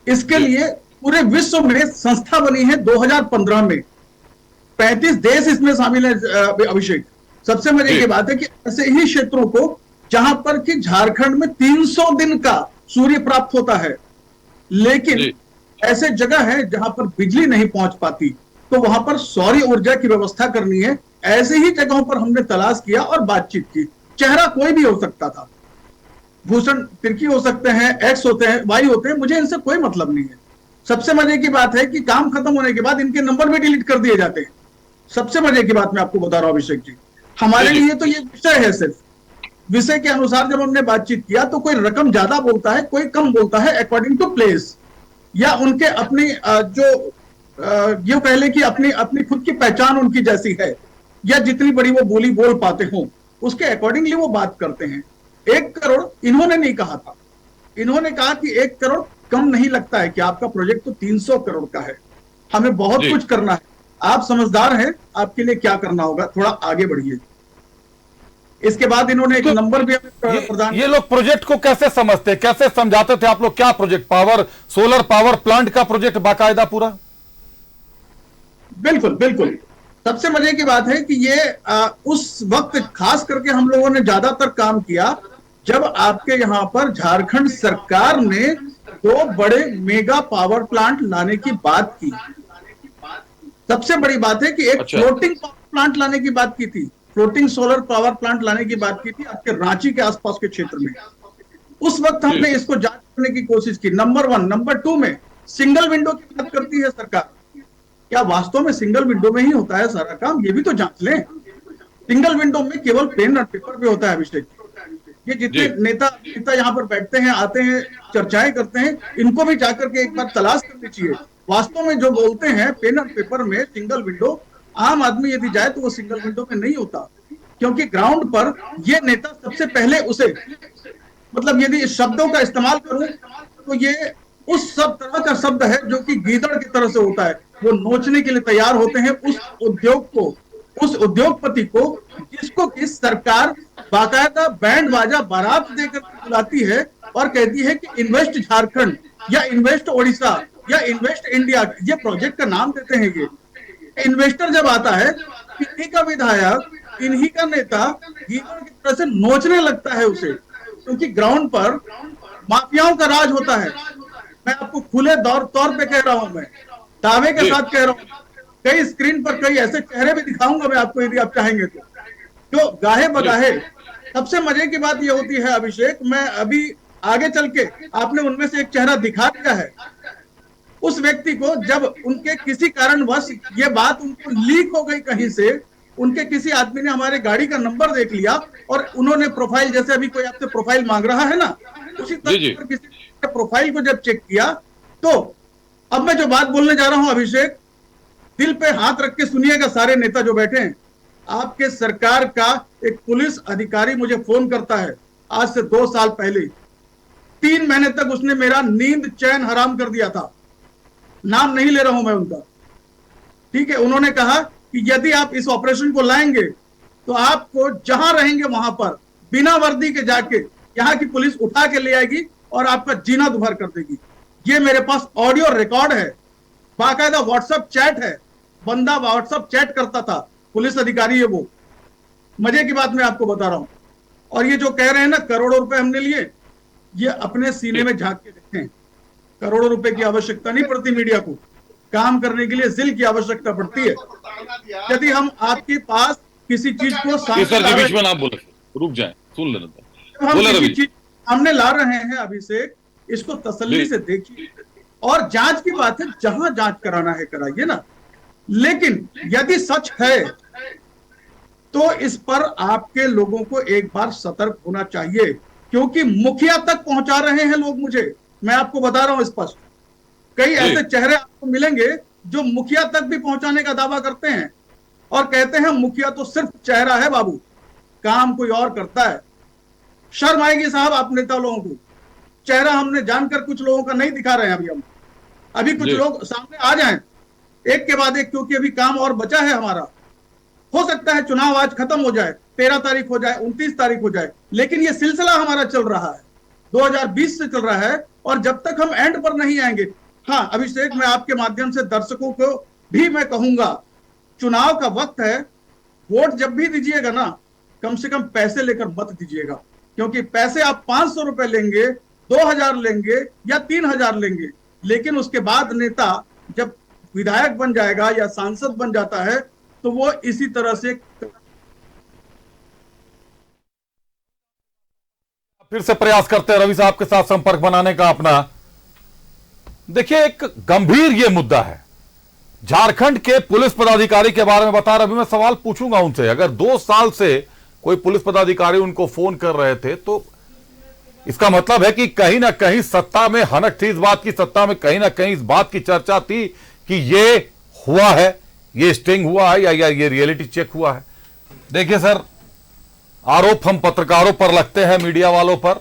इसके लिए पूरे विश्व में संस्था बनी है 2015 में, 35 देश इसमें शामिल है। अभिषेक, सबसे मजे की बात है कि ऐसे ही क्षेत्रों को जहां पर कि झारखंड में 300 दिन का सूर्य प्राप्त होता है, लेकिन ऐसे जगह है जहां पर बिजली नहीं पहुंच पाती, तो वहां पर सौर ऊर्जा की व्यवस्था करनी है। ऐसे ही जगहों पर हमने तलाश किया और बातचीत की। चेहरा कोई भी हो सकता था, भूषण तिर्की हो सकते हैं, एक्स होते हैं, वाई होते हैं, मुझे इनसे कोई मतलब नहीं है। सबसे मजे की बात है कि काम खत्म होने के बाद इनके नंबर भी डिलीट कर दिए जाते हैं। सबसे मजे की बात मैं आपको बता रहा हूं अभिषेक जी, हमारे लिए तो ये विषय है, सिर्फ विषय के अनुसार जब हमने बातचीत किया तो कोई रकम ज्यादा बोलता है, कोई कम बोलता है, अकॉर्डिंग टू प्लेस या उनके अपनी ये पहले की अपनी खुद की पहचान उनकी जैसी है, या जितनी बड़ी वो बोली बोल पाते हो उसके अकॉर्डिंगली वो बात करते हैं। 1 करोड़ इन्होंने नहीं कहा था, इन्होंने कहा कि 1 करोड़ कम नहीं लगता है कि आपका प्रोजेक्ट तो 300 करोड़ का है, हमें बहुत कुछ करना है, आप समझदार हैं, आपके लिए क्या करना होगा, थोड़ा आगे बढ़िए। इसके बाद इन्होंने एक नंबर भी प्रदान। ये लोग प्रोजेक्ट को कैसे समझते, कैसे समझाते थे आप लोग? क्या project? Power, solar power plant का प्रोजेक्ट बाकायदा पूरा? बिल्कुल बिल्कुल। सबसे मजे की बात है कि ये उस वक्त खास करके हम लोगों ने ज्यादातर काम किया जब आपके यहाँ पर झारखंड सरकार ने 2 बड़े मेगा पावर प्लांट लाने की बात की। सबसे बड़ी बात है कि एक फ्लोटिंग पावर प्लांट लाने की बात की थी, फ्लोटिंग सोलर पावर प्लांट लाने की बात की थी आपके रांची के आसपास के क्षेत्र में। उस वक्त हमने इसको जांच करने की कोशिश की, नंबर 1। नंबर 2 में सिंगल विंडो की बात करती है सरकार, क्या वास्तव में सिंगल विंडो में ही होता है सारा काम? ये भी तो जांच लें। सिंगल विंडो में केवल पेन और पेपर पे होता है अभिषेक। ये जितने नेता यहाँ पर बैठते हैं, आते हैं, चर्चाएं करते हैं, इनको भी जाकर के एक बार तलाश करनी चाहिए। वास्तव में जो बोलते हैं पेन और पेपर में सिंगल विंडो, आम आदमी यदि जाए तो वो सिंगल विंडो में नहीं होता, क्योंकि ग्राउंड पर ये नेता सबसे पहले उसे, मतलब यदि इस शब्दों का इस्तेमाल करूं तो ये उस सब तरह का शब्द है जो कि गीदड़ की तरह से होता है। वो नोचने के लिए तैयार होते हैं उस उद्योग को, उस उद्योगपति को, जिसको कि सरकार बाकायदा बैंड बाजा बारात देकर बुलाती है और कहती है कि इन्वेस्ट झारखंड या इन्वेस्ट ओडिशा या इन्वेस्ट इंडिया, ये प्रोजेक्ट का नाम देते हैं। ये इन्वेस्टर जब आता है, इन्हीं का विधायक, इन्हीं का नेता गीदड़ की तरह से नोचने लगता है उसे, क्योंकि ग्राउंड पर माफियाओं का राज होता है। मैं आपको खुले तौर पे कह रहा हूं, मैं दावे के साथ कह रहा हूं। कई स्क्रीन पर कई ऐसे चेहरे भी दिखाऊंगा मैं आपको, यदि आप चाहेंगे तो गाहे बगाहे। सबसे मजे की बात यह होती है अभिषेक, मैं अभी आगे चल के आपने उनमें से एक चेहरा दिखा दिया है। उस व्यक्ति को जब उनके किसी कारणवश ये बात उनको लीक हो गई कहीं से, उनके किसी आदमी ने हमारे गाड़ी का नंबर देख लिया और उन्होंने प्रोफाइल, जैसे अभी कोई आपसे प्रोफाइल मांग रहा है ना, उसी तरह किसी के प्रोफाइल को जब चेक किया, तो अब मैं जो बात बोलने जा रहा हूं अभिषेक, दिल पे हाथ रख के सुनिएगा सारे नेता जो बैठे हैं। आपके सरकार का एक पुलिस अधिकारी मुझे फोन करता है आज से 2 साल पहले। 3 महीने तक उसने मेरा नींद चैन हराम कर दिया था। नाम नहीं ले रहा हूं मैं उनका, ठीक है। उन्होंने कहा कि यदि आप इस ऑपरेशन को लाएंगे तो आपको जहां रहेंगे वहां पर बिना वर्दी के जाके यहां की पुलिस उठा के ले आएगी और आपका जीना दुभर कर देगी। ये मेरे पास ऑडियो रिकॉर्ड है, बाकायदा व्हाट्सएप चैट है। बंदा व्हाट्सएप चैट करता था, पुलिस अधिकारी है वो। मजे की बात मैं आपको बता रहा हूं। और ये जो कह रहे हैं ना करोड़ों रुपए हमने लिए, ये अपने सीने में झांक के देखें। करोड़ों रुपए की आवश्यकता नहीं पड़ती मीडिया को, काम करने के लिए जिल की आवश्यकता पड़ती है। यदि हम आपके पास किसी चीज को रुक जाएं, सुन लेना, हम किसी चीज सामने ला रहे हैं अभिषेक, इसको तसल्ली से देखिए। और जांच की बात है, जहां जांच कराना है कराइए ना, लेकिन यदि सच है तो इस पर आपके लोगों को एक बार सतर्क होना चाहिए, क्योंकि मुखिया तक पहुंचा रहे हैं लोग। मुझे, मैं आपको बता रहा हूं स्पष्ट, कई ऐसे चेहरे आपको मिलेंगे जो मुखिया तक भी पहुंचाने का दावा करते हैं और कहते हैं मुखिया तो सिर्फ चेहरा है बाबू, काम कोई और करता है। शर्म आएगी साहब आप नेता लोगों को। चेहरा हमने जानकर कुछ लोगों का नहीं दिखा रहे हैं अभी हम, अभी कुछ लोग सामने आ जाएं एक के बाद एक, क्योंकि अभी काम और बचा है हमारा। हो सकता है चुनाव आज खत्म हो जाए, 13 तारीख हो जाए, 29 तारीख हो जाए, लेकिन ये सिलसिला हमारा चल रहा है, 2020 से चल रहा है। और जब तक हम एंड पर नहीं आएंगे, हाँ अभिषेक, मैं आपके माध्यम से दर्शकों को भी मैं कहूंगा, चुनाव का वक्त है, वोट जब भी दीजिएगा ना, कम से कम पैसे लेकर मत दीजिएगा, क्योंकि पैसे आप 500 रुपए लेंगे, 2000 लेंगे या 3000 लेंगे, लेकिन उसके बाद नेता जब विधायक बन जाएगा या सांसद बन जाता है तो वो इसी तरह से फिर से प्रयास करते हैं रवि साहब के साथ संपर्क बनाने का अपना। देखिए, एक गंभीर ये मुद्दा है, झारखंड के पुलिस पदाधिकारी के बारे में बता रहा। अभी मैं सवाल पूछूंगा उनसे, अगर 2 साल से कोई पुलिस पदाधिकारी उनको फोन कर रहे थे तो इसका मतलब है कि कहीं ना कहीं सत्ता में हनक थी इस बात की, सत्ता में कहीं ना कहीं इस बात की चर्चा थी कि ये हुआ है, ये स्टिंग हुआ है या ये रियलिटी चेक हुआ है। देखिए सर, आरोप हम पत्रकारों पर लगते हैं, मीडिया वालों पर।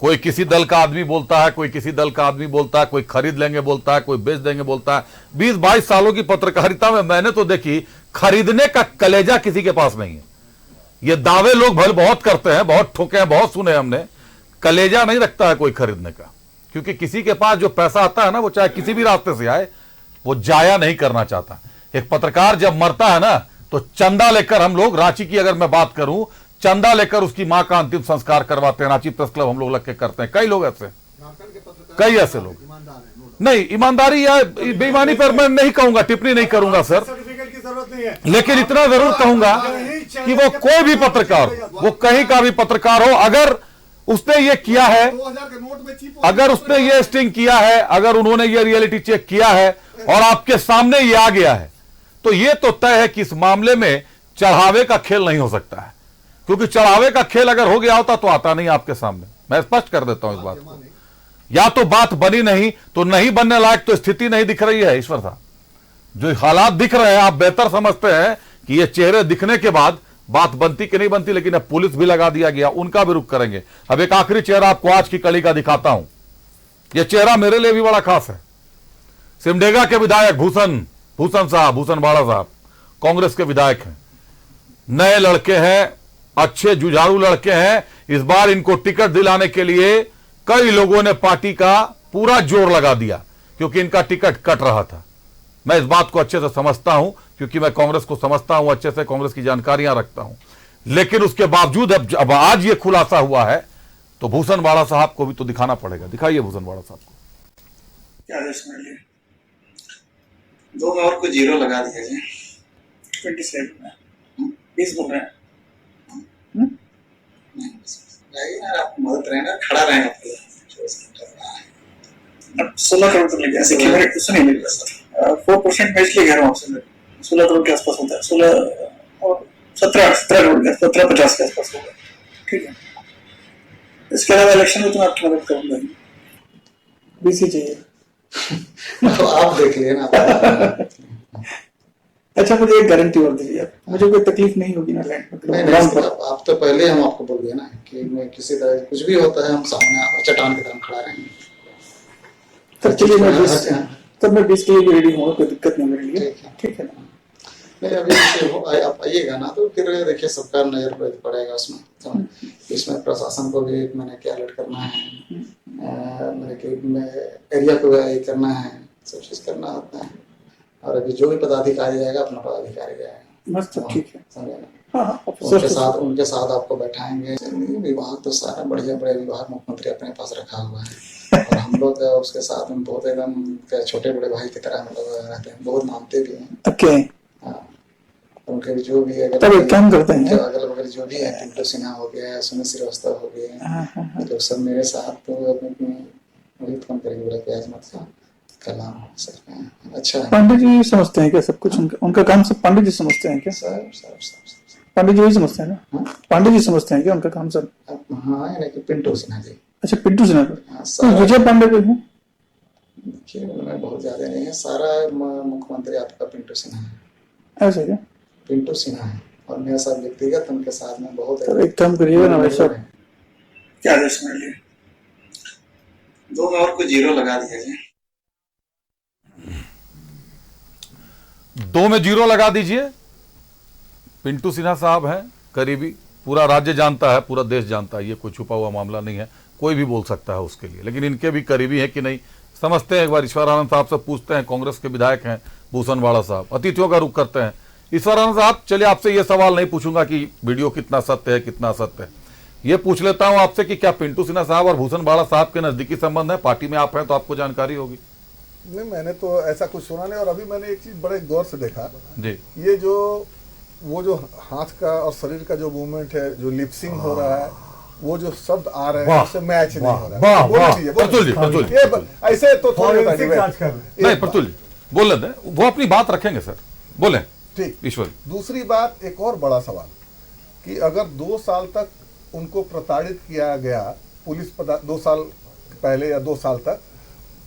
कोई किसी दल का आदमी बोलता है, कोई किसी दल का आदमी बोलता है, कोई खरीद लेंगे बोलता है, कोई बेच देंगे बोलता है। 20-22 सालों की पत्रकारिता में मैंने तो देखी, खरीदने का कलेजा किसी के पास नहीं है। ये दावे लोग भले बहुत करते हैं, बहुत ठोके हैं, बहुत सुने हमने, कलेजा नहीं रखता है कोई खरीदने का, क्योंकि किसी के पास जो पैसा आता है ना, वो चाहे किसी भी रास्ते से आए, वो जाया नहीं करना चाहता। एक पत्रकार जब मरता है ना, तो चंदा लेकर हम लोग, रांची की अगर मैं बात करूं, चंदा लेकर उसकी मां का अंतिम संस्कार करवाते हैं। रांची प्रेस क्लब हम लोग लग के करते हैं, कई लोग ऐसे, कई ऐसे लोग। नहीं, ईमानदारी या बेईमानी पर मैं नहीं कहूंगा, टिप्पणी नहीं करूंगा सर, लेकिन इतना जरूर कहूंगा कि वो कोई भी पत्रकार हो, वो कहीं का भी पत्रकार हो, अगर उसने ये किया है, अगर उसने ये स्टिंग किया है, अगर उन्होंने ये रियलिटी चेक किया है और आपके सामने ये आ गया है, तो ये तो तय है कि इस मामले में चढ़ावे का खेल नहीं हो सकता है, क्योंकि चढ़ावे का खेल अगर हो गया होता तो आता नहीं आपके सामने। मैं स्पष्ट कर देता हूं इस बात को, या तो बात बनी नहीं, तो नहीं बनने लायक तो स्थिति नहीं दिख रही है। ईश्वर साहब, जो हालात दिख रहे हैं, आप बेहतर समझते हैं कि ये चेहरे दिखने के बाद बात बनती कि नहीं बनती, लेकिन अब पुलिस भी लगा दिया गया, उनका भी रुख करेंगे। अब एक आखिरी चेहरा आपको आज की कड़ी का दिखाता हूं। यह चेहरा मेरे लिए भी बड़ा खास है। सिमडेगा के विधायक भूषण साहब, भूषण बाड़ा साहब, कांग्रेस के विधायक हैं, नए लड़के हैं, अच्छे जुझारू लड़के हैं। इस बार इनको टिकट दिलाने के लिए कई लोगों ने पार्टी का पूरा जोर लगा दिया क्योंकि इनका टिकट कट रहा था। मैं इस बात को अच्छे से समझता हूं क्योंकि मैं कांग्रेस को समझता हूं अच्छे से, कांग्रेस की जानकारियां रखता हूं। लेकिन उसके बावजूद अब आज ये खुलासा हुआ है तो भूषण वाड़ा साहब को भी तो दिखाना पड़ेगा। दिखाइए भूषण वाड़ा साहब को। क्या आदेश मिल लिया? 2 में और को 0 लगा दिया जी। 27 में 20 बोल रहे हैं। आप मदद रहेगा, खड़ा रहेगा। अब 16 करोड़ तक लेके ऐसे कैमरे कुछ नहीं मिल रहा सर। 4% में इसलिए कह रहा हूँ आपसे, 16 करोड़ के आसपास होता है। 16 और 17 करोड़ के 17-50 के आसपास होगा। ठीक है, इसके अलावा इलेक्शन में तो मैं आपकी मदद करूंगा। बीसी चाहिए तो आप देख लिए ना। अच्छा, मुझे एक गारंटी और दीजिए, मुझे कोई तकलीफ नहीं होगी ना लैंड में? आप तो पहले हम आपको बोल दिए ना कि मैं किसी तरह कुछ भी होता है हम सामने चट्टान की तरह खड़ा रहेंगे। तब चलिए मैं 20 के लिए रेडी हूँ, कोई दिक्कत नहीं मेरे लिए। ठीक है ना? नहीं, अभी आप आइएगा ना तो फिर देखिए सबका नजर पड़ेगा उसमें। तो इसमें प्रशासन को भी मैंने क्या अलर्ट करना है, एरिया को करना है, सब चीज करना होता है। और अभी जो भी पदाधिकारी जाएगा अपना पदाधिकारी जाएगा। बस तो ठीक है, समझे। उनके साथ आपको बैठाएंगे। विभाग तो सारा बढ़िया बड़े विभाग मुख्यमंत्री अपने पास रखा हुआ है और हम लोग उसके साथ में बहुत एकदम छोटे बड़े भाई की तरह हम लोग रहते हैं, बहुत मानते भी हैं। उनके जो भी तब एक काम करते हैं, अगल बगल जो भी है, पिंटू सिन्हा हो गया, सुनील श्रीवास्तव हो गए, तो सब मेरे साथ तो वही फोन करेंगे, बोला कि आज मत कलाम हो सकते हैं। अच्छा, पंडित जी समझते हैं क्या सब कुछ? उनका काम सब पंडित जी समझते हैं क्या? सब पंडित जी वही समझते हैं ना? पंडित जी समझते हैं क्या उनका काम सब? हाँ, यानी कि पिंटू सिन्हा जी। अच्छा, पिंटू सिन्हा। विजय पांडे को है? देखिए, उनमें बहुत ज्यादा नहीं है, सारा मुख्यमंत्री आपका पिंटू सिन्हा है। ऐसा क्या? पिंटू सिन्हा है और मेरे साथ व्यक्तिगत उनके साथ में बहुत है। एक काम करिएगा ना भाई साहब, क्या आदेश मिल लिया? 2 में और को 0 लगा दिया जी। 2 में 0 लगा दीजिए। पिंटू सिन्हा साहब हैं करीबी, पूरा राज्य जानता है, पूरा देश जानता है, ये कोई छुपा हुआ मामला नहीं है, कोई भी बोल सकता है उसके लिए। लेकिन इनके भी करीबी है कि नहीं समझते हैं। एक बार ईश्वर आनंद साहब से पूछते हैं, कांग्रेस के विधायक हैं भूषण वाड़ा साहब। अतिथियों का रुख करते हैं। ईश्वर आनंद साहब, चलिए आपसे ये सवाल नहीं पूछूंगा कि वीडियो कितना सत्य है कितना असत्य है, ये पूछ लेता हूं आपसे कि क्या पिंटू सिन्हा साहब और भूषण वाड़ा साहब के नजदीकी संबंध है? पार्टी में आप हैं तो आपको जानकारी होगी। नहीं, मैंने तो ऐसा कुछ सुना नहीं। और अभी मैंने एक चीज बड़े गौर से देखा जी, ये वो जो हाथ का और शरीर का जो मूवमेंट है, जो लिपसिंग हो रहा है, वो जो शब्द आ रहे हैं उससे मैच नहीं हो रहा है। प्रतुल जी ऐसे तो थोड़े नहीं, प्रतुल जी बोल लेते हैं, वो अपनी बात रखेंगे सर, बोले। ठीक, ईश्वर। दूसरी बात, एक और बड़ा सवाल कि अगर 2 साल तक उनको प्रताड़ित किया गया, पुलिस 2 साल पहले या 2 साल तक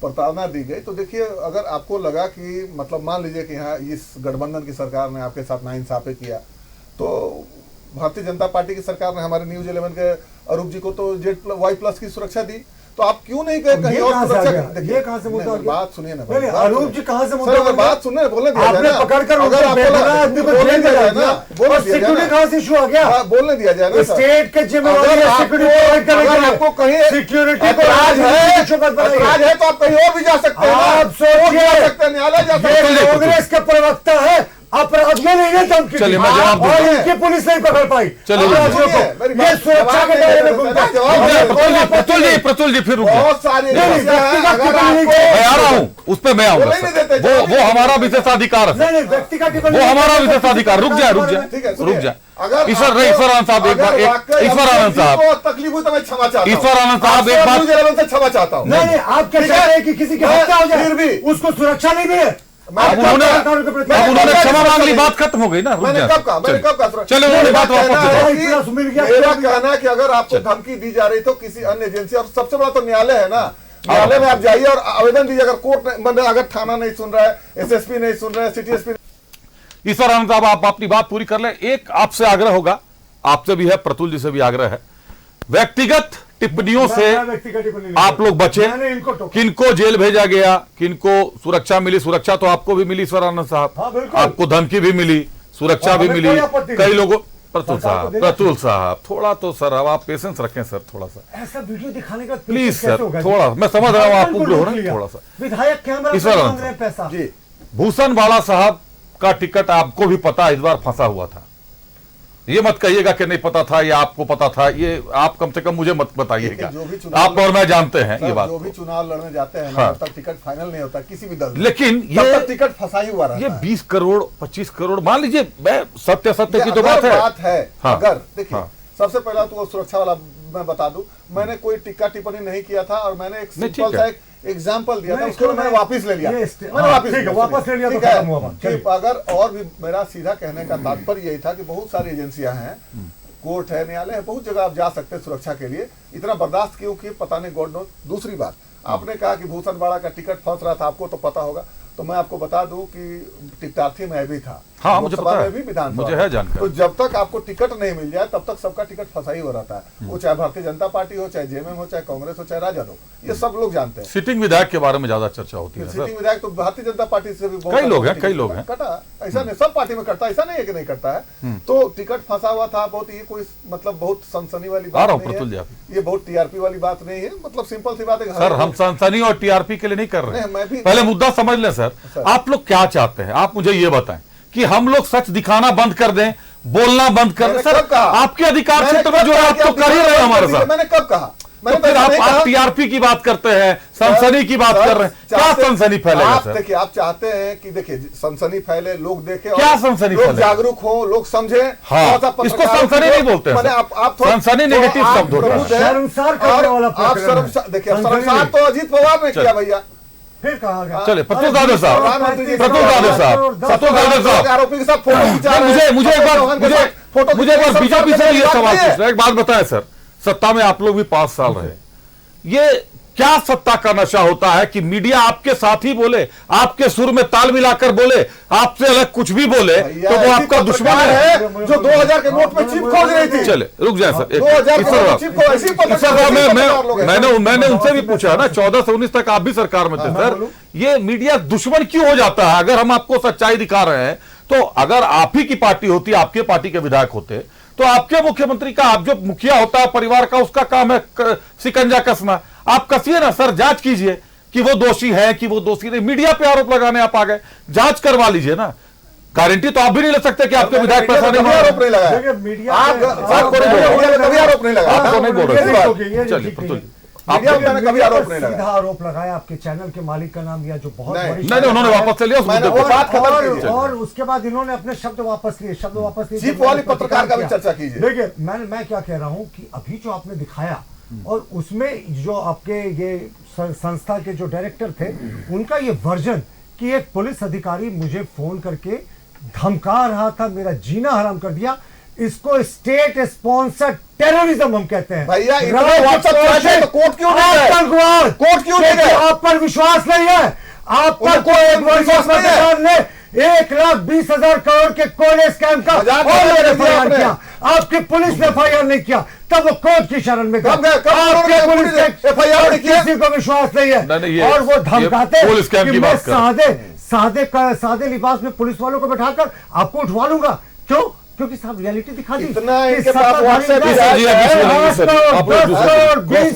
प्रताड़ना दी गई, तो देखिए अगर आपको लगा कि मतलब मान लीजिए कि हाँ इस गठबंधन की सरकार ने आपके साथ नाइंसाफी किया, तो भारतीय जनता पार्टी की सरकार ने हमारे न्यूज 11 के अरूप जी को तो ZY+ की सुरक्षा दी, तो आप क्यों नहीं गए कहीं और सुरक्षा? ये कहां से मुद्दा? बात सुनिए ना, अरूप जी कहां से मुद्दा? सर बात सुनने बोलने दिया जाए ना, पकड़कर अगर आपको बोलने दिया जाए ना, बोलने दिया जाए ना, कहां से इशू आ गया? बोलने दिया जाए ना, स्टेट के जिम्मेदारी आपको कहीं सिक्योरिटी को राज है तो आप कहीं और भी जा सकते हैं, आप सोचिए, न्यायालय जा सकते हैं। कांग्रेस के प्रवक्ता है, अपराधियों नहीं धमकी, चलिए मैं जवाब दूंगा। और इनकी पुलिस नहीं पकड़ पाई। चलिए ये सुरक्षा के दायरे में प्रतुल जी फिर बहुत सारे मैं आ रहा हूँ उस पर, मैं आऊंगा। वो हमारा विशेषाधिकार है, वो हमारा विशेषाधिकार। रुक जाए ईश्वर आनंद साहब, एक बार ईश्वर आनंद साहब, तकलीफ हुई तो मैं क्षमा चाहता हूं। ईश्वर आनंद साहब एक बात से क्षमा चाहता हूँ। नहीं, आप क्या चाहते हैं कि किसी की हत्या हो जाए, फिर भी उसको सुरक्षा नहीं मिले? उन्होंने क्षमा मांग ली, बात खत्म हो गई ना। मैंने कब कहा? चलो उन्होंने बात वापस। मेरा कहना है कि अगर आपको धमकी दी जा रही तो किसी अन्य एजेंसी, और सबसे बड़ा तो न्यायालय है ना, न्यायालय में आप जाइए और आवेदन दीजिए। अगर कोर्ट अगर थाना नहीं सुन रहा है, SSP नहीं सुन रहा है, सिटी SP। ईश्वर आनंद साहब, आप अपनी बात पूरी कर लें। एक आपसे आग्रह होगा, आपसे भी है, प्रतुल जी से भी आग्रह है, व्यक्तिगत टिप्पणियों से आप लोग बचे। किनको जेल भेजा गया, किनको सुरक्षा मिली, सुरक्षा तो आपको भी मिली ईश्वर आनंद साहब, आपको धमकी भी मिली, सुरक्षा भी मिली, कई लोगों प्रतुल साहब थोड़ा तो सर अब आप पेशेंस रखें सर, थोड़ा सा ऐसा वीडियो दिखाने का प्लीज सर, थोड़ा मैं समझ रहा हूँ आप उग्र हो रहे हैं थोड़ा सा। विधायक कैमरा ईश्वर मांग रहे हैं पैसा। जी भूषणवाड़ा साहब का टिकट आपको भी पता इस बार फंसा हुआ था, ये मत कहिएगा कि नहीं पता था, ये आपको पता था, ये आप कम से कम मुझे मत बताइएगा, आप और मैं जानते हैं ये बात। जो भी चुनाव लड़ने जाते हैं हाँ। तब तक टिकट फाइनल नहीं होता किसी भी दल में, लेकिन तब ये तक टिकट फंसा ही हुआ रहता ये है। 20 करोड़ 25 करोड़ मान लीजिए, मैं सत्य की तो अगर बात है। हाँ। अगर देखिए हाँ। सबसे पहला तो वो सुरक्षा वाला मैं बता दूं, मैंने कोई टिक्का टिप्पणी नहीं किया था और मैंने एक सिंपल सा एक एग्जाम्पल दिया था, उसको मैंने वापस ले लिया, मैंने वापस ले लिया। ठीक है, अगर और भी मेरा सीधा कहने का तात्पर्य यही था कि बहुत सारी एजेंसियां हैं, कोर्ट है, न्यायालय है, बहुत जगह आप जा सकते हैं सुरक्षा के लिए, इतना बर्दाश्त क्यों किए पता नहीं, गॉड नोस। दूसरी बात, आपने कहा कि भूषणवाड़ा का टिकट फंस रहा था, आपको तो पता होगा, तो मैं आपको बता दूं कि टिकटार्थी में भी था, हाँ, मुझे पता है, भी विधानसभा मुझे है जानकारी। तो जब तक आपको टिकट नहीं मिल जाए तब तक सबका टिकट फंसा ही हो रहता है, वो चाहे भारतीय जनता पार्टी हो, चाहे जेएमएम हो, चाहे कांग्रेस हो, चाहे राजद हो, ये सब लोग जानते हैं। सिटिंग विधायक के बारे में ज्यादा चर्चा होती है। सिटिंग विधायक तो भारतीय जनता पार्टी से भी कई लोग हैं कटा, ऐसा नहीं सब पार्टी में करता, ऐसा नहीं है कि नहीं करता है। तो टिकट फंसा हुआ था, बहुत ये कोई मतलब बहुत सनसनी वाली बात नहीं है, ये बहुत टीआरपी वाली बात नहीं है, मतलब सिंपल सी बात है सर, हम सनसनी और टीआरपी के लिए नहीं कर रहे हैं, पहले मुद्दा समझ लें सर, आप लोग क्या चाहते हैं, आप मुझे ये बताएं कि हम लोग सच दिखाना बंद कर दें, बोलना बंद कर दें? सर आपके अधिकार क्षेत्र में जो है आप तो कर ही रहे हैं हमारे साथ। मैंने कब कहा? तो फिर आप टीआरपी की बात करते हैं, सनसनी की बात कर रहे हैं, क्या सनसनी फैलेगा सर? देखिए आप चाहते हैं कि देखिए सनसनी फैले, लोग देखें, क्या सनसनी फैले, लोग जागरूक हो, लोग समझे। हाँ, इसको सनसनी नहीं बोलते हैं, सनसनी नेगेटिव शब्द होता है। देखिए शर्मसार तो अजीत पवार ने किया भैया, फिर कहा गया। चले प्रतुल दादर साहब, आरोपी के साथ फोटो खिंचा रहे हैं। मुझे एक बार बीजेपी से ये सवाल पूछना है, एक बात बताएं सर, सत्ता में आप लोग भी 5 साल रहे, ये क्या सत्ता का नशा होता है कि मीडिया आपके साथ ही बोले, आपके सुर में ताल मिलाकर बोले, आपसे अलग कुछ भी बोले तो वो आपका दुश्मन है। जो 2000 के नोट पे चिप खोज रही थी। चले रुक जाए सर, मैंने उनसे भी पूछा ना, 14 से 19 तक आप भी सरकार में थे सर, ये मीडिया दुश्मन क्यों हो जाता है? अगर हम आपको सच्चाई दिखा रहे हैं तो अगर आप ही की पार्टी होती, आपके पार्टी के विधायक होते, तो आपके मुख्यमंत्री का, आप जो मुखिया होता है परिवार का, उसका काम है शिकंजा कसना। आप कसिए ना सर, जांच कीजिए कि वो दोषी है कि वो दोषी नहीं। मीडिया पे आरोप लगाने आप आ गए, जांच करवा लीजिए ना। गारंटी तो आप भी नहीं ले सकते कि आपके विधायक पैसा नहीं आरोप नहीं लगाया, आरोप नहीं लगाया, आपको नहीं बोल रहे। चलिए कभी आरोप नहीं सीधा आरोप लगाया, आपके चैनल के मालिक का नाम लिया जो बहुत नहीं, उन्होंने वापस ले लिया उस मुद्दे को, और उसके बाद इन्होंने अपने शब्द वापस लिए, चीफ वाली पत्रकार का भी चर्चा कीजिए। देखिए मैं क्या कह रहा हूं कि अभी जो आपने दिखाया और उसमें जो आपके ये संस्था के जो डायरेक्टर थे, उनका ये वर्जन कि एक पुलिस अधिकारी मुझे फोन करके धमका रहा था, मेरा जीना हराम कर दिया, इसको स्टेट स्पॉन्सर्ड टेररिज्म हम कहते हैं भैया। तो कोर्ट क्यों आतंकवाद, कोर्ट क्यों नहीं गए? आप पर विश्वास नहीं है, आपका कोई विश्वास ने 1,20,000 करोड़ के कोयले स्कैम का एफआईआर किया, आपकी पुलिस ने एफआईआर नहीं किया, तब वो कोर्ट की शरण में गए। आपके पुलिस ने एफआईआर किसी को विश्वास नहीं है, और वो धमकाते कि मैं सादे लिबास में पुलिस वालों को बैठाकर आपको उठवा लूंगा। क्यों? क्योंकि साहब रियलिटी दिखा दी, इतना इनके पास व्हाट्सएप 20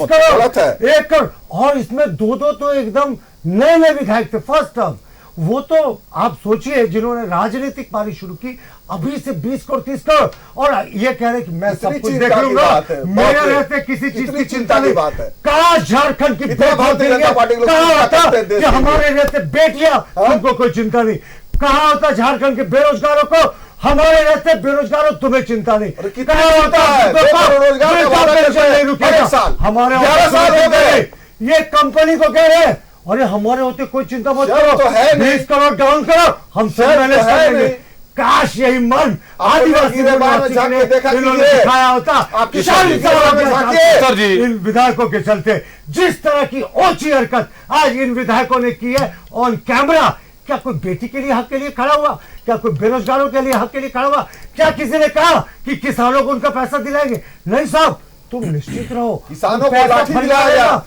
करोड़ 1 करोड़, और इसमें दो तो एकदम नए विधायक थे फर्स्ट टर्म। वो तो आप सोचिए जिन्होंने राजनीतिक पारी शुरू की, अभी से 20 करोड़ 30 करोड़, और ये कह रहे कि मैं सब कुछ देख लूंगा, मेरे रहते किसी चीज की चिंता नहीं। कहा झारखंड की कि हमारे रहते बेटियां, उनको कोई चिंता नहीं। कहा होता झारखंड के बेरोजगारों को, हमारे रहते बेरोजगारों तुम्हें चिंता नहीं। कहा होता हमारे ये कंपनी को कह रहे हैं, अरे हमारे होते कोई चिंता मत करो, 20 करोड़ डाउन करो, हम सब मैनेज कर लेंगे। काश यही मन आदिवासी दिखाया होता सर जी, इन विधायकों के चलते। जिस तरह की ओछी हरकत आज इन विधायकों ने की है ऑन कैमरा, क्या कोई बेटी के लिए हक के लिए खड़ा हुआ? क्या कोई बेरोजगारों के लिए हक के लिए खड़ा हुआ? क्या किसी ने कहा कि किसानों को उनका पैसा दिलाएंगे? नहीं साहब, तुम निश्चित रहो, किसानों को लाठी दिलाया गया।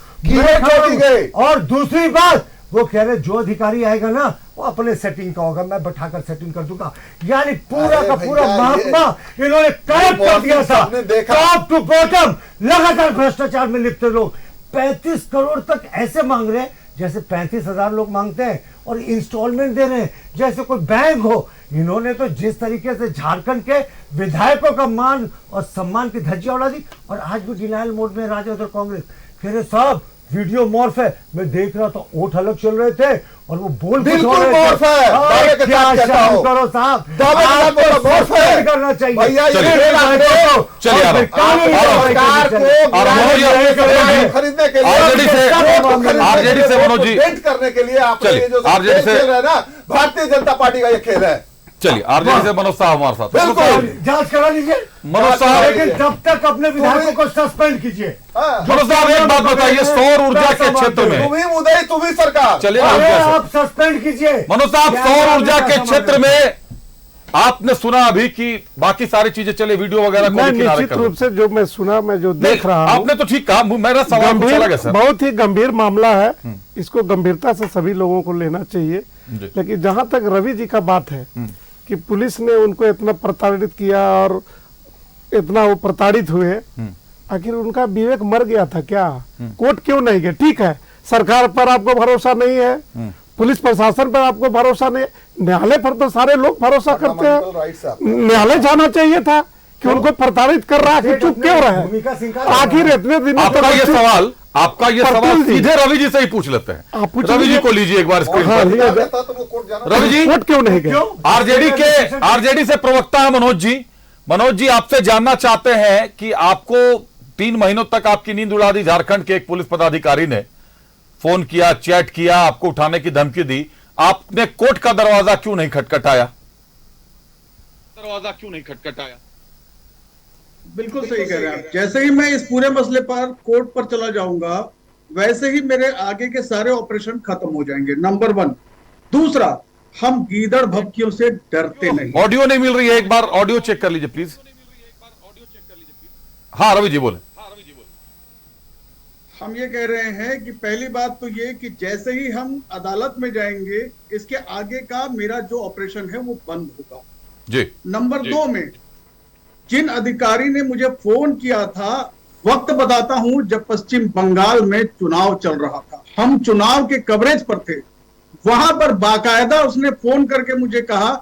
और दूसरी बात, वो कह रहे जो अधिकारी आएगा ना वो अपने सेटिंग का होगा, मैं बैठाकर सेटिंग कर दूंगा। यानी पूरा का पूरा महकमा इन्होंने करप्ट कर दिया था, टॉप टू बॉटम लगातार भ्रष्टाचार में लिप्त लोग 35 करोड़ तक ऐसे मांग रहे हैं जैसे 35,000 लोग मांगते हैं, और इंस्टॉलमेंट दे रहे हैं जैसे कोई बैंक हो। इन्होंने तो जिस तरीके से झारखंड के विधायकों का मान और सम्मान की धज्जियां उड़ा दी, और आज भी डिनायल मोड में राजद और कांग्रेस कह रहे साहब वीडियो मॉर्फ है। मैं देख रहा था ओठ अलग चल रहे थे और वो बोल बिल्कुल मॉर्फ है, दावे के साथ कहता हूं। करो साहब, दावे के साथ मॉर्फ है करना चाहिए भैया। ये खरीदने के लिए आरजेडी से मनोज जी करने के लिए आपने ये जो आरजेडी से खेल है ना, भारतीय जनता पार्टी का ये खेल है। चलिए आरजेडी से मनोज साहब हमारे साथ। बिल्कुल जांच करा लीजिए मनोज साहब, लेकिन तब तक अपने विधायकों को सस्पेंड कीजिए। मनोज साहब एक बात बताइए, सौर ऊर्जा के क्षेत्र में तुम्ही सरकार, चलिए आप सस्पेंड कीजिए। मनोज साहब, सौर ऊर्जा के क्षेत्र में आपने सुना अभी कि बाकी सारी चीजें चले, वीडियो वगैरह मैं निश्चित रूप से जो मैं सुना, मैं जो देख रहा हूं, आपने तो ठीक कहा, मेरा सवाल पूछा लगा सर। बहुत ही गंभीर मामला है, इसको गंभीरता से सभी लोगों को लेना चाहिए। लेकिन जहां तक रवि जी का बात है कि पुलिस ने उनको इतना प्रताड़ित किया और इतना वो प्रताड़ित हुए, आखिर उनका विवेक मर गया था क्या? कोर्ट क्यों नहीं गए? ठीक है, सरकार पर आपको भरोसा नहीं है, पुलिस प्रशासन पर आपको भरोसा नहीं है, न्यायालय पर तो सारे लोग भरोसा करते हैं। न्यायालय जाना चाहिए था कि उनको प्रताड़ित कर रहा है, चुप क्यों रहे? आखिर इतने दिनों आपका ये सवाल सीधे रवि जी से ही पूछ लेते हैं। रवि जी को लीजिए एक बार स्क्रीन पर। रवि जी, कोर्ट क्यों नहीं गए? आरजेडी से प्रवक्ता है मनोज जी। मनोज जी, आपसे जानना चाहते हैं कि आपको 3 महीनों तक आपकी नींद उड़ा दी झारखंड के एक पुलिस पदाधिकारी ने, फोन किया, चैट किया, आपको उठाने की धमकी दी, आपने कोर्ट का दरवाजा क्यों नहीं खटखटाया? बिल्कुल सही कह रहे हैं आप। जैसे ही मैं इस पूरे मसले पर कोर्ट पर चला जाऊंगा, वैसे ही मेरे आगे के सारे ऑपरेशन खत्म हो जाएंगे, नंबर 1। दूसरा, हम गीदड़ भभकियों से डरते नहीं। ऑडियो नहीं मिल रही है, एक बार ऑडियो चेक कर लीजिए प्लीज। हाँ रवि जी बोले। हम ये कह रहे हैं कि पहली बात तो ये कि जैसे ही हम अदालत में जाएंगे, इसके आगे का मेरा जो ऑपरेशन है वो बंद होगा जी। नंबर 2 में, जिन अधिकारी ने मुझे फोन किया था, वक्त बताता हूं जब पश्चिम बंगाल में चुनाव चल रहा था, हम चुनाव के कवरेज पर थे, वहां पर बाकायदा उसने फोन करके मुझे कहा,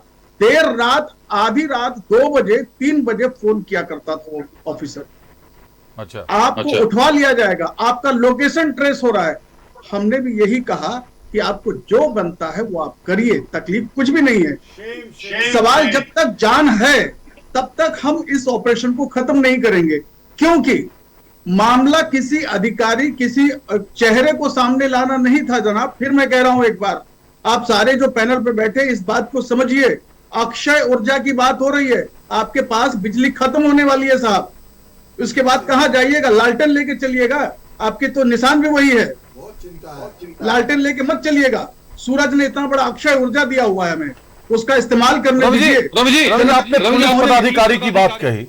देर रात, आधी रात, 2 बजे 3 बजे फोन किया करता था वो ऑफिसर। अच्छा, आपको उठवा लिया जाएगा, आपका लोकेशन ट्रेस हो रहा है। हमने भी यही कहा कि आपको जो बनता है वो आप करिए, तकलीफ कुछ भी नहीं है। सवाल जब तक जान है तब तक हम इस ऑपरेशन को खत्म नहीं करेंगे, क्योंकि मामला किसी अधिकारी, किसी चेहरे को सामने लाना नहीं था जनाब। फिर मैं कह रहा हूं एक बार, आप सारे जो पैनल पे बैठे इस बात को समझिए, अक्षय ऊर्जा की बात हो रही है, आपके पास बिजली खत्म होने वाली है साहब, उसके बाद कहां जाइएगा? लालटेन लेके चलिएगा, आपके तो निशान भी वही है, लालटेन लेके मत चलिएगा। सूरज ने इतना बड़ा अक्षय ऊर्जा दिया हुआ है हमें, उसका इस्तेमाल करने दीजिए। रवि जी, आपने पुलिस पदाधिकारी की बात कही,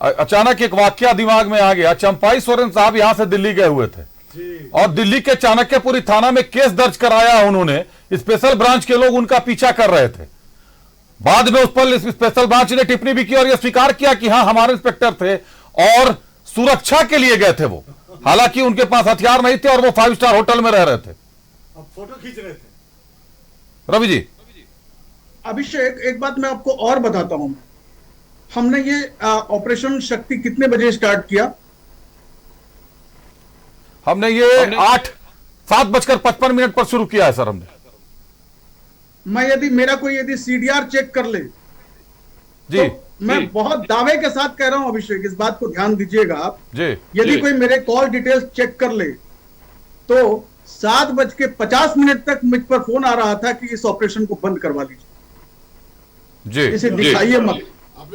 अचानक एक वाकया दिमाग में आ गया। चंपाई सोरेन साहब यहां से दिल्ली गए हुए थे और दिल्ली के चाणक्यपुरी थाना में केस दर्ज कराया उन्होंने, स्पेशल ब्रांच के लोग उनका पीछा कर रहे थे। बाद में उस पर स्पेशल ब्रांच ने टिप्पणी भी की और यह स्वीकार किया कि हाँ हमारे इंस्पेक्टर थे और सुरक्षा के लिए गए थे वो, हालांकि उनके पास हथियार नहीं थे और वो 5 स्टार होटल में रह रहे थे, अब फोटो खींच रहे थे। रवि जी, अभिषेक, एक बात मैं आपको और बताता हूं, हमने ये ऑपरेशन शक्ति कितने बजे स्टार्ट किया? हमने ये 7:55 पर शुरू किया है सर हमने। मैं यदि मेरा कोई यदि सीडीआर चेक कर ले जी, तो मैं बहुत दावे के साथ कह रहा हूं अभिषेक, इस बात को ध्यान दीजिएगा आप जी। यदि कोई मेरे कॉल डिटेल्स चेक कर ले तो 7:50 तक मुझ पर फोन आ रहा था कि इस ऑपरेशन को बंद करवा लीजिए जी, इसे दिखाइए मत। अब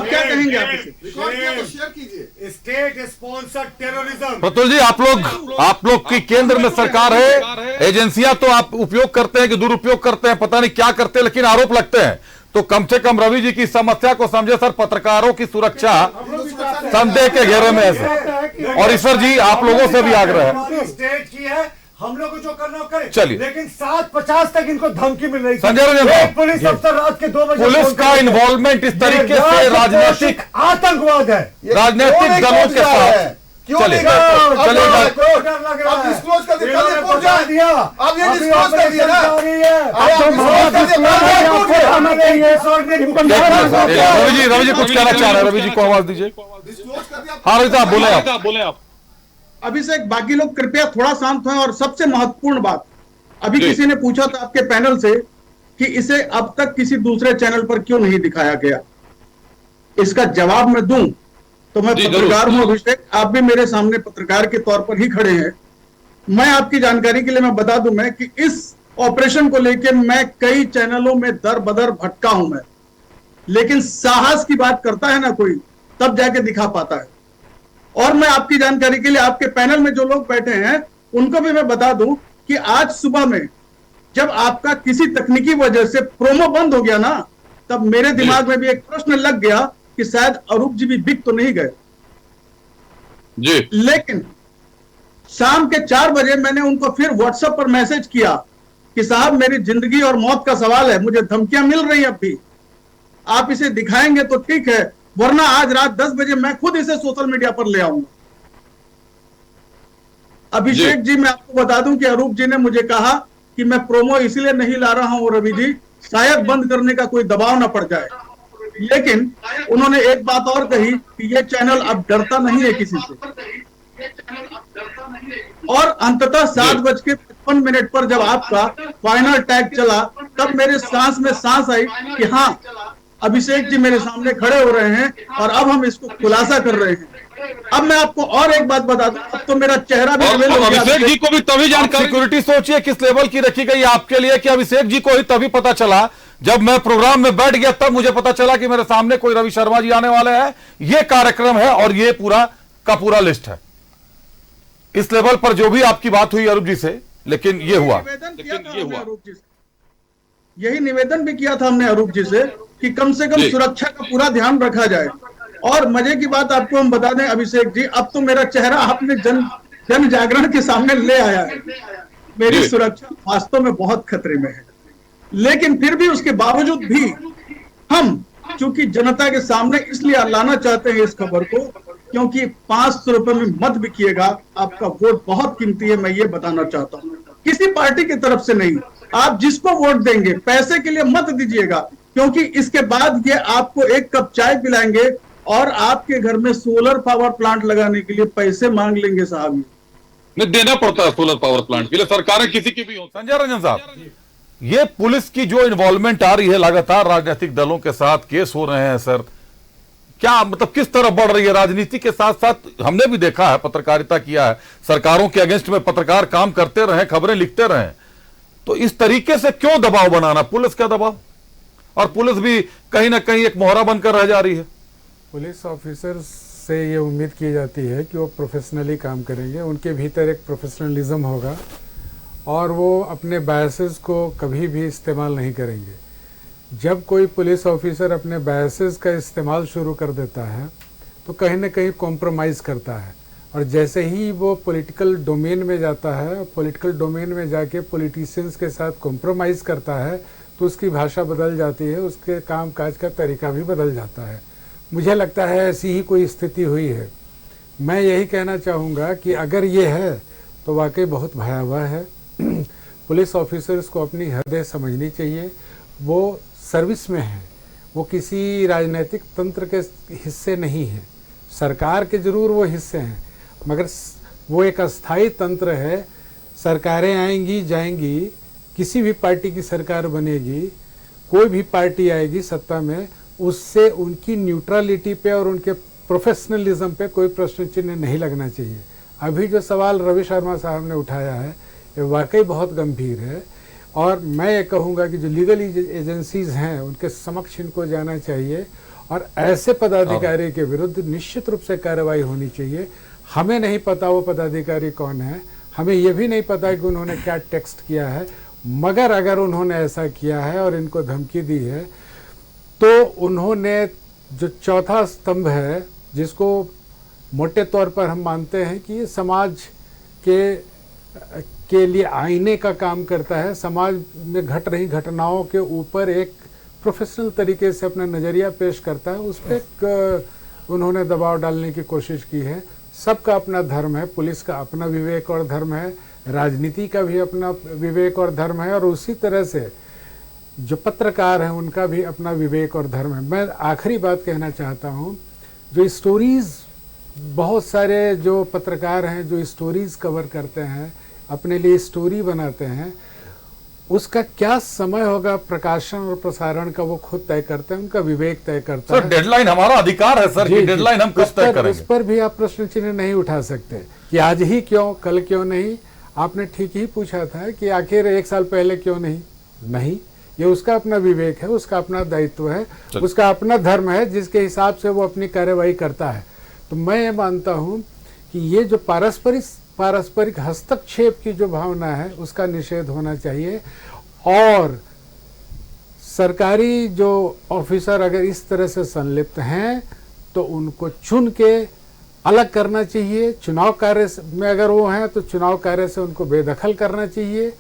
क्या कहेंगे आप इसे? रिकॉर्ड किया तो शेयर कीजिए। State sponsored terrorism. Pratul ji, आप लोग की केंद्र में सरकार है, एजेंसियां तो आप उपयोग करते हैं कि दुरुपयोग करते हैं, पता नहीं क्या करते हैं, लेकिन आरोप लगते हैं, तो कम से कम रवि जी की समस्या को समझे सर। पत्रकारों की सुरक्षा संदेह के घेरे में है सर। और ईश्वर जी, आप लोगों से भी आग्रह है, स्टेट की है, हम लोग को जो करना हो करें। चलिए। लेकिन 7:50 तक इनको धमकी मिल रही थी। संजय रंजन साहब, एक पुलिस अफसर रात के 2 बजे पुलिस का इन्वॉल्वमेंट इस तरीके से राजनीतिक आतंकवाद है। राजनीतिक दलों के साथ क्यों चलिए नहीं कर चलिए आप डिस्क्लोज कर दिया, कल रिपोर्ट दिया, आप ये डिस्क्लोज कर दिया ना, रवि जी कुछ कहना चाह रहे हैं, रवि जी को आवाज दीजिए। हाँ रवि साहब बोले आप। अभिषेक, बाकी लोग कृपया थोड़ा शांत हों। और सबसे महत्वपूर्ण बात, अभी किसी ने पूछा था आपके पैनल से कि इसे अब तक किसी दूसरे चैनल पर क्यों नहीं दिखाया गया। इसका जवाब मैं दूं तो मैं पत्रकार हूं अभिषेक, आप भी मेरे सामने पत्रकार के तौर पर ही खड़े हैं। मैं आपकी जानकारी के लिए मैं बता दूं मैं कि इस ऑपरेशन को लेकर मैं कई चैनलों में दर बदर भटका हूं मैं, लेकिन साहस की बात करता है ना कोई, तब जाके दिखा पाता है। और मैं आपकी जानकारी के लिए आपके पैनल में जो लोग बैठे हैं उनको भी मैं बता दूं कि आज सुबह में जब आपका किसी तकनीकी वजह से प्रोमो बंद हो गया ना, तब मेरे दिमाग में भी एक प्रश्न लग गया कि शायद अरूप जी भी बिक तो नहीं गए जी। लेकिन शाम के 4 बजे मैंने उनको फिर व्हाट्सएप पर मैसेज किया कि साहब मेरी जिंदगी और मौत का सवाल है, मुझे धमकियां मिल रही हैं, अब भी आप इसे दिखाएंगे तो ठीक है, वरना आज रात 10 बजे मैं खुद इसे सोशल मीडिया पर ले आऊंगा। अभिषेक जी, मैं आपको बता दूं कि अरूप जी ने मुझे कहा कि मैं प्रोमो इसलिए नहीं ला रहा हूं रवि जी, शायद बंद करने का कोई दबाव ना पड़ जाए। लेकिन उन्होंने एक बात और कही कि ये चैनल अब डरता नहीं है किसी से। और अंततः 7:55 पर जब आपका फाइनल टैग चला, तब मेरे सांस में सांस आई कि हाँ, अभिषेक जी मेरे सामने खड़े हो रहे हैं और अब हम इसको खुलासा कर रहे हैं। अब मैं आपको और एक बात बता दूं, अब तो मेरा चेहरा भी अभिषेक जी को भी तभी जानकारी, सिक्योरिटी सोचिए किस लेवल की रखी गई आपके लिए कि अभिषेक जी को ही तभी पता चला जब मैं प्रोग्राम में बैठ गया, तब मुझे पता चला कि मेरे सामने कोई रवि शर्मा जी आने वाले हैं, ये कार्यक्रम है और ये पूरा का पूरा लिस्ट है। इस लेवल पर जो भी आपकी बात हुई अरूप जी से, लेकिन ये हुआ, यही निवेदन भी किया था हमने अरूप जी से कि कम से कम सुरक्षा का पूरा ध्यान रखा जाए। और मजे की बात आपको हम बता दें अभिषेक जी, अब तो मेरा चेहरा आपने जन जागरण के सामने ले आया है। मेरी सुरक्षा वास्तव में बहुत खतरे में है, लेकिन फिर भी उसके बावजूद भी हम चूंकि जनता के सामने इसलिए लाना चाहते हैं इस खबर को क्योंकि 500 रुपए में मत बिकिएगा, आपका वोट बहुत कीमती है, मैं ये बताना चाहता हूँ। किसी पार्टी की तरफ से नहीं, आप जिसको वोट देंगे पैसे के लिए मत दीजिएगा, क्योंकि इसके बाद ये आपको एक कप चाय पिलाएंगे और आपके घर में सोलर पावर प्लांट लगाने के लिए पैसे मांग लेंगे साहब। नहीं देना पड़ता है सोलर पावर प्लांट के लिए, सरकारें किसी की भी हो। संजय रंजन साहब, ये पुलिस की जो इन्वॉल्वमेंट आ रही है, लगातार राजनीतिक दलों के साथ केस हो रहे हैं सर, क्या मतलब किस तरह बढ़ रही है राजनीति के साथ साथ? हमने भी देखा है, पत्रकारिता किया है, सरकारों के अगेंस्ट में पत्रकार काम करते रहे, खबरें लिखते रहे, तो इस तरीके से क्यों दबाव बनाना, पुलिस का दबाव? और पुलिस भी कहीं ना कहीं एक मोहरा बनकर रह जा रही है। पुलिस ऑफिसर्स से ये उम्मीद की जाती है कि वो प्रोफेशनली काम करेंगे, उनके भीतर एक प्रोफेशनलिज्म होगा और वो अपने बायसेस को कभी भी इस्तेमाल नहीं करेंगे। जब कोई पुलिस ऑफिसर अपने बायसेस का इस्तेमाल शुरू कर देता है तो कहीं ना कहीं कॉम्प्रोमाइज़ करता है, और जैसे ही वो पॉलिटिकल डोमेन में जाता है, पॉलिटिकल डोमेन में जाके पॉलिटिशियंस के साथ कॉम्प्रोमाइज़ करता है, तो उसकी भाषा बदल जाती है, उसके कामकाज का तरीका भी बदल जाता है। मुझे लगता है ऐसी ही कोई स्थिति हुई है। मैं यही कहना चाहूँगा कि अगर ये है तो वाकई बहुत भयावह है। पुलिस ऑफिसर्स को अपनी हदें समझनी चाहिए। वो सर्विस में है, वो किसी राजनीतिक तंत्र के हिस्से नहीं है। सरकार के जरूर वो हिस्से हैं, मगर वो एक अस्थाई तंत्र है। सरकारें आएंगी जाएंगी, किसी भी पार्टी की सरकार बनेगी, कोई भी पार्टी आएगी सत्ता में, उससे उनकी न्यूट्रलिटी पे और उनके प्रोफेशनलिज्म पे कोई प्रश्न चिन्ह नहीं लगना चाहिए। अभी जो सवाल रवि शर्मा साहब ने उठाया है ये वाकई बहुत गंभीर है, और मैं ये कहूँगा कि जो लीगल एजेंसीज हैं उनके समक्ष इनको जाना चाहिए और ऐसे पदाधिकारी के विरुद्ध निश्चित रूप से कार्रवाई होनी चाहिए। हमें नहीं पता वो पदाधिकारी कौन है, हमें ये भी नहीं पता कि उन्होंने क्या टेक्स्ट किया है, मगर अगर उन्होंने ऐसा किया है और इनको धमकी दी है तो उन्होंने जो चौथा स्तंभ है, जिसको मोटे तौर पर हम मानते हैं कि ये समाज के लिए आईने का काम करता है, समाज में घट रही घटनाओं के ऊपर एक प्रोफेशनल तरीके से अपना नज़रिया पेश करता है, उस पर उन्होंने दबाव डालने की कोशिश की है। सबका अपना धर्म है, पुलिस का अपना विवेक और धर्म है, राजनीति का भी अपना विवेक और धर्म है, और उसी तरह से जो पत्रकार हैं उनका भी अपना विवेक और धर्म है। मैं आखिरी बात कहना चाहता हूँ, जो स्टोरीज़, बहुत सारे जो पत्रकार हैं जो स्टोरीज़ कवर करते हैं, अपने लिए स्टोरी बनाते हैं, उसका क्या समय होगा प्रकाशन और प्रसारण का वो खुद तय करते हैं, उनका विवेक तय करता है। डेडलाइन हमारा अधिकार है सर, कि डेडलाइन हम कब तय करेंगे। उस पर भी आप प्रश्न चिन्ह नहीं उठा सकते कि आज ही क्यों, कल क्यों नहीं। आपने ठीक ही पूछा था कि आखिर 1 साल पहले क्यों नहीं, ये उसका अपना विवेक है, उसका अपना दायित्व है, उसका अपना धर्म है, जिसके हिसाब से वो अपनी कार्यवाही करता है। तो मैं ये मानता हूँ कि ये जो पारस्परिक हस्तक्षेप की जो भावना है उसका निषेध होना चाहिए, और सरकारी जो ऑफिसर अगर इस तरह से संलिप्त हैं तो उनको चुन के अलग करना चाहिए। चुनाव कार्य में अगर वो हैं तो चुनाव कार्य से उनको बेदखल करना चाहिए।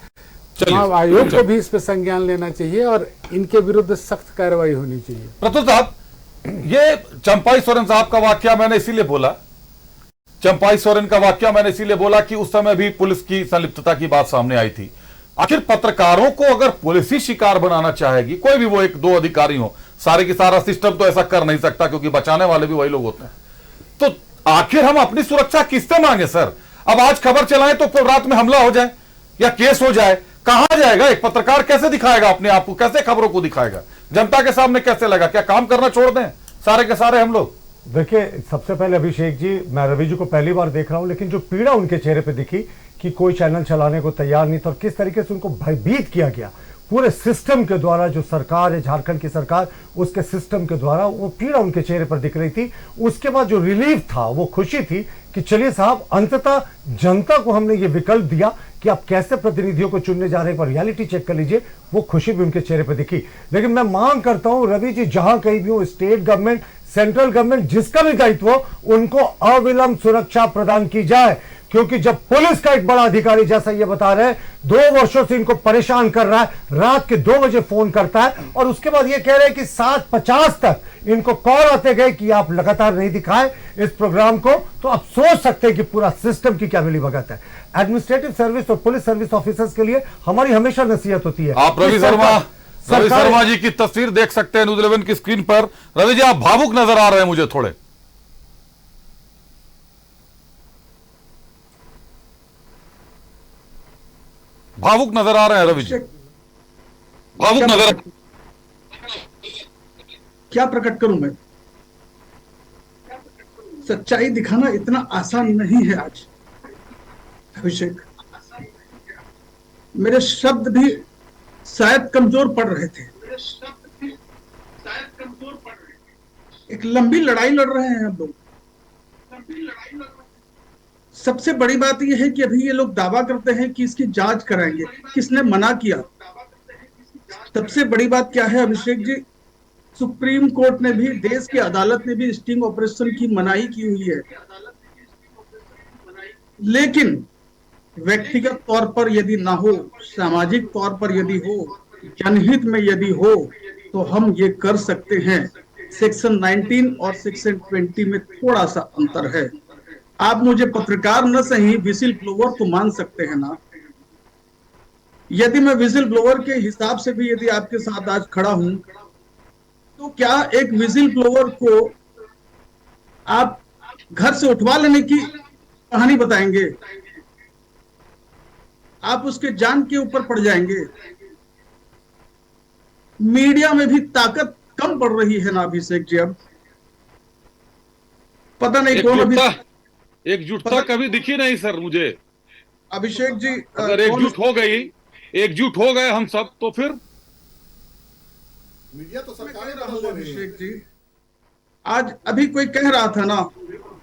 चुनाव आयोग को भी इस पर संज्ञान लेना चाहिए और इनके विरुद्ध सख्त कार्रवाई होनी चाहिए। प्रतुल साहब, ये चंपाई सोरेन साहब का वाकया मैंने इसीलिए बोला, चंपाई सोरेन का वाकया मैंने इसीलिए बोला कि उस समय भी पुलिस की संलिप्तता की बात सामने आई थी। आखिर पत्रकारों को अगर पुलिस ही शिकार बनाना चाहेगी, कोई भी वो 1-2 अधिकारी हो, सारे की सारा सिस्टम तो ऐसा कर नहीं सकता, क्योंकि बचाने वाले भी वही लोग होते हैं, तो आखिर हम अपनी सुरक्षा किससे मांगे सर? अब आज खबर चलाएं तो फिर रात में हमला हो जाए या केस हो जाए, कहां जाएगा एक पत्रकार? कैसे दिखाएगा अपने आप को, कैसे खबरों को दिखाएगा, जनता के सामने कैसे लगा? क्या काम करना छोड़ दें सारे के सारे हम लोग? देखिए, सबसे पहले अभिषेक जी, मैं रवि जी को पहली बार देख रहा हूं, लेकिन जो पीड़ा उनके चेहरे पे दिखी कि कोई चैनल चलाने को तैयार नहीं था और किस तरीके से उनको भयभीत किया गया पूरे सिस्टम के द्वारा, जो सरकार है झारखंड की सरकार, उसके सिस्टम के द्वारा, वो पीड़ा उनके चेहरे पर दिख रही थी। उसके बाद जो रिलीफ था, वो खुशी थी कि चलिए साहब, अंततः जनता को हमने ये विकल्प दिया कि आप कैसे प्रतिनिधियों को चुनने जा रहे हैं, पर रियलिटी चेक कर लीजिए, वो खुशी भी उनके चेहरे पर दिखी। लेकिन मैं मांग करता हूं रवि जी, जहां कहीं भी हो, स्टेट गवर्नमेंट, सेंट्रल गवर्नमेंट, जिसका भी दायित्व हो, उनको अविलंब सुरक्षा प्रदान की जाए, क्योंकि जब पुलिस का एक बड़ा अधिकारी, जैसा ये बता रहे हैं, 2 वर्षों से इनको परेशान कर रहा है, रात के 2 बजे फोन करता है और उसके बाद ये कह रहे हैं कि 7:50 तक इनको कॉल आते गए कि आप लगातार नहीं दिखाए इस प्रोग्राम को, तो आप सोच सकते हैं कि पूरा सिस्टम की क्या मिलीभगत है। एडमिनिस्ट्रेटिव सर्विस और पुलिस सर्विस ऑफिसर्स के लिए हमारी हमेशा नसीहत होती है। आप रवि शर्मा जी की तस्वीर देख सकते हैं न्यूज़ 11 की स्क्रीन पर। रवि जी, आप भावुक नजर आ रहे हैं मुझे, थोड़े भावुक नजर आ रहे हैं रवि जी, भावुक नजर। क्या प्रकट करूं मैं? सच्चाई दिखाना इतना आसान नहीं है आज अभिषेक। मेरे शब्द भी शायद कमजोर पड़ रहे थे। एक लंबी लड़ाई लड़ रहे हैं हम लोग। सबसे बड़ी बात यह है कि अभी ये लोग दावा करते हैं कि इसकी जांच कराएंगे। किसने मना किया? सबसे बड़ी बात क्या है अभिषेक जी, सुप्रीम कोर्ट ने भी, देश की अदालत ने भी स्टिंग ऑपरेशन की मनाही की हुई है, लेकिन व्यक्तिगत तौर पर यदि ना हो, सामाजिक तौर पर यदि हो, जनहित में यदि हो, तो हम ये कर सकते हैं। सेक्शन 19 और सेक्शन 20 में थोड़ा सा अंतर है। आप मुझे पत्रकार न सही, विजिल ब्लोअर तो मान सकते हैं ना। यदि मैं विजिल ब्लोअर के हिसाब से भी यदि आपके साथ आज खड़ा हूं, तो क्या एक विजिल ब्लोअर को आप घर से उठवा लेने की कहानी बताएंगे? आप उसके जान के ऊपर पड़ जाएंगे। मीडिया में भी ताकत कम पड़ रही है ना अभिषेक जी। अब पता नहीं कौन अभी एकजुटता कभी दिखी नहीं सर मुझे अभिषेक जी। अगर एकजुट हो गए हम सब, तो फिर मीडिया तो सरकार अभिषेक जी, आज अभी कोई कह रहा था ना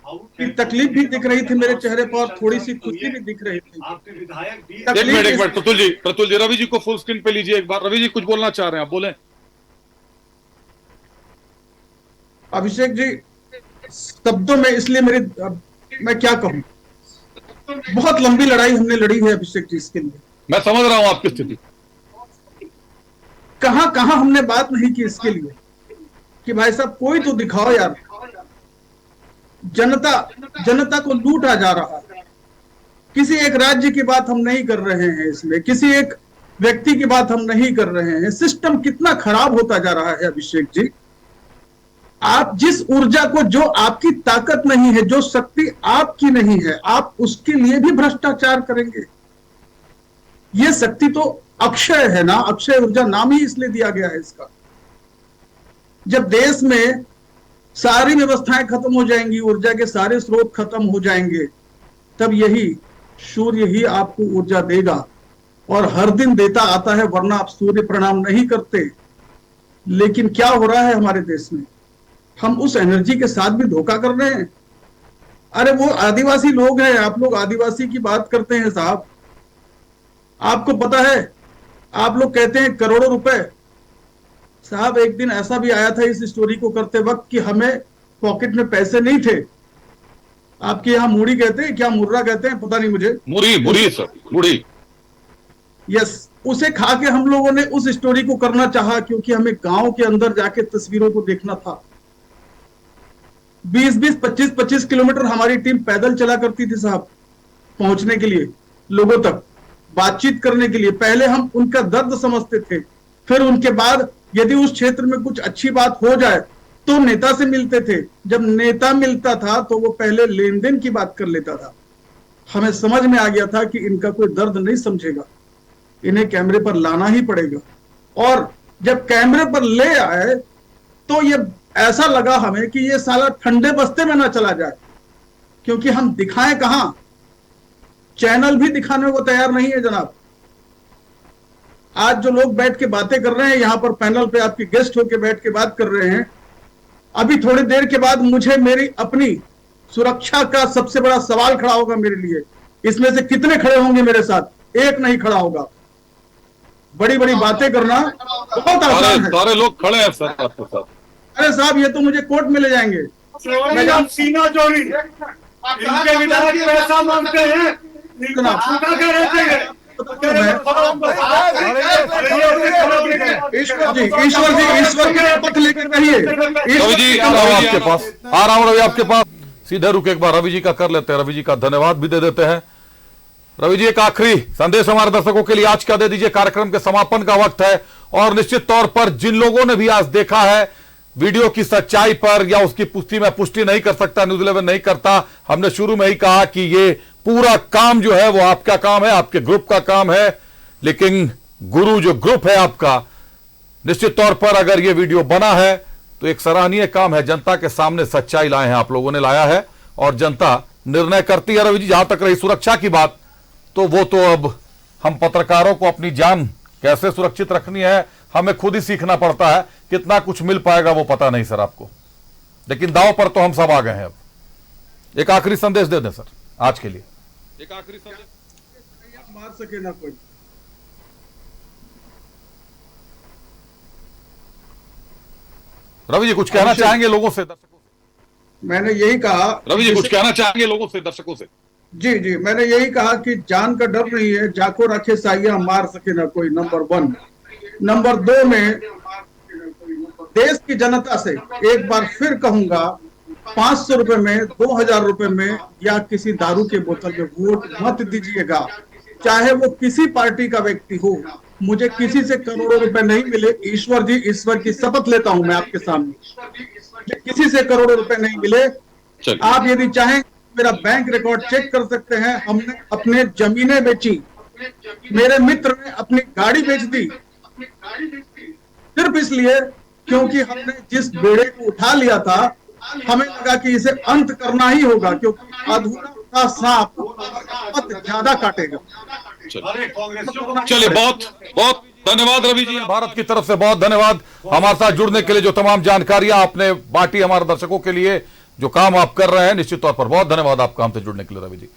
कि तकलीफ भी दिख रही थी मेरे चेहरे पर, थोड़ी सी खुशी भी दिख रही थी। एक मिनट प्रतुल जी, रवि जी को फुल स्क्रीन पे लीजिए एक बार। रवि जी कुछ बोलना चाह रहे हैं, आप बोलें। अभिषेक जी, शब्दों में इसलिए मैं क्या कहूं, बहुत लंबी लड़ाई हमने लड़ी है अभिषेक जी इसके लिए। मैं समझ रहा हूं आपकी स्थिति। कहां कहां हमने बात नहीं की इसके लिए कि भाई साहब कोई तो दिखाओ यार। जनता को लूटा जा रहा है। किसी एक राज्य की बात हम नहीं कर रहे हैं, इसमें किसी एक व्यक्ति की बात हम नहीं कर रहे हैं। सिस्टम कितना खराब होता जा रहा है अभिषेक जी। आप जिस ऊर्जा को, जो आपकी ताकत नहीं है, जो शक्ति आपकी नहीं है, आप उसके लिए भी भ्रष्टाचार करेंगे। यह शक्ति तो अक्षय है ना, अक्षय ऊर्जा नाम ही इसलिए दिया गया है इसका। जब देश में सारी व्यवस्थाएं खत्म हो जाएंगी, ऊर्जा के सारे स्रोत खत्म हो जाएंगे, तब यही सूर्य ही आपको ऊर्जा देगा। और हर दिन देता आता है, वरना आप सूर्य प्रणाम नहीं करते। लेकिन क्या हो रहा है हमारे देश में, हम उस एनर्जी के साथ भी धोखा कर रहे हैं। अरे वो आदिवासी लोग हैं, आप लोग आदिवासी की बात करते हैं साहब। आपको पता है, आप लोग कहते हैं करोड़ों रुपए। साहब एक दिन ऐसा भी आया था इस स्टोरी को करते वक्त कि हमें पॉकेट में पैसे नहीं थे। आपके यहाँ मूढ़ी कहते हैं, क्या मुर्रा कहते हैं, पता नहीं मुझे। मुड़ी सर, मुड़ी। यस, उसे खा के हम लोगों ने उस स्टोरी को करना चाहा, क्योंकि हमें गांव के अंदर जाके तस्वीरों को देखना था। 20-20, 25-25 किलोमीटर हमारी टीम पैदल चला करती थी साहब, पहुंचने के लिए, लोगों तक बातचीत करने के लिए। पहले हम उनका दर्द समझते थे, फिर उनके बाद यदि उस क्षेत्र में कुछ अच्छी बात हो जाए तो नेता से मिलते थे। जब नेता मिलता था तो वो पहले लेन देन की बात कर लेता था। हमें समझ में आ गया था कि इनका कोई दर्द नहीं समझेगा, इन्हें कैमरे पर लाना ही पड़ेगा। और जब कैमरे पर ले आए तो ये ऐसा लगा हमें कि ये साला ठंडे बस्ते में ना चला जाए, क्योंकि हम दिखाएं कहां, चैनल भी दिखाने को तैयार नहीं है जनाब। आज जो लोग बैठ के बातें कर रहे हैं यहां पर पैनल पे, आपके गेस्ट होके बैठ के बात कर रहे हैं, अभी थोड़ी देर के बाद मुझे मेरी अपनी सुरक्षा का सबसे बड़ा सवाल खड़ा होगा मेरे लिए। इसमें से कितने खड़े होंगे मेरे साथ? एक नहीं खड़ा होगा। बड़ी बड़ी बातें करना बहुत आसान है। सारे लोग खड़े हैं सर आपके साथ। अरे साहब ये तो मुझे कोर्ट में ले जाएंगे। सीना जोड़ी, इनके विधायक पैसा मांगते हैं, ईश्वर की शपथ लेकर कहिए। रवि जी आ रहा हूं आपके पास, आ रहा हूं रवि आपके पास। सीधे रुक एक बार रवि जी का कर लेते हैं, रवि जी का धन्यवाद भी दे देते हैं। रवि जी एक आखिरी संदेश हमारे दर्शकों के लिए आज का दे दीजिए। कार्यक्रम के समापन का वक्त है और निश्चित तौर पर जिन लोगों ने भी आज देखा है वीडियो की सच्चाई पर या उसकी पुष्टि में पुष्टि नहीं कर सकता, न्यूज़ 11 नहीं करता। हमने शुरू में ही कहा कि ये पूरा काम जो है वो आपका काम है, आपके ग्रुप का काम है। लेकिन गुरु जो ग्रुप है आपका, निश्चित तौर पर अगर ये वीडियो बना है तो एक सराहनीय काम है। जनता के सामने सच्चाई लाए हैं, आप लोगों ने लाया है और जनता निर्णय करती है। रवि जी जहां तक रही सुरक्षा की बात, तो वो तो अब हम पत्रकारों को अपनी जान कैसे सुरक्षित रखनी है हमें खुद ही सीखना पड़ता है। कितना कुछ मिल पाएगा वो पता नहीं सर आपको, लेकिन दांव पर तो हम सब आ गए हैं। अब एक आखिरी संदेश दे दें सर आज के लिए। एक आखिरी संदेश। मार सके ना कोई। रवि जी कुछ कहना चाहेंगे लोगों से, दर्शकों से? मैंने यही कहा। रवि जी कुछ कहना चाहेंगे लोगों से, दर्शकों से? जी, मैंने यही कहा कि जान का डर नहीं है, जाको रखे साइया मार सके ना कोई, नंबर 1। नंबर 2 में देश की जनता से एक बार फिर कहूंगा, 500 रुपए में, 2000 रुपए में या किसी दारू के बोतल में वोट मत दीजिएगा, चाहे वो किसी पार्टी का व्यक्ति हो। मुझे किसी से करोड़ों रुपए नहीं मिले, ईश्वर की शपथ लेता हूं मैं आपके सामने, किसी से करोड़ों रुपए नहीं मिले। आप यदि चाहें मेरा बैंक रिकॉर्ड चेक कर सकते हैं। हमने अपने जमीनें बेची, मेरे मित्र ने अपनी गाड़ी बेच दी, सिर्फ इसलिए क्योंकि हमने जिस बेड़े को उठा लिया था हमें लगा कि इसे अंत करना ही होगा, क्योंकि अधूरा सांप ज्यादा काटेगा। चलिए बहुत बहुत धन्यवाद रवि जी, भारत की तरफ से बहुत धन्यवाद हमारे साथ जुड़ने के लिए। जो तमाम जानकारियां आपने बांटी हमारे दर्शकों के लिए, जो काम आप कर रहे हैं, निश्चित तौर पर बहुत धन्यवाद आपका हमसे जुड़ने के लिए रवि जी।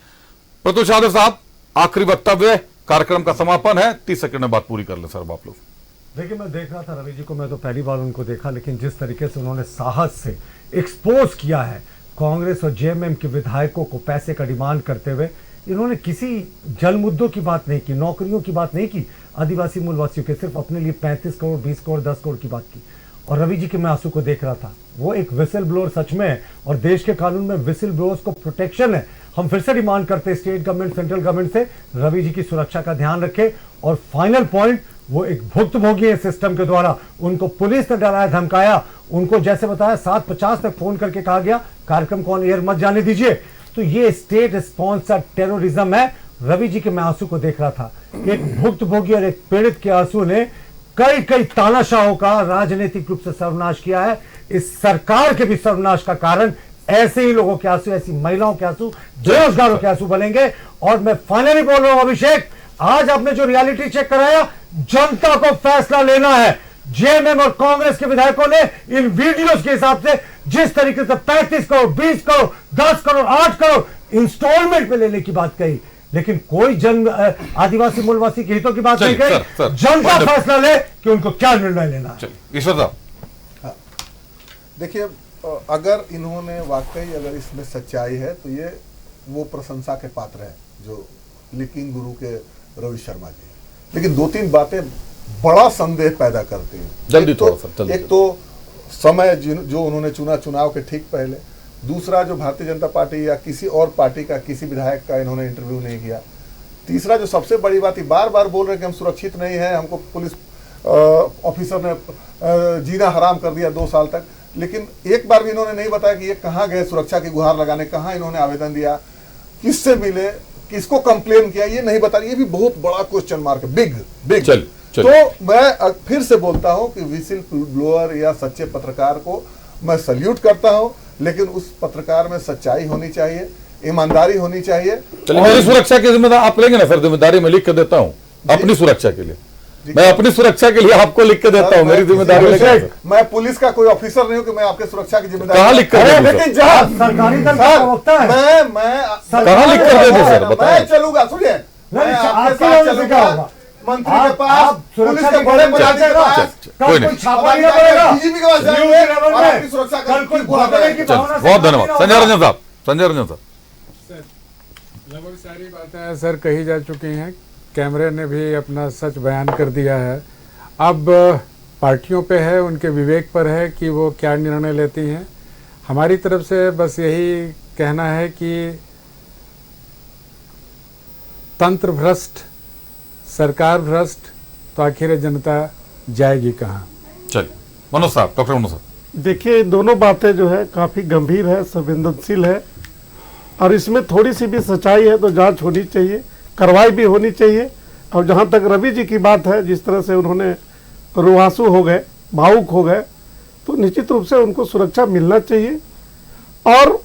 प्रत्युष यादव साहब आखिरी वक्तव्य, कार्यक्रम का समापन है, 30 सेकंड में बात पूरी कर ले सर आप लोग। देखिए मैं देख रहा था रवि जी को, मैं तो पहली बार उनको देखा, लेकिन जिस तरीके से उन्होंने साहस से एक्सपोज किया है कांग्रेस और जेएमएम के विधायकों को पैसे का डिमांड करते हुए, इन्होंने किसी जल मुद्दों की बात नहीं की, नौकरियों की बात नहीं की, आदिवासी मूलवासियों के, सिर्फ अपने लिए 35 करोड़ 20 करोड़ 10 करोड़ की बात की। और रवि जी के मैं आंसू को देख रहा था, वो एक विसिल ब्लोअर सच में है, और देश के कानून में विसिल ब्लोअर्स को प्रोटेक्शन है। हम फिर से डिमांड करते हैं स्टेट गवर्नमेंट, सेंट्रल गवर्नमेंट से रवि जी की सुरक्षा का ध्यान रखे। और फाइनल पॉइंट, वो एक भुक्तभोगी है सिस्टम के द्वारा, उनको पुलिस ने डराया धमकाया, उनको जैसे बताया 7:50 तक फोन करके कहा गया कार्यक्रम को ऑन एयर मत जाने दीजिए। तो ये स्टेट स्पॉन्सर्ड टेररिज्म है। रवि जी के मैं आंसू को देख रहा था, एक भुक्तभोगी और एक पीड़ित के आंसू ने कई तानाशाहों का राजनीतिक रूप से सर्वनाश किया है। इस सरकार के भी सर्वनाश का कारण ऐसे ही लोगों के आंसू, ऐसी महिलाओं के आंसू, बेरोजगारों के आंसू बनेंगे। और मैं फाइनली बोल रहा हूं अभिषेक, आज आपने जो रियलिटी चेक कराया, जनता को फैसला लेना है। जेएमएम और कांग्रेस के विधायकों ने इन वीडियोस के हिसाब से जिस तरीके से 35 करोड़ 20 करोड़ 10 करोड़ 8 करोड़ इंस्टॉलमेंट में लेने की बात कही, लेकिन कोई आदिवासी मूलवासी के हितों की बात नहीं कही। जनता फैसला ले कि उनको क्या निर्णय लेना है। ईश्वर साहब, देखिए, अगर इन्होंने वाकई अगर इसमें सच्चाई है तो ये वो प्रशंसा के पात्र है जो लिकिंग गुरु के रवि शर्मा जी। लेकिन 2-3 बातें बड़ा संदेह पैदा करती हैं। जल्दी एक तो समय जो उन्होंने चुना चुनाव के ठीक पहले, दूसरा जो भारतीय जनता पार्टी या किसी और पार्टी का किसी विधायक का इन्होंने इंटरव्यू नहीं किया, तीसरा जो सबसे बड़ी बात, बार बार बोल रहे हैं कि हम सुरक्षित नहीं है, हमको पुलिस ऑफिसर ने जीना हराम कर दिया 2 साल तक, लेकिन एक बार भी इन्होंने नहीं बताया कि ये कहाँ गए सुरक्षा की गुहार लगाने, कहाँ इन्होंने आवेदन दिया, किससे मिले, किसको कंप्लेन किया, ये नहीं बता। ये भी बहुत बड़ा क्वेश्चन मार्क है, बिग। चल। तो मैं फिर से बोलता हूं कि विसिल ब्लोअर या सच्चे पत्रकार को मैं सल्यूट करता हूं, लेकिन उस पत्रकार में सच्चाई होनी चाहिए, ईमानदारी होनी चाहिए। मेरी सुरक्षा की जिम्मेदारी आप लेंगे ना? फिर जिम्मेदारी मैं लिख के देता हूँ अपनी सुरक्षा के लिए, मैं अपनी सुरक्षा के लिए आपको लिख के देता हूँ, मेरी जिम्मेदारी। मैं पुलिस का कोई ऑफिसर नहीं हूँ कि मैं आपके सुरक्षा की जिम्मेदारी कहाँ लिख कर दे, लेकिन सरकारी मैं कहाँ लिख कर दे सर, मैं चलूंगा, सुनिए, मैं आपके साथ चलूंगा मंत्री के पास, पुलिस के बड़े पदाधिकारी के पास, डीजीपी के पास जाएंगे और अपनी सुरक्षा बहुत धन्यवाद। संजय रंजन साहब, लगभग सारी बातें सर कही जा चुकी हैं, कैमरे ने भी अपना सच बयान कर दिया है। अब पार्टियों पे है, उनके विवेक पर है कि वो क्या निर्णय लेती हैं। हमारी तरफ से बस यही कहना है कि तंत्र भ्रष्ट, सरकार भ्रष्ट, तो आखिर जनता जाएगी कहाँ? चलिए मनोज साहब, डॉक्टर मनोज साहब, देखिए दोनों बातें जो है काफ़ी गंभीर है, संवेदनशील है, और इसमें थोड़ी सी भी सच्चाई है तो जांच होनी चाहिए, कार्रवाई भी होनी चाहिए। और जहाँ तक रवि जी की बात है, जिस तरह से उन्होंने रुआंसू हो गए, भावुक हो गए, तो निश्चित रूप से उनको सुरक्षा मिलना चाहिए, और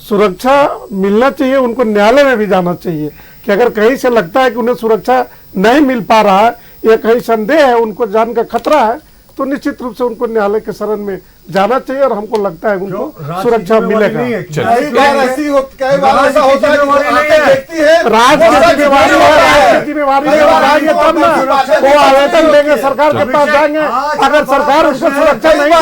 सुरक्षा मिलना चाहिए, उनको न्यायालय में भी जाना चाहिए कि अगर कहीं से लगता है कि उन्हें सुरक्षा नहीं मिल पा रहा है या कहीं संदेह है, उनको जान का खतरा है, तो निश्चित रूप से उनको न्यायालय के शरण में जाना चाहिए, और हमको लगता है उनको सुरक्षा मिलेगा। कई बार ऐसी कई बार ऐसा होता है वो आवेदन देंगे, सरकार के पास जाएंगे, अगर सरकार उसको सुरक्षा नहीं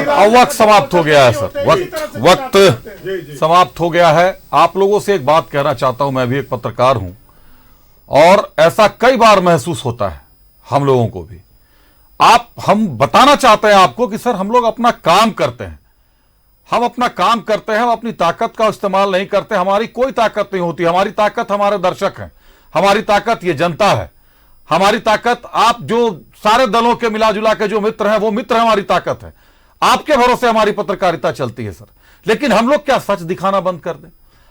अब वक्त समाप्त हो गया है सर, वक्त समाप्त हो गया है। आप लोगों से एक बात कहना चाहता हूं, मैं भी एक पत्रकार हूं और ऐसा कई बार महसूस होता है हम लोगों को भी। हम बताना चाहते हैं आपको कि सर हम लोग अपना काम करते हैं, हम अपना काम करते हैं, हम अपनी ताकत का इस्तेमाल नहीं करते। हमारी कोई ताकत नहीं होती, हमारी ताकत हमारे दर्शक हैं, हमारी ताकत ये जनता है, हमारी ताकत आप जो सारे दलों के मिला जुला के जो मित्र हैं वो मित्र हमारी ताकत है। आपके भरोसे हमारी पत्रकारिता चलती है सर। लेकिन हम लोग क्या सच दिखाना बंद कर दें?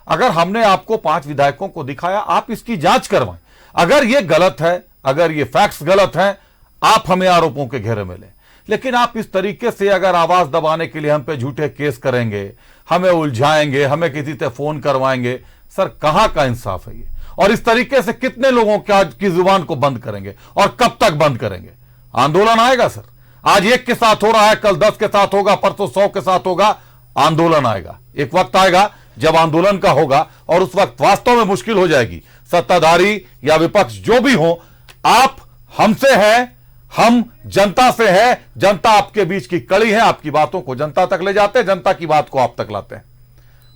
अगर हमने आपको 5 विधायकों को दिखाया, आप इसकी जांच करवाएं। अगर ये गलत है, अगर ये फैक्ट्स गलत हैं, आप हमें आरोपों के घेरे में लें। लेकिन आप इस तरीके से अगर आवाज दबाने के लिए हम पे झूठे केस करेंगे, हमें उलझाएंगे, हमें किसी से फोन करवाएंगे, सर कहां का इंसाफ है ये? और इस तरीके से कितने लोगों की जुबान को बंद करेंगे और कब तक बंद करेंगे? आंदोलन आएगा सर। आज 1 के साथ हो रहा है, कल 10 के साथ होगा, परसों 100 के साथ होगा। आंदोलन आएगा, एक वक्त आएगा जब आंदोलन का होगा और उस वक्त वास्तव में मुश्किल हो जाएगी। सत्ताधारी या विपक्ष जो भी हो, आप हमसे हैं, हम जनता से हैं, जनता आपके बीच की कड़ी है, आपकी बातों को जनता तक ले जाते हैं, जनता की बात को आप तक लाते हैं।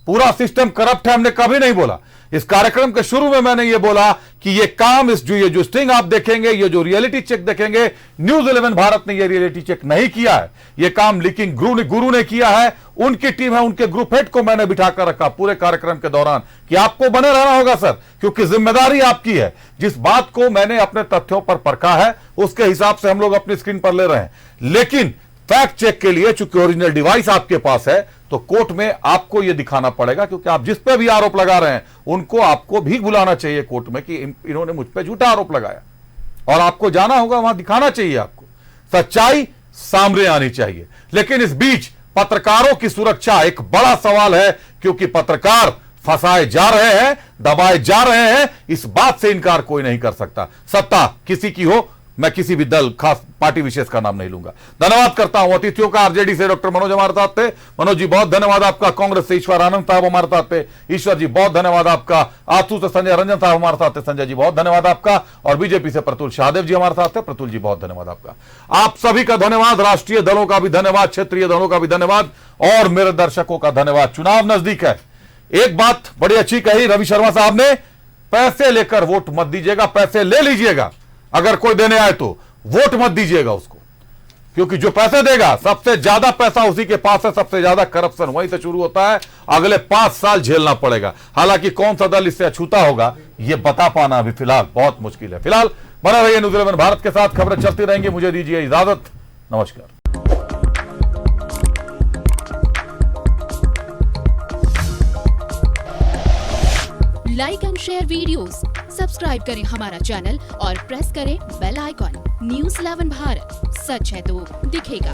पूरा सिस्टम करप्ट है, हमने कभी नहीं बोला। इस कार्यक्रम के शुरू में मैंने ये बोला कि ये काम, ये जो स्टिंग आप देखेंगे, ये जो रियलिटी चेक देखेंगे, न्यूज 11 भारत ने ये रियलिटी चेक नहीं किया है। ये काम लेकिन गुरु ने किया है। उनकी टीम है, उनके ग्रुप हेड को मैंने बिठाकर रखा पूरे कार्यक्रम के दौरान कि आपको बने रहना होगा सर, क्योंकि जिम्मेदारी आपकी है। जिस बात को मैंने अपने तथ्यों पर परखा है उसके हिसाब से हम लोग अपनी स्क्रीन पर ले रहे हैं। लेकिन फैक्ट चेक के लिए चूंकि ओरिजिनल डिवाइस आपके पास है तो कोर्ट में आपको यह दिखाना पड़ेगा, क्योंकि आप जिस पे भी आरोप लगा रहे हैं उनको आपको भी बुलाना चाहिए कोर्ट में कि इन्होंने मुझ पे झूठा आरोप लगाया, और आपको जाना होगा वहां, दिखाना चाहिए आपको, सच्चाई सामने आनी चाहिए। लेकिन इस बीच पत्रकारों की सुरक्षा एक बड़ा सवाल है, क्योंकि पत्रकार फंसाए जा रहे हैं, दबाए जा रहे हैं। इस बात से इनकार कोई नहीं कर सकता। सत्ता किसी की हो, मैं किसी भी दल, खास पार्टी विशेष का नाम नहीं लूंगा। धन्यवाद करता हूं अतिथियों का। आरजेडी से डॉक्टर मनोज हमारे साथ थे, मनोज जी बहुत धन्यवाद आपका। कांग्रेस से ईश्वर आनंद साहब हमारे साथ थे, ईश्वर जी बहुत धन्यवाद आपका। आसू से संजय रंजन साहब हमारे साथ थे, संजय जी बहुत धन्यवाद आपका। और बीजेपी से प्रतुल शाहदेव जी हमारे साथ थे, प्रतुल जी बहुत धन्यवाद आपका। आप सभी का धन्यवाद, राष्ट्रीय दलों का भी धन्यवाद, क्षेत्रीय दलों का भी धन्यवाद, और मेरे दर्शकों का धन्यवाद। चुनाव नजदीक है। एक बात बड़ी अच्छी कही रवि शर्मा साहब ने, पैसे लेकर वोट मत दीजिएगा, पैसे ले लीजिएगा। अगर कोई देने आए तो वोट मत दीजिएगा उसको, क्योंकि जो पैसे देगा सबसे ज्यादा पैसा उसी के पास है, सबसे ज्यादा करप्शन वहीं से शुरू होता है। अगले 5 साल झेलना पड़ेगा। हालांकि कौन सा दल इससे अछूता होगा यह बता पाना अभी फिलहाल बहुत मुश्किल है। फिलहाल बना रहिए न्यूज़ 11 भारत के साथ, खबरें चलती रहेंगी। मुझे दीजिए इजाजत, नमस्कार। Like and share videos, subscribe करें हमारा चैनल और प्रेस करें बेल आइकॉन। न्यूज़ 11 भारत, सच है तो दिखेगा।